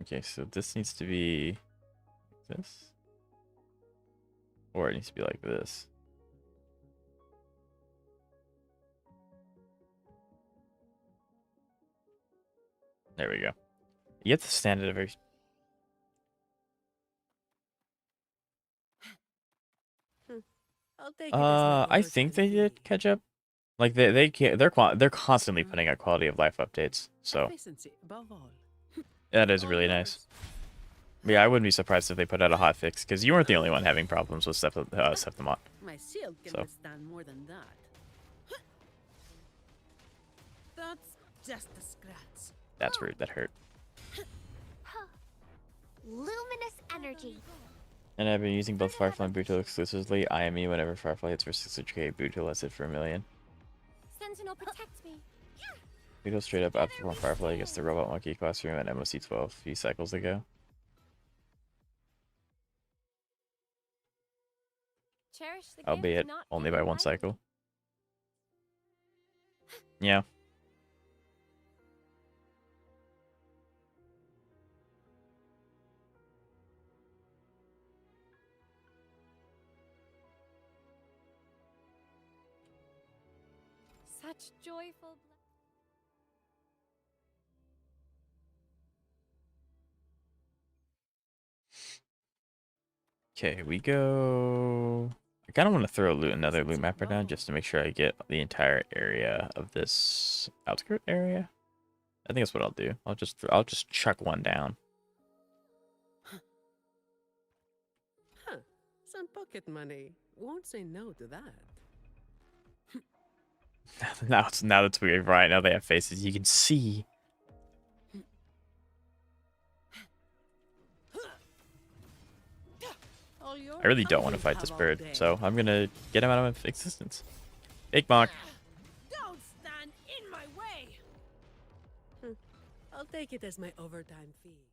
Okay, so this needs to be like this. Or it needs to be like this. There we go. You have to stand at a very... I'll take it as my I think overtime they did fee. catch up. Like they're constantly putting out quality of life updates. So Efficiency above all. that is All really nice. yours. But yeah, I wouldn't be surprised if they put out a hotfix because you weren't the only one having problems with Septimont. My shield can So. withstand more than that. That's just a scratch. That's rude. That hurt. Huh. Luminous energy. And I've been using both Firefly and Bootle exclusively. IME whenever Firefly hits for 600k, Bootle lets it for 1 million. Sentinel, protect me. Bootle straight up outperformed Firefly against the Robot Monkey classroom at MOC 12 a few cycles ago. Cherish the Albeit gift, not only given by one lightly. cycle. Yeah. Such joyful. Okay, we go... I kind of want to throw another loot mapper down just to make sure I get the entire area of this outskirt area. I think that's what I'll do. I'll just chuck one down. Huh. Some pocket money. Won't say no to that. now that's weird, right? Now they have faces you can see. All yours. I really don't want to fight this bird, so I'm gonna get him out of existence. Big Monk. Don't stand in my way. I'll take it as my overtime fee.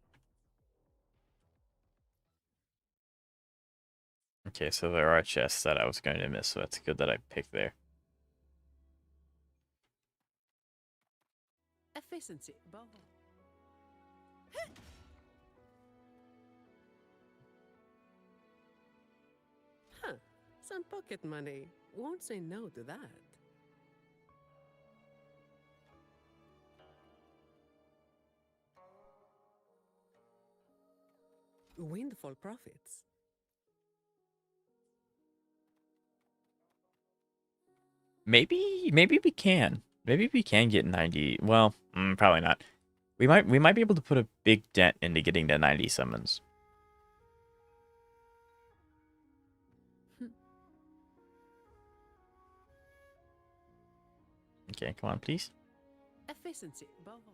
Okay, so there are chests that I was going to miss, so that's good that I picked there. Efficiency above all. Huh. Some pocket money. Won't say no to that. Windfall profits. Maybe we can. Maybe we can get 90. Well, probably not. We might be able to put a big dent into getting to 90 summons. Okay, come on, please. Efficiency above all.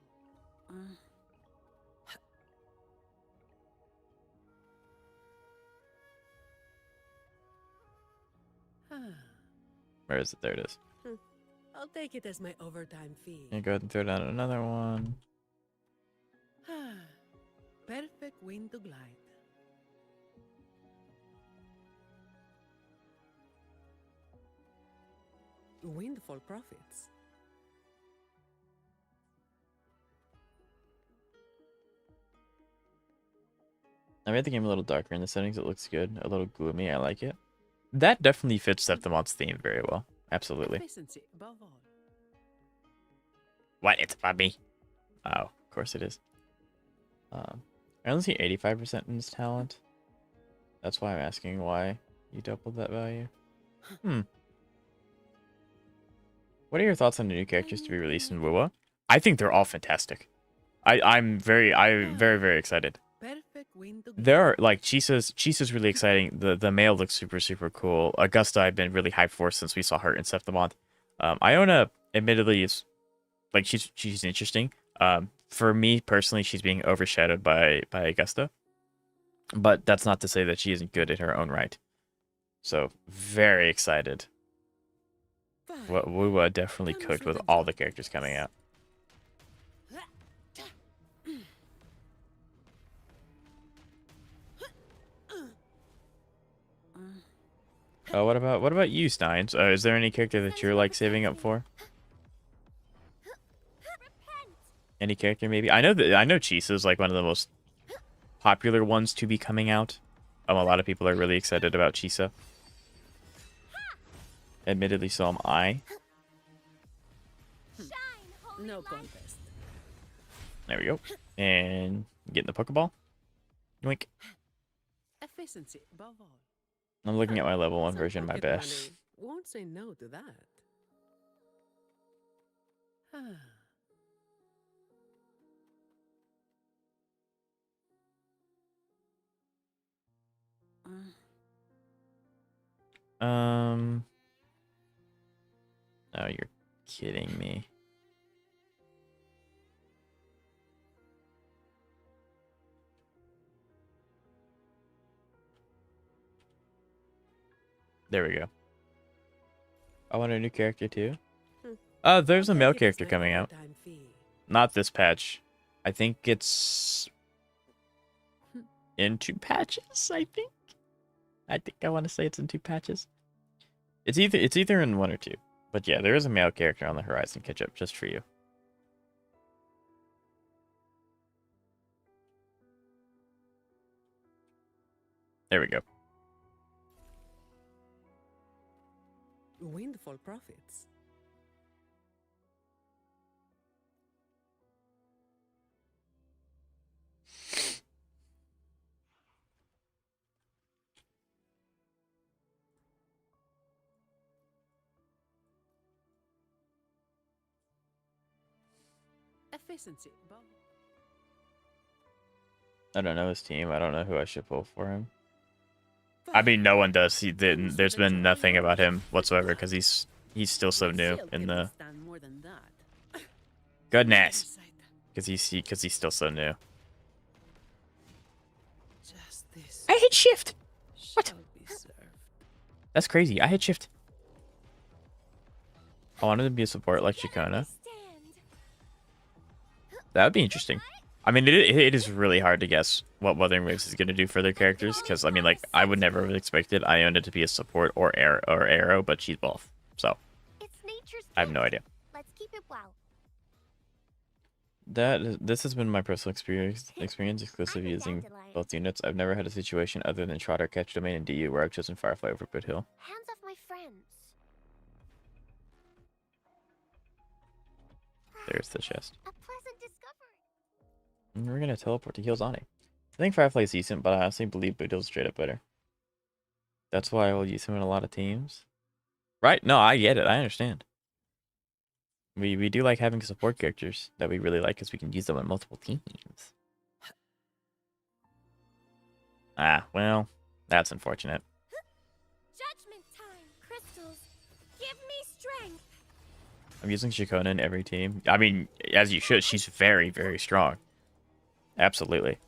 Where is it? There it is. I'll take it as my overtime fee. Yeah, go ahead and throw down another one. Perfect wind to glide. Windfall profits. I made the game a little darker in the settings. It looks good. A little gloomy. I like it. That definitely fits Septimon's theme very well. Absolutely. Efficiency above all. What? It's Bobby. Oh, of course it is. I only see 85% in his talent. That's why I'm asking why you doubled that value. What are your thoughts on the new characters to be released in WoW? I think they're all fantastic. I'm very, very excited. Perfect wind to glide. There are, like, Chisa's really exciting. The male looks super cool. Augusta I've been really hyped for since we saw her in Septimont. Iona admittedly is, like, she's interesting. For me personally, she's being overshadowed by Augusta. But that's not to say that she isn't good in her own right. So, very excited. Fine. WoW definitely Comes cooked with with the all the job, characters coming out. Oh, what about you, Steins? Is there any character that you're like saving up for? Any character maybe? I know Chisa is like one of the most popular ones to be coming out. A lot of people are really excited about Chisa. Admittedly, so am I. No contest. There we go. And get in the Pokeball. Yoink. Efficiency above all. I'm looking at my level 1 Some version of my pocket best. money won't say no to that. Oh, you're kidding me. There we go. I want a new character too. There's a male character coming out. Not this patch. I think it's in 2 patches, I think. I want to say it's in 2 patches. It's either in 1 or 2. But yeah, there is a male character on the horizon, Ketchup, just for you. There we go. Windfall profits. Efficiency above all. I don't know his team. I don't know who I should pull for him. I mean, no one does. He didn't. There's been nothing about him whatsoever because he's still so new in the goodness. Because he's still so new. I hit shift. What? That's crazy. I hit shift. I wanted to be a support like Chicona. That would be interesting. I mean, it is really hard to guess what Wuthering Waves is going to do for their characters, because, I mean, like, I would never have expected Iono to be a support or arrow, but she's both. So, I have no idea. Let's keep it wow. This has been my personal experience exclusive using both units. I've never had a situation other than Trotter, Catch Domain, and DU where I've chosen Firefly over Good Hill. Hands off my friends. There's the chest. A pleasant discovery. And we're going to teleport to heal Zani. I think Firefly's decent, but I honestly believe Boodle's straight up better. That's why I will use him in a lot of teams. Right? No, I get it. I understand. We do like having support characters that we really like because we can use them in multiple teams. Ah, well, that's unfortunate. Judgment time. Crystals, give me strength. I'm using Chicona in every team. I mean, as you should. She's very, very strong. Absolutely.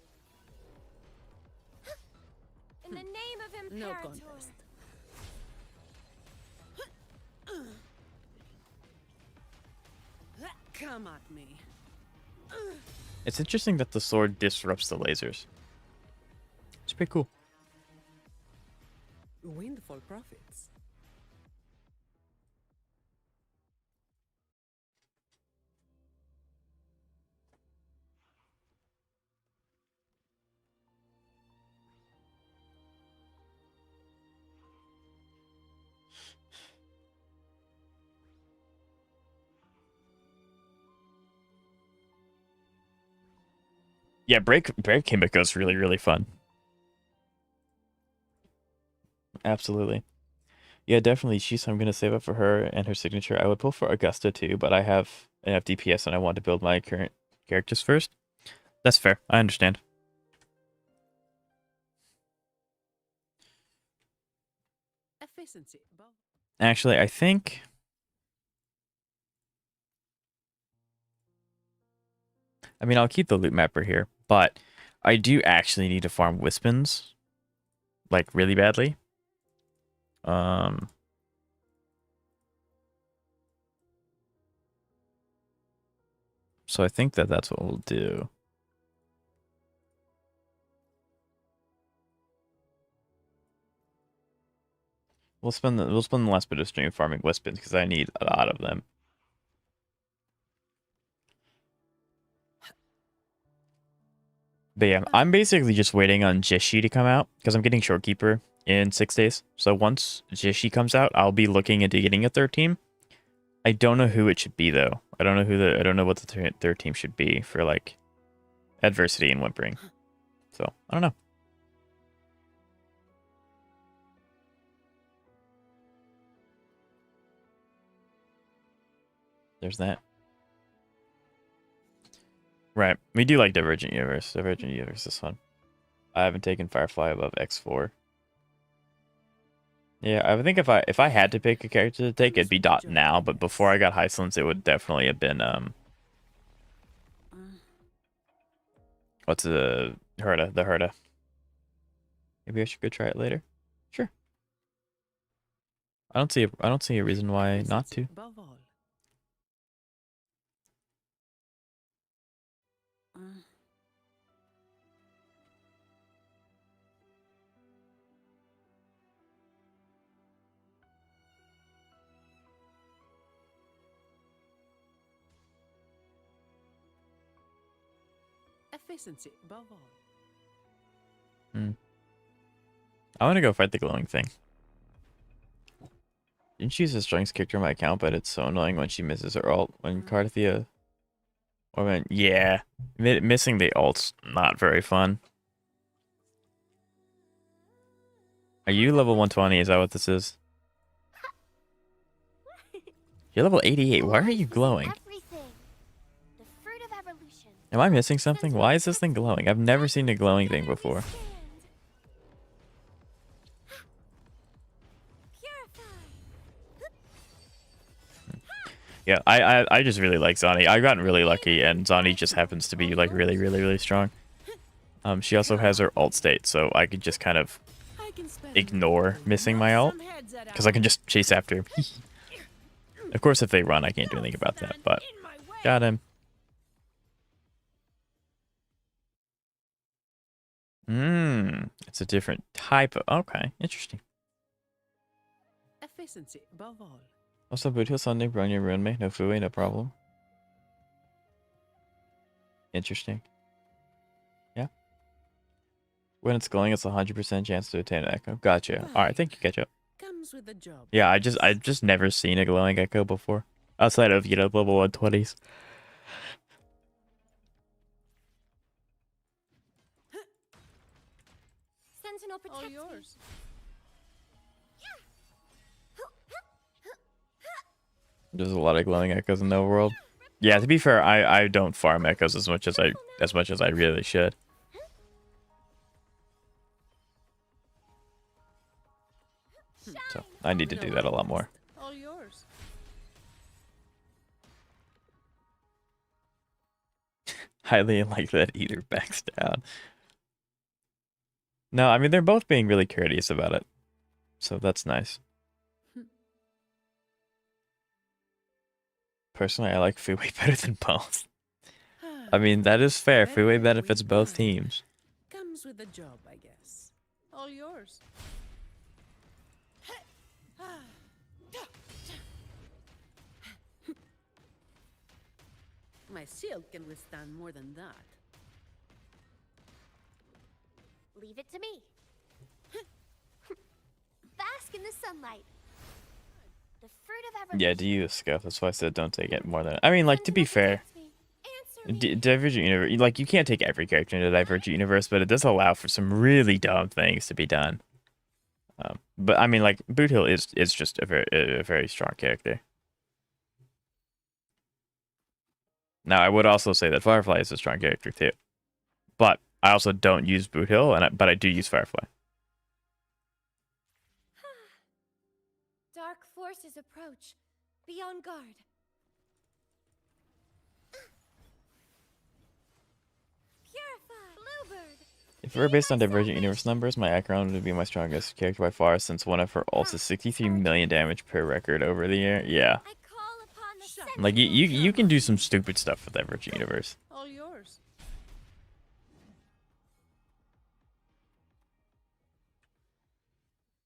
In the name of Imperator. No contest. Come at me. It's interesting that the sword disrupts the lasers. It's pretty cool. Windfall profits. Yeah, Break Kimiko is really, really fun. Absolutely. Yeah, definitely. I'm going to save up for her and her signature. I would pull for Augusta too, but I have enough DPS and I want to build my current characters first. That's fair. I understand. Efficiency above. Actually, I think... I mean, I'll keep the loot mapper here, but I do actually need to farm Wispins, like, really badly. So I think that's what we'll do. We'll spend the last bit of stream farming Wispins because I need a lot of them. But yeah, I'm basically just waiting on Jishi to come out because I'm getting Shorekeeper in 6 days. So once Jishi comes out, I'll be looking into getting a third team. I don't know who it should be though. I don't know what the third team should be for like adversity and whimpering. So I don't know. There's that. Right. We do like Divergent Universe. Divergent Universe is fun. I haven't taken Firefly above X4. Yeah, I would think if I had to pick a character to take, it'd be Dot now, but before I got Hysolence, it would definitely have been what's the Herda. Maybe I should go try it later. Sure. I don't see a reason why not to. Efficiency above all. I want to go fight the glowing thing. Didn't she use a strengths character on my account, but it's so annoying when she misses her ult. When Carthia... Or when... Yeah. Missing the ult's not very fun. Are you level 120? Is that what this is? You're level 88. Why are you glowing? The fruit of evolution. Am I missing something? Why is this thing glowing? I've never seen a glowing thing before. Yeah, I just really like Zani. I've gotten really lucky, and Zani just happens to be like really strong. She also has her ult state, so I could just kind of ignore missing my ult because I can just chase after him. Of course, if they run, I can't do anything about that. But got him. It's a different type of. Okay, interesting. Efficiency above all. Also, Boothill Sunday, Bronya ruined me. No Fui, no problem. Interesting. Yeah. When it's glowing, it's a 100% chance to attain an echo. Gotcha. Alright, thank you, Ketchup. Comes with the job. Yeah, I've just never seen a glowing echo before. Outside of, you know, level 120s. Sentinel protect All yours. There's a lot of glowing echoes in the world. Yeah, to be fair, I don't farm echoes as much as I really should. So I need to do that a lot more. All yours. Highly unlikely that either backs down. No, I mean they're both being really courteous about it. So that's nice. Personally, I like Fui better than both. I mean, that is fair. Fui benefits both teams. Comes with the job, I guess. All yours. My shield can withstand more than that. Leave it to me. Bask in the sunlight. The fruit of evolution. Yeah, do you scuff? That's why I said don't take it more than. I mean, like to be fair, Divergent Universe, like you can't take every character into Divergent Universe, but it does allow for some really dumb things to be done. But I mean, like Boothill is just a very strong character. Now, I would also say that Firefly is a strong character too, but I also don't use Boothill, but I do use Firefly. Dark forces approach. Be on guard. Purify. Bluebird. If it were based on Divergent Universe numbers, my Acheron would be my strongest character by far, since one of her ults is 63 million damage per record over the year. Yeah. I call upon the Like you can do some stupid stuff with Divergent Universe. All yours.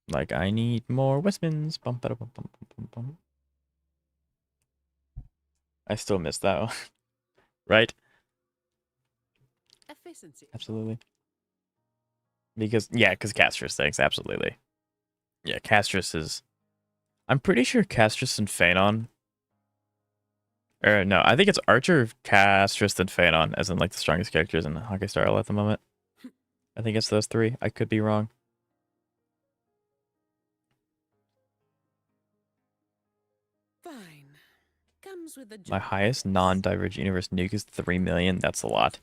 Like, I need more Westmans. Bum, bada, bum, bum, bum, bum, bum. I still miss that one. Right? Efficiency. Absolutely. Because Castris, thanks, absolutely. Yeah, Castris is... I'm pretty sure Castris and Phanon... Or, no, I think it's Archer, Castris, and Phanon, as in, like, the strongest characters in Hockey Star Rail at the moment. I think it's those three. I could be wrong. Fine. Comes with a job. My highest non-Divergent Universe nuke is 3 million. That's a lot.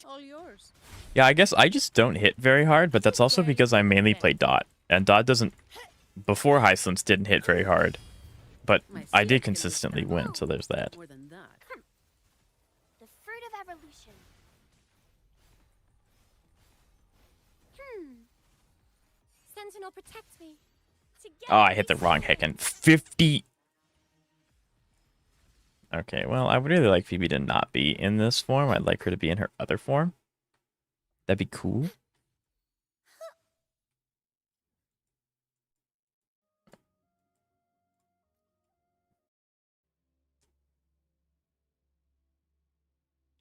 All yours. Yeah, I guess I just don't hit very hard, but that's also because I mainly play Dot. And Dot doesn't... Before High Slims didn't hit very hard. But My I shield did can consistently withstand win, so there's that. more than that. The fruit of evolution. Sentinel, protect me. Oh, I hit the wrong heckin'. 50... Okay, well, I would really like Phoebe to not be in this form. I'd like her to be in her other form. That'd be cool.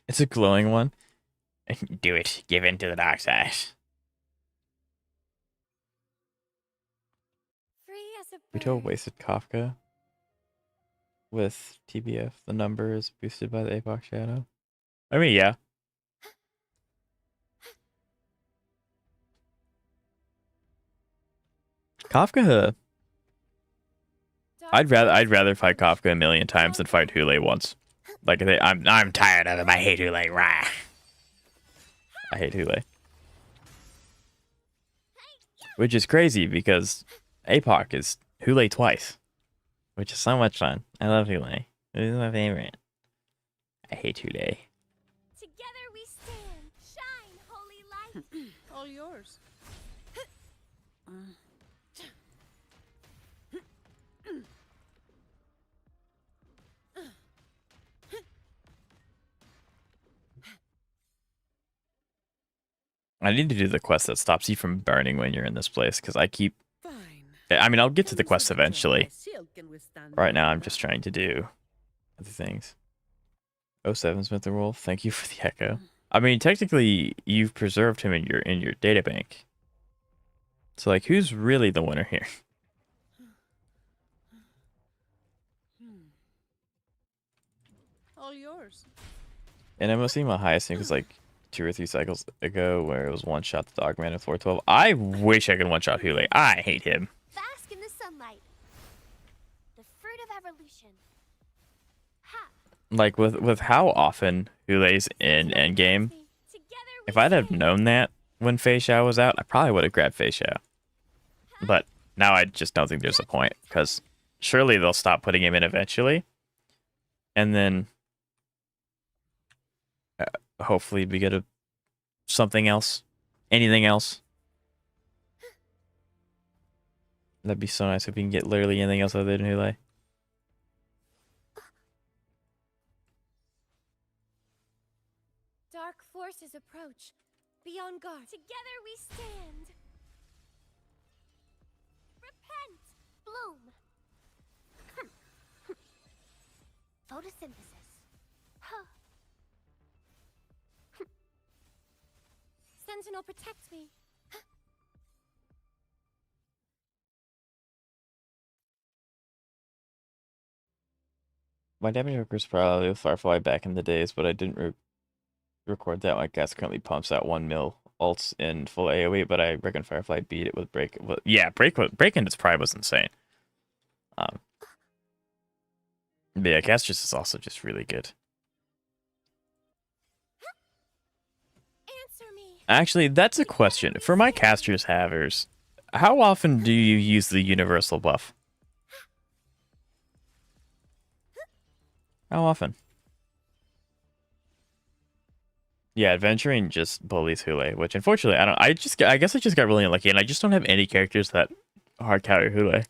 It's a glowing one. Do it. Give in to the dark side. Free as a Rito bird. wasted Kafka with TBF. The number is boosted by the Epoch Shadow. I mean, yeah. Kafka. I'd rather fight Kafka a million times than fight Hule once. Like I'm tired of him. I hate Hule. Rah. I hate Hule. Which is crazy because Apoc is Hule twice. Which is so much fun. I love Hule. He's my favorite. I hate Hule. Together we stand. Shine, holy light. All yours. I need to do the quest that stops you from burning when you're in this place, because I keep... Fine. I mean, I'll get to the Comes quest with a job. eventually. My shield can withstand Right more now, than I'm just that. trying to do other things. 07 Smith the Wolf, thank you for the echo. I mean, technically, you've preserved him in your data bank. So, like, who's really the winner here? All yours. And MOC, my highest thing was like 2 or 3 cycles ago, where it was one shot the Dogman at 412. I wish I could one shot Hule. I hate him. Bask in the sunlight. The fruit of evolution. Ha! Like with how often Hule's in endgame. Together we If I'd have stand. known that when Fei Xiao was out, I probably would have grabbed Fei Xiao. But now I just don't think there's a point, because surely they'll stop putting him in eventually. And then hopefully we get something else. Anything else. That'd be so nice if we can get literally anything else other than Hule. Dark forces approach. Be on guard. Together we stand. Repent. Bloom. Photosynthesis. Huh. Sentinel, protect me. My damage workers probably with Firefly back in the days, but I didn't record that. My gas currently pumps out 1 mil ults in full AoE, but I reckon Firefly beat it with break. Well, yeah, break in its prime was insane. But yeah, Castrus is also just really good. Answer me. Actually, that's a question for my Castrus havers. How often do you use the universal buff? How often? Yeah, adventuring just bullies Hule, which unfortunately I guess I just got really unlucky, and I just don't have any characters that hard counter Hule,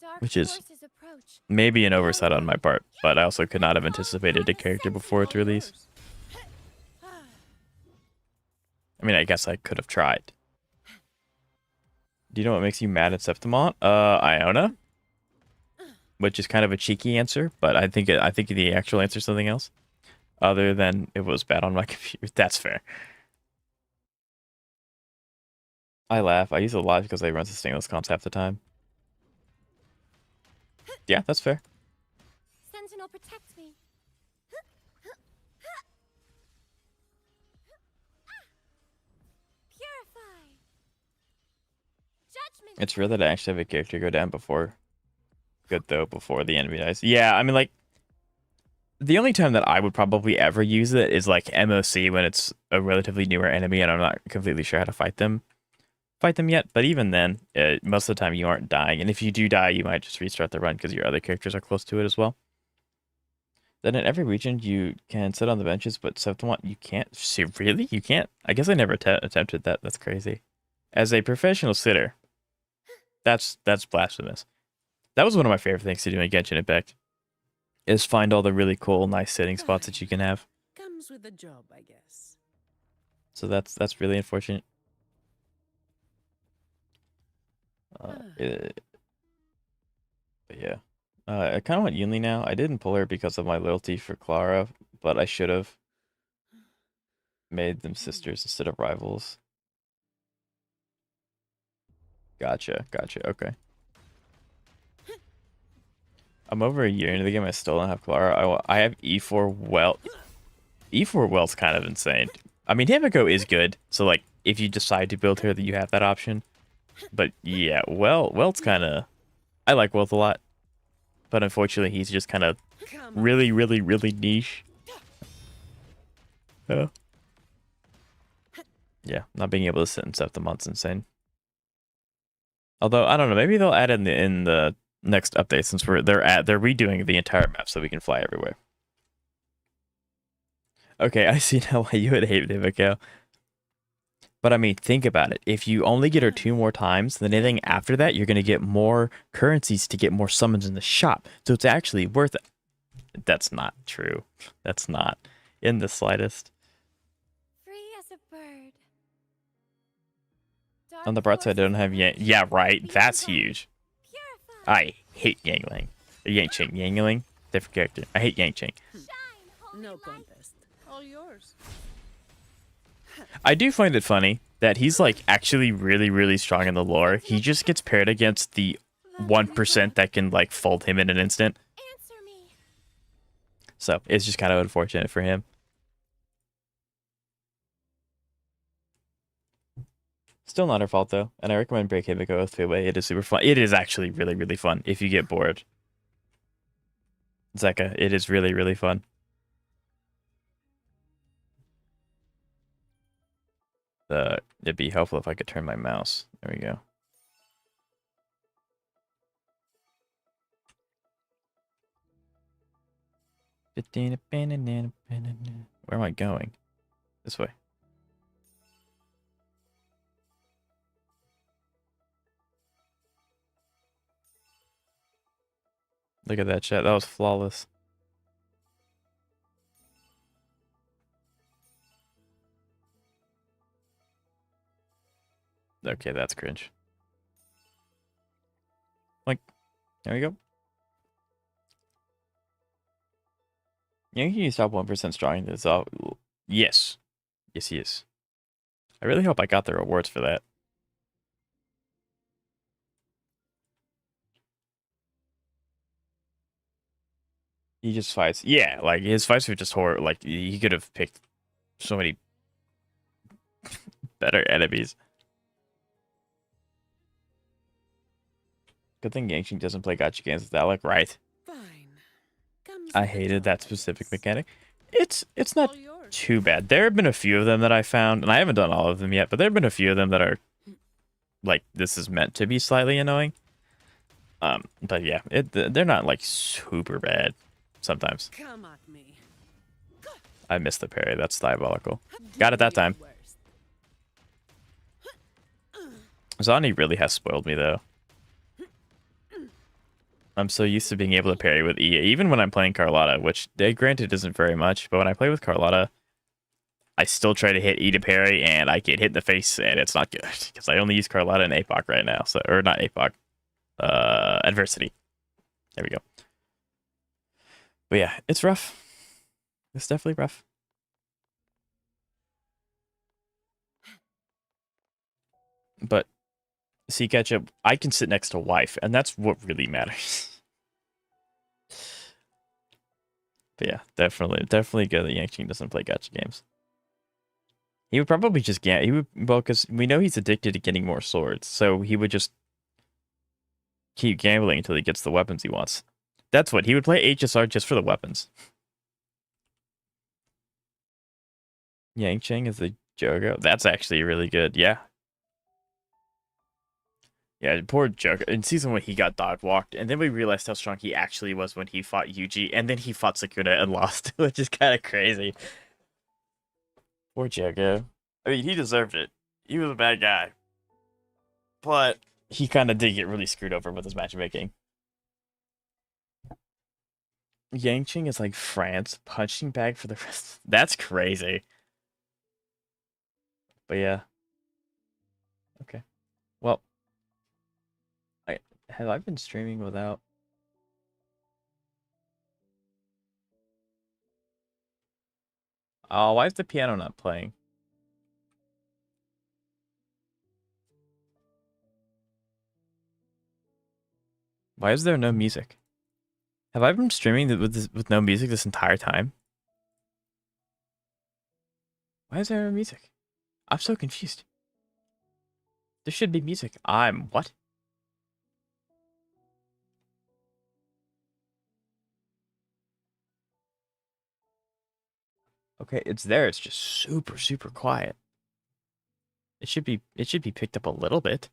Dark which is forces approach. maybe an oversight on my part, but I also could not have anticipated a character before its release. I mean, I guess I could have tried. Do you know what makes you mad at Septimont? Iona. Which is kind of a cheeky answer, but I think the actual answer is something else. Other than it was bad on my computer. That's fair. I laugh. I use it a lot because I run sustainless comps half the time. Yeah, that's fair. Sentinel, protect me. Purify. Judgment. It's rare that I actually have a character go down before. Good though, before the enemy dies. Yeah, I mean, like, the only time that I would probably ever use it is like MOC when it's a relatively newer enemy and I'm not completely sure how to fight them yet. But even then, most of the time you aren't dying, and if you do die, you might just restart the run because your other characters are close to it as well. Then in every region you can sit on the benches, but Septimont you can't. See, really? You can't? I guess I never attempted that. That's crazy. As a professional sitter, that's blasphemous. That was one of my favorite things to do in Genshin Impact, is find all the really cool, nice sitting spots that you can have. Comes with the job, I guess. So that's really unfortunate. But yeah, I kind of want Yunli now. I didn't pull her because of my loyalty for Clara, but I should have made them sisters instead of rivals. Gotcha. Okay. I'm over a year into the game. I still don't have Clara. I have E4 Welt. E4 Welt's kind of insane. I mean, Himiko is good. So, like, if you decide to build her, that you have that option. But, yeah, Welt's kind of... I like Welt a lot. But, unfortunately, he's just kind of really niche. Yeah, not being able to sit in Septimont's insane. Although, I don't know. Maybe they'll add in the next update, since they're redoing the entire map so we can fly everywhere. Okay, I see now why you would hate Himiko. But I mean, think about it. If you only get her 2 more times, then anything after that, you're going to get more currencies to get more summons in the shop. So it's actually worth it. That's not true. That's not in the slightest. Free as a bird. On the bright side, I don't have Yang. Yeah, right. That's huge. I hate Yangling. Yangqing. Yangling? Different character. I hate Yangqing. No contest. All yours. I do find it funny that he's like actually really strong in the lore. He just gets paired against the 1% that can like fold him in an instant. Answer me. So it's just kind of unfortunate for him. Still not her fault though, and I recommend Break Himiko with Feiwei. It is super fun. It is actually really fun if you get bored. Zeka, it is really fun. It'd be helpful if I could turn my mouse. There we go. Where am I going? This way. Look at that chat. That was flawless. Okay, that's cringe. Like, there we go. Yeah, you can stop 1% strong. This all. Yes. Yes, he is. I really hope I got the rewards for that. He just fights. Yeah, like his fights are just horrible. Like he could have picked so many better enemies. Good thing Yangqing doesn't play gacha games with Alec, right? Fine. Comes I with the hated job, that I specific guess. mechanic. It's not All yours. too bad. There have been a few of them that I found, and I haven't done all of them yet, but there have been a few of them that are like, this is meant to be slightly annoying. But yeah, they're not like super bad sometimes. Come at me. I missed the parry. That's diabolical. Got it that time. Worst. Zani really has spoiled me though. I'm so used to being able to parry with E, even when I'm playing Carlotta, which granted isn't very much, but when I play with Carlotta, I still try to hit E to parry, and I get hit in the face, and it's not good because I only use Carlotta and APOC right now. So, or not APOC, adversity. There we go. But yeah, it's rough. It's definitely rough. But see, Ketchup, I can sit next to wife, and that's what really matters. But yeah, definitely good that Yang Ching doesn't play gacha games. He would probably just get, because we know he's addicted to getting more swords, so he would just keep gambling until he gets the weapons he wants. That's what, he would play HSR just for the weapons. Yang Ching is the Jogo. That's actually really good, yeah. Yeah, poor Joker. In season 1, he got dog walked, and then we realized how strong he actually was when he fought Yuji, and then he fought Sakuna and lost, which is kind of crazy. Poor Jogo. I mean, he deserved it. He was a bad guy. But he kind of did get really screwed over with his matchmaking. Yang Ching is like France punching bag for the rest. That's crazy. But yeah. Okay. Well, have I been streaming without? Oh, why is the piano not playing? Why is there no music? Have I been streaming with no music this entire time? Why is there no music? I'm so confused. There should be music. What? Okay, it's there. It's just super, super quiet. It should be picked up a little bit.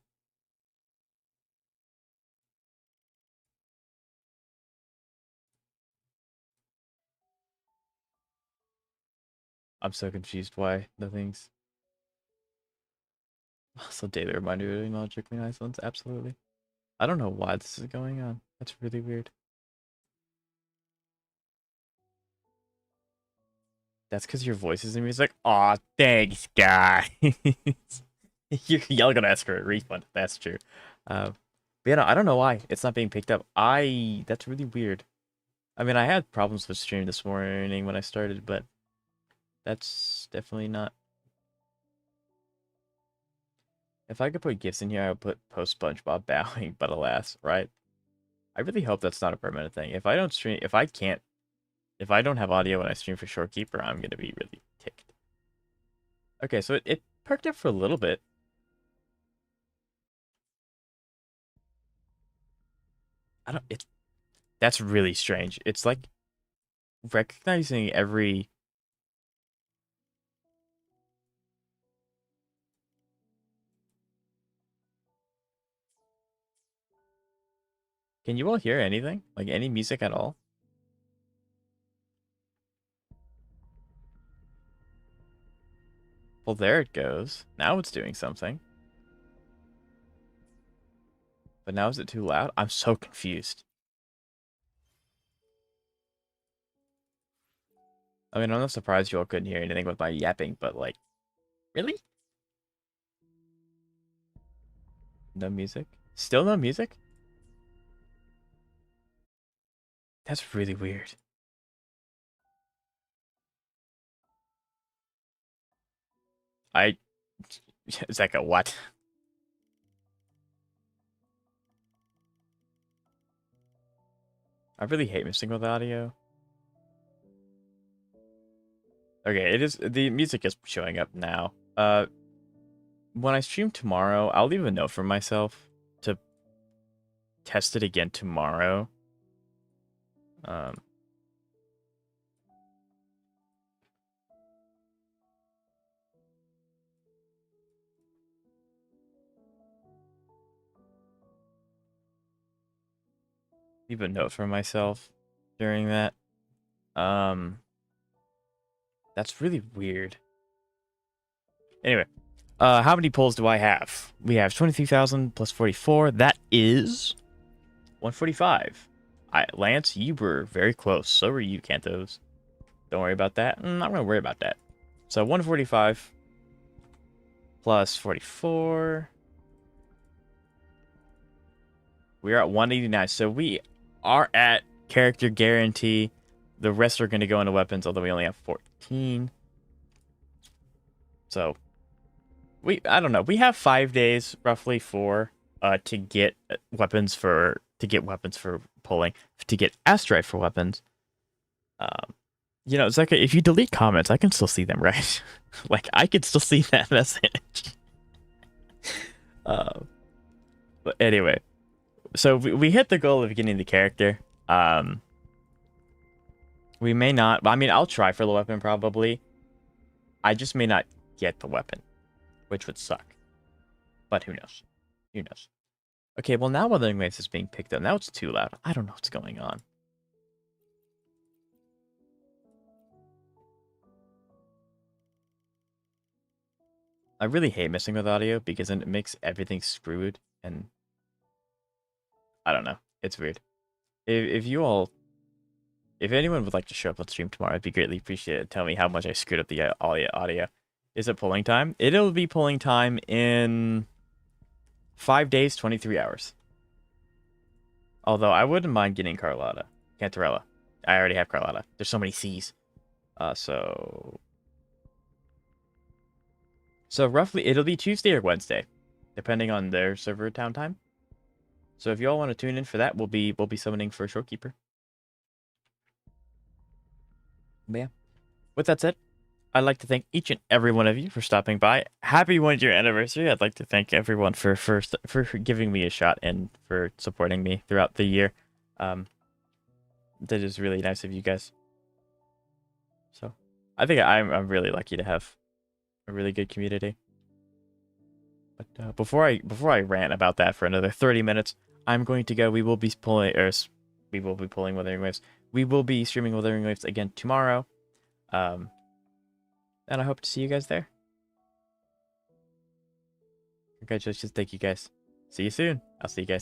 I'm so confused why nothing's. So daily reminder to not trick me nice ones. Absolutely. I don't know why this is going on. That's really weird. That's because your voice is in music. Aw, thanks, guys. Y'all gonna ask for a refund. That's true. But yeah, no, I don't know why it's not being picked up. That's really weird. I mean, I had problems with stream this morning when I started, but that's definitely not. If I could put gifts in here, I would put post SpongeBob bowing, but alas, right? I really hope that's not a permanent thing. If I don't stream, if I don't have audio when I stream for Shorekeeper, I'm gonna be really ticked. Okay, so it perked up for a little bit. That's really strange. It's like recognizing every. Can you all hear anything? Like any music at all? Well, there it goes. Now it's doing something. But now is it too loud? I'm so confused. I mean, I'm not surprised you all couldn't hear anything with my yapping, but like, really? No music? Still no music? That's really weird. It's like a what? I really hate messing with audio. Okay, the music is showing up now. When I stream tomorrow, I'll leave a note for myself to test it again tomorrow. Leave a note for myself during that. That's really weird. Anyway, how many polls do I have? We have 23,000 plus 44. That is 145. Lance, you were very close. So were you, Cantos. Don't worry about that. I'm not going to worry about that. So 145 plus 44. We are at 189. So we are at character guarantee. The rest are going to go into weapons, although we only have 14. So I don't know. We have 5 days, roughly 4, to get weapons for pulling, to get asteroid for weapons. You know, Zeka, if you delete comments, I can still see them, right? Like, I can still see that message. But anyway, so we hit the goal of getting the character. We may not. I mean, I'll try for the weapon probably. I just may not get the weapon, which would suck. But who knows? Who knows? Okay, well now Wuthering Waves is being picked up. Now it's too loud. I don't know what's going on. I really hate messing with audio because then it makes everything screwed, and I don't know. It's weird. If anyone would like to show up on stream tomorrow, I'd be greatly appreciated. Tell me how much I screwed up the audio. Is it pulling time? It'll be pulling time in 5 days, 23 hours. Although I wouldn't mind getting Cantarella. I already have Carlotta. There's so many C's. So roughly it'll be Tuesday or Wednesday, depending on their server town time. So if you all want to tune in for that, we'll be summoning for Shorekeeper. But yeah. With that said, I'd like to thank each and every one of you for stopping by. Happy 1-year anniversary. I'd like to thank everyone for giving me a shot and for supporting me throughout the year. That is really nice of you guys. So I think I'm really lucky to have a really good community. But before I rant about that for another 30 minutes, I'm going to go. We will be pulling Wuthering Waves. We will be streaming Wuthering Waves again tomorrow. And I hope to see you guys there. Congratulations. Thank you guys. See you soon. I'll see you guys.